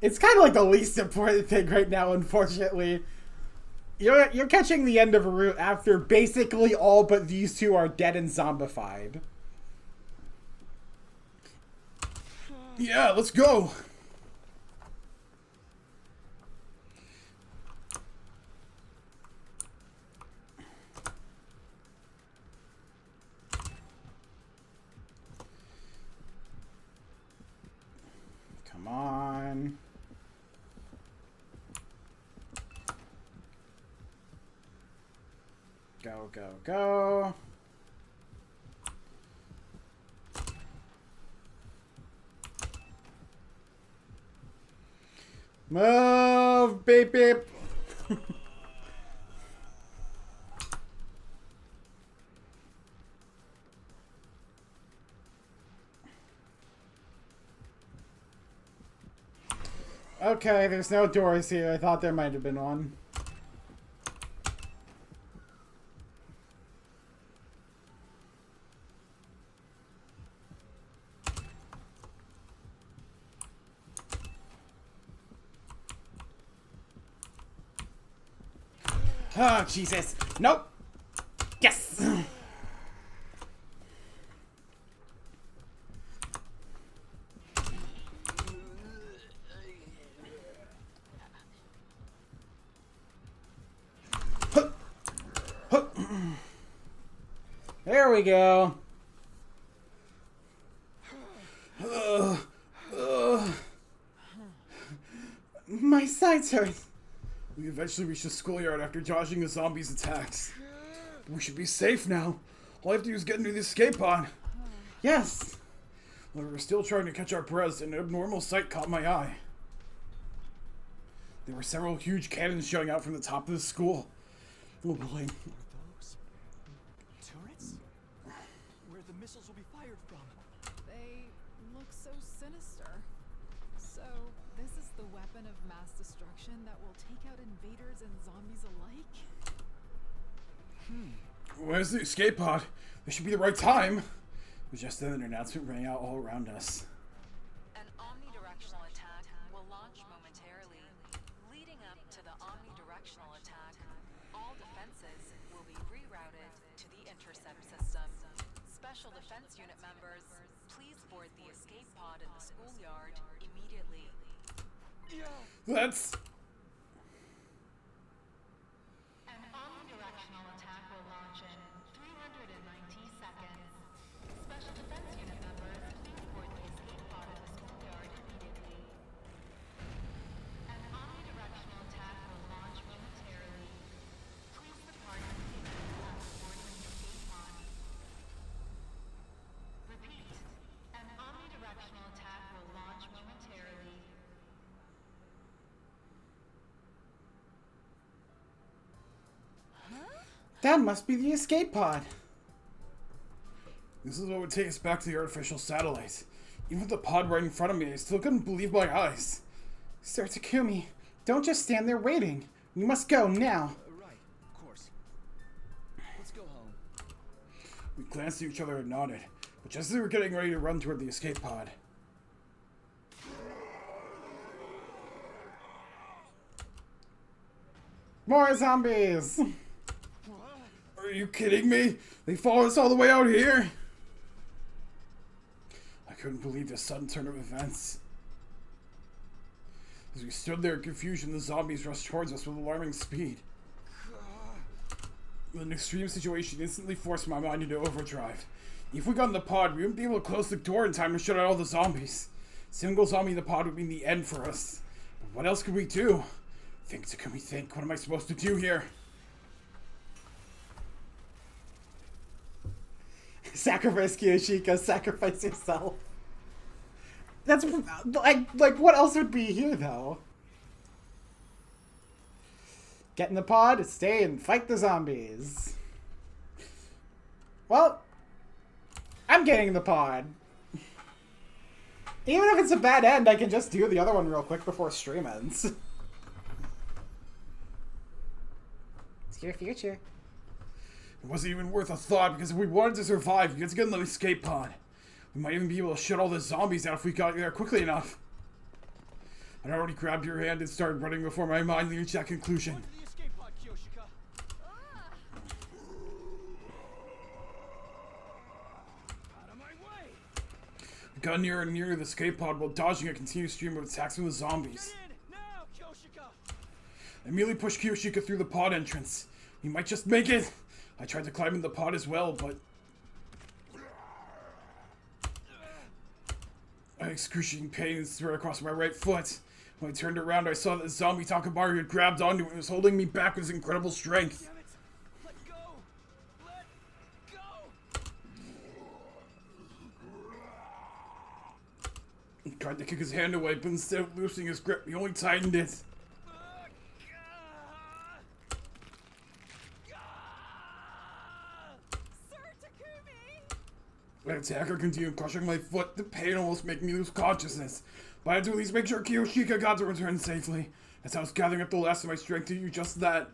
Speaker 1: It's kind of like the least important thing right now, unfortunately. You're catching the end of a route after basically all but these two are dead and zombified.
Speaker 3: Yeah, let's go.
Speaker 1: Come on. Go, go, go. Move, beep, beep. Okay, there's no doors here. I thought there might have been one. Oh, Jesus. Nope. Yes. There we go. My sides hurt.
Speaker 3: We eventually reached the schoolyard after dodging the zombies' attacks. We should be safe now. All I have to do is get into the escape pod.
Speaker 1: Yes.
Speaker 3: While we were still trying to catch our breaths, an abnormal sight caught my eye. There were several huge cannons showing out from the top of the school. Oh boy.
Speaker 9: Those turrets? Where the missiles will be fired from?
Speaker 6: They look so sinister. So, this is the weapon of mass destruction that will take out invaders and zombies alike?
Speaker 3: Where's the escape pod? This should be the right time. It was just then an announcement rang out all around us.
Speaker 6: An omnidirectional attack will launch momentarily. Leading up to the omnidirectional attack, all defenses will be rerouted to the intercept system. Special Defense Unit members, please board the escape pod in the schoolyard immediately.
Speaker 3: That's...
Speaker 6: An omnidirectional attack will launch in 390 seconds. Special Defense Unit members, please board the escape pod in the schoolyard immediately. An omnidirectional attack will launch momentarily. Please depart the safety after boarding the escape pod. Repeat. An omnidirectional attack will launch momentarily.
Speaker 1: That must be the escape pod.
Speaker 3: This is what would take us back to the artificial satellite. Even with the pod right in front of me, I still couldn't believe my eyes.
Speaker 1: Sir Takumi, don't just stand there waiting. We must go now.
Speaker 9: Right, of course. Let's go home.
Speaker 3: We glanced at each other and nodded, but just as we were getting ready to run toward the escape pod,
Speaker 1: More zombies.
Speaker 3: are you kidding me? They followed us all the way out here? I couldn't believe this sudden turn of events. As we stood there in confusion, the zombies rushed towards us with alarming speed. An extreme situation instantly forced my mind into overdrive. If we got in the pod, we wouldn't be able to close the door in time to shut out all the zombies. Single zombie in the pod would mean the end for us. But what else could we do? Think, Takumi, think. What am I supposed to do here?
Speaker 1: Sacrifice Kiyoshika, sacrifice yourself. That's like what else would be here though? Get in the pod, stay and fight the zombies. Well, I'm getting in the pod. Even if it's a bad end, I can just do the other one real quick before stream ends.
Speaker 2: It's your future.
Speaker 3: It wasn't even worth a thought, because if we wanted to survive, we had to get in the escape pod. We might even be able to shut all the zombies out if we got there quickly enough. I'd already grabbed your hand and started running before my mind reached that conclusion.
Speaker 5: To the escape pod, Kyoshika. Out of my way!
Speaker 3: I got nearer and nearer the escape pod while dodging a continuous stream of attacks from the zombies.
Speaker 5: Get in now, Kyoshika.
Speaker 3: I immediately pushed Kiyoshika through the pod entrance. He might just make it! I tried to climb in the pod as well, but... an excruciating pain spread across my right foot. When I turned around, I saw that the zombie Takamaru had grabbed onto it and was holding me back with his incredible strength.
Speaker 5: Damn it! Let go! Let go!
Speaker 3: He tried to kick his hand away, but instead of loosening his grip, he only tightened it.
Speaker 9: Sir Takumi!
Speaker 3: The attacker continued crushing my foot, the pain almost making me lose consciousness. But I had to at least make sure Kiyoshika got to return safely. As I was gathering up the last of my strength to do just that.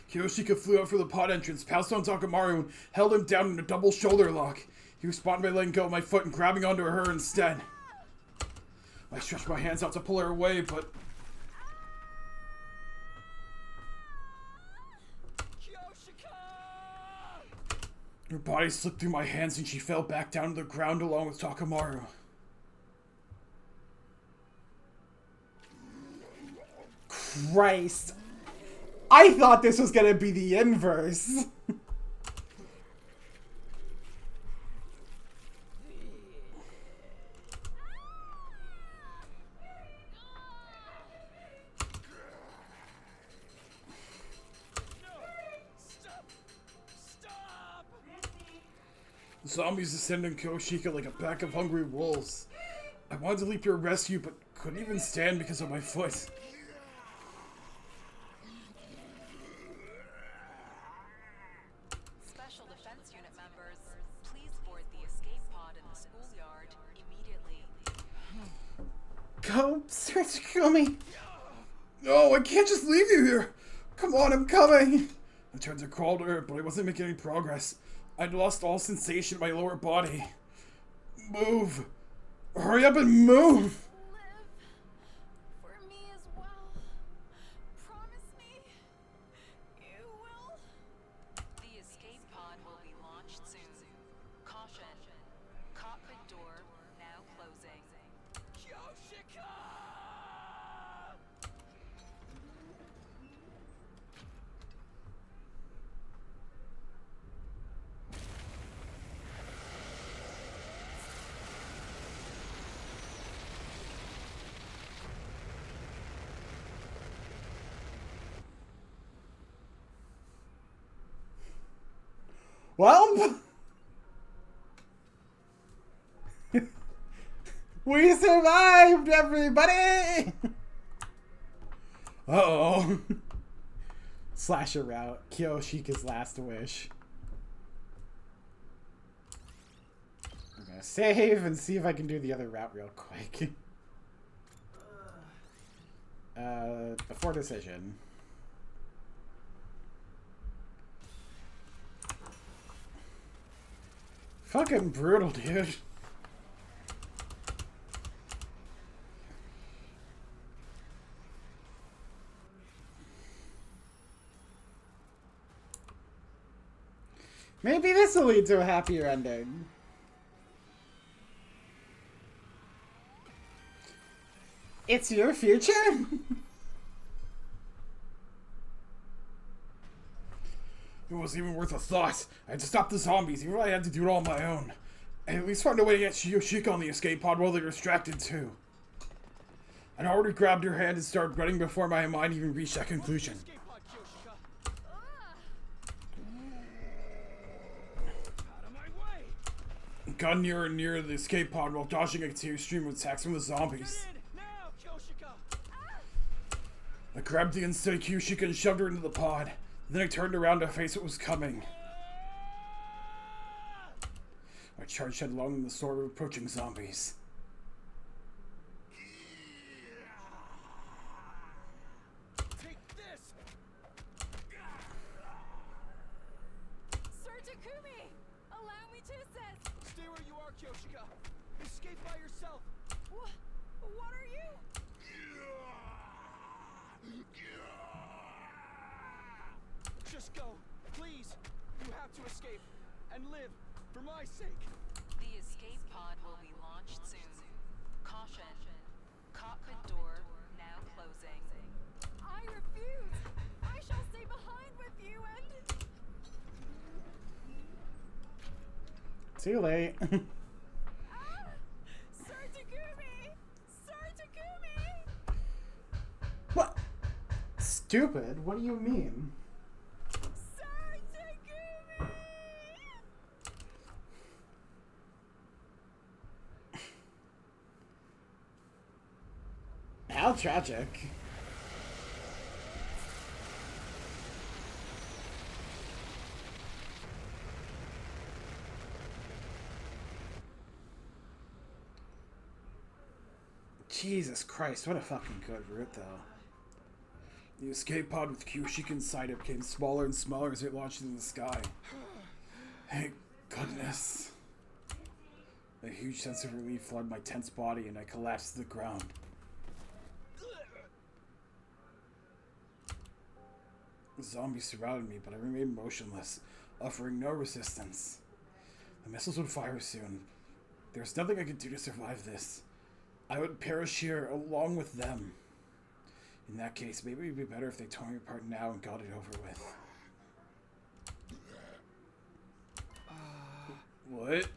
Speaker 3: Kiyoshika flew out for the pod entrance, pounced on Takamaru, and held him down in a double shoulder lock. He responded by letting go of my foot and grabbing onto her instead. I stretched my hands out to pull her away, but... her body slipped through my hands and she fell back down to the ground along with Takamaru.
Speaker 1: Christ. I thought this was gonna be the inverse.
Speaker 3: The zombies descended on Kiyoshika like a pack of hungry wolves. I wanted to leap to her rescue, but couldn't even stand because of my foot.
Speaker 6: Special Defense Unit members, please board the escape pod in the schoolyard immediately.
Speaker 1: Go, Sir Takumi.
Speaker 3: No, I can't just leave you here! Come on, I'm coming! I tried to crawl to her, but I wasn't making any progress. I'd lost all sensation in my lower body. Move! Hurry up and move!
Speaker 9: Live for me as well. Promise me you will.
Speaker 6: The escape pod will be launched soon. Caution. Cockpit door now closing.
Speaker 5: Kyoshika!
Speaker 1: Well, we survived, everybody! Uh-oh. Slasher route. Kiyoshika's last wish. I'm gonna save and see if I can do the other route real quick. Before decision. Fucking brutal, dude. Maybe this will lead to a happier ending. It's your future?
Speaker 3: It wasn't even worth a thought. I had to stop the zombies, even though I had to do it all on my own. And at least find a way to get Kiyoshika on the escape pod while they were distracted too. I'd already grabbed her hand and started running before my mind even reached that conclusion.
Speaker 5: Escape pod, Kyoshika. Out of my way!
Speaker 3: Got nearer and nearer the escape pod while dodging a continuous stream of attacks from the zombies.
Speaker 5: Get in now, Kyoshika.
Speaker 3: I grabbed the unsteady Kiyoshika and shoved her into the pod. Then I turned around to face what was coming. I charged headlong in the sword of approaching zombies.
Speaker 9: Take this!
Speaker 7: Sir Takumi! Allow me to assist!
Speaker 9: Stay where you are, Kyoshika. Escape by yourself.
Speaker 7: What are you?
Speaker 9: Just go. Please. You have to escape. And live. For my sake.
Speaker 6: The escape pod will be launched soon. Caution. Cockpit door now closing.
Speaker 7: I refuse! I shall stay behind with you and...
Speaker 1: Too late.
Speaker 7: Ah! Sir Takumi! Sir Takumi!
Speaker 1: What? Stupid? What do you mean?
Speaker 7: Sir Takumi!
Speaker 1: How tragic. Jesus Christ, what a fucking good route, though.
Speaker 3: The escape pod with Kyoshika inside it became smaller and smaller as it launched into the sky. Thank goodness. A huge sense of relief flooded my tense body and I collapsed to the ground. The zombies surrounded me, but I remained motionless, offering no resistance. The missiles would fire soon. There's nothing I could do to survive this. I would perish here along with them. In that case, maybe it'd be better if they tore me apart now and got it over with. What?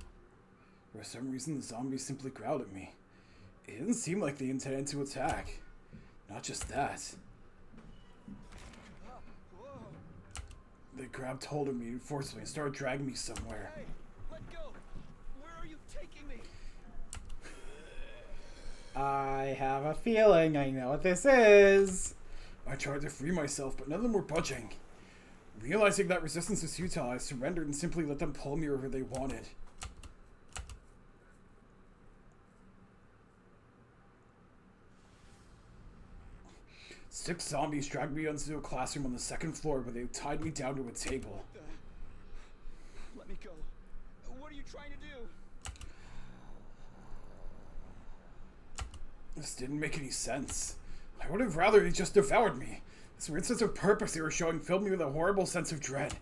Speaker 3: For some reason, the zombies simply growled at me. It didn't seem like they intended to attack. Not just that. They grabbed hold of me forcibly and started dragging me somewhere.
Speaker 9: Hey, let go. Where are you taking me?
Speaker 1: I have a feeling I know what this is.
Speaker 3: I tried to free myself, but none of them were budging. Realizing that resistance was futile, I surrendered and simply let them pull me wherever they wanted. Six zombies dragged me into a classroom on the second floor where they tied me down to a table.
Speaker 9: Let me go. What are you trying to do?
Speaker 3: This didn't make any sense. I would have rather they just devoured me. This weird sense of purpose they were showing filled me with a horrible sense of dread.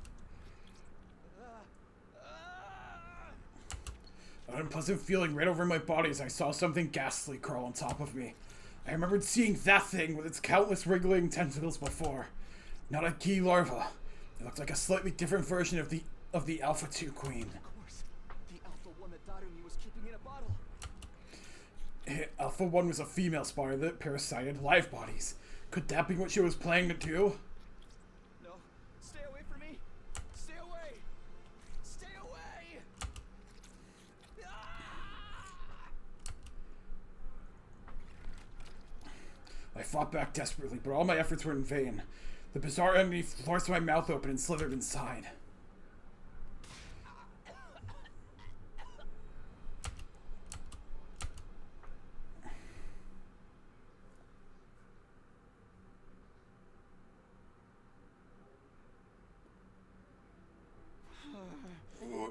Speaker 3: An unpleasant feeling ran over my body as I saw something ghastly crawl on top of me. I remembered seeing that thing with its countless wriggling tentacles before. Not a key larva. It looked like a slightly different version of the Alpha 2 Queen.
Speaker 9: Of course. The Alpha 1 that Darumi was keeping in a bottle.
Speaker 3: Alpha 1 was a female spider that parasited live bodies. Could that be what she was planning to do?
Speaker 9: No. Stay away from me. Stay away. Stay away.
Speaker 3: I fought back desperately, but all my efforts were in vain. The bizarre enemy forced my mouth open and slithered inside.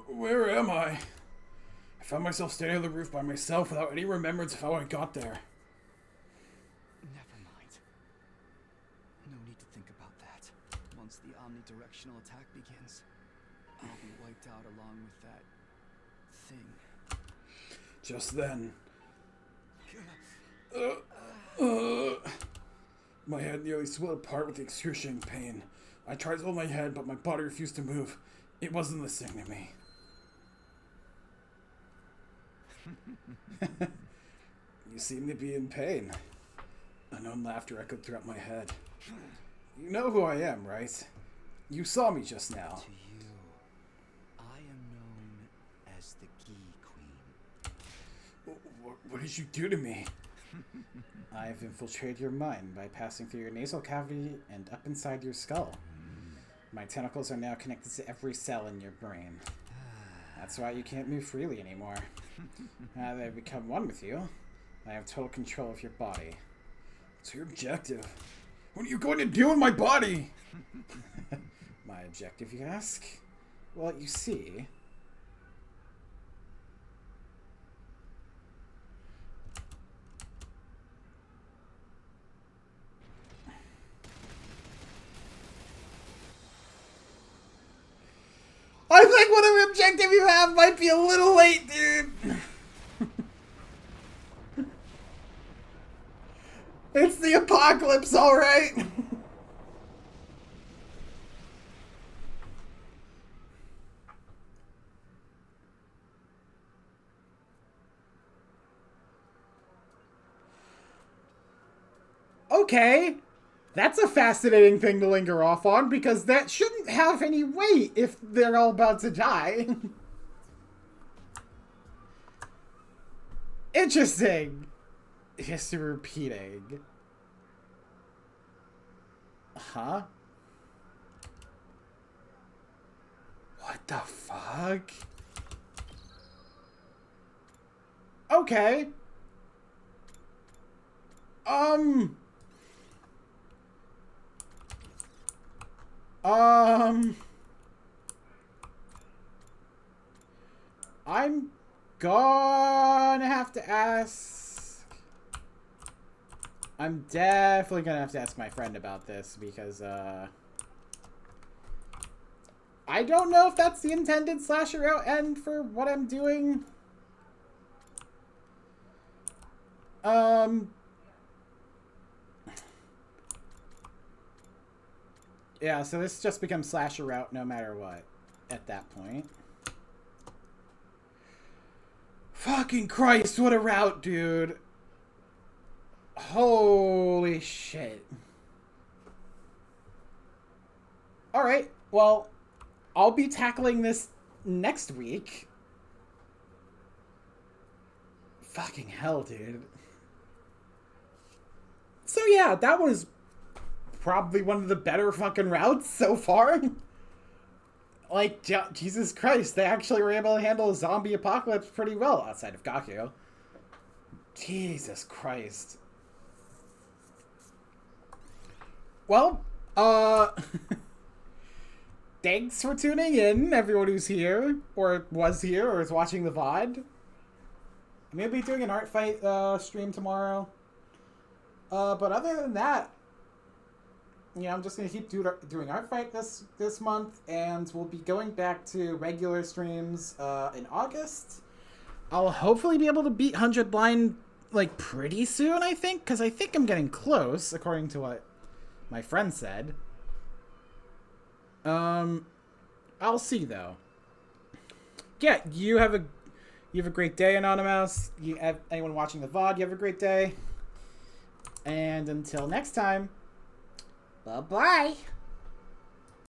Speaker 3: Where am I? I found myself standing on the roof by myself without any remembrance of how I got there.
Speaker 9: Never mind. No need to think about that. Once the omnidirectional attack begins, I'll be wiped out along with that thing.
Speaker 3: Just then, my head nearly split apart with the excruciating pain. I tried to hold my head, but my body refused to move. It wasn't listening to me. You seem to be in pain. Unknown laughter echoed throughout my head. You know who I am, right? You saw me just now.
Speaker 9: To you, I am known as the Key Queen.
Speaker 3: What did you do to me?
Speaker 1: I've infiltrated your mind by passing through your nasal cavity and up inside your skull. My tentacles are now connected to every cell in your brain. That's why you can't move freely anymore. Now that I've become one with you, I have total control of your body.
Speaker 3: So your objective? What are you going to do with my body?
Speaker 1: My objective, you ask? Well, you see... I think whatever objective you have might be a little late, dude. It's the apocalypse, alright? Okay. That's a fascinating thing to linger off on, because that shouldn't have any weight if they're all about to die. Interesting. History repeating. Huh? What the fuck? Okay. I'm gonna have to ask... I'm definitely gonna have to ask my friend about this, because, I don't know if that's the intended slasher out end for what I'm doing. Yeah, so this just becomes slasher route no matter what at that point. Fucking Christ, what a route, dude. Holy shit. Alright, well, I'll be tackling this next week. Fucking hell, dude. So yeah, that was probably one of the better fucking routes so far. Like, Jesus Christ, they actually were able to handle a zombie apocalypse pretty well, outside of Gaku. Jesus Christ. Well, thanks for tuning in, everyone who's here, or was here, or is watching the VOD. I'm gonna be doing an art fight stream tomorrow. But other than that, yeah, I'm just gonna keep doing art fight this month, and we'll be going back to regular streams in August. I'll hopefully be able to beat 100 blind like pretty soon, I think, because I think I'm getting close, according to what my friend said. I'll see though. Yeah, you have a great day, Anonymous. Anyone watching the VOD, you have a great day. And until next time. Bye-bye.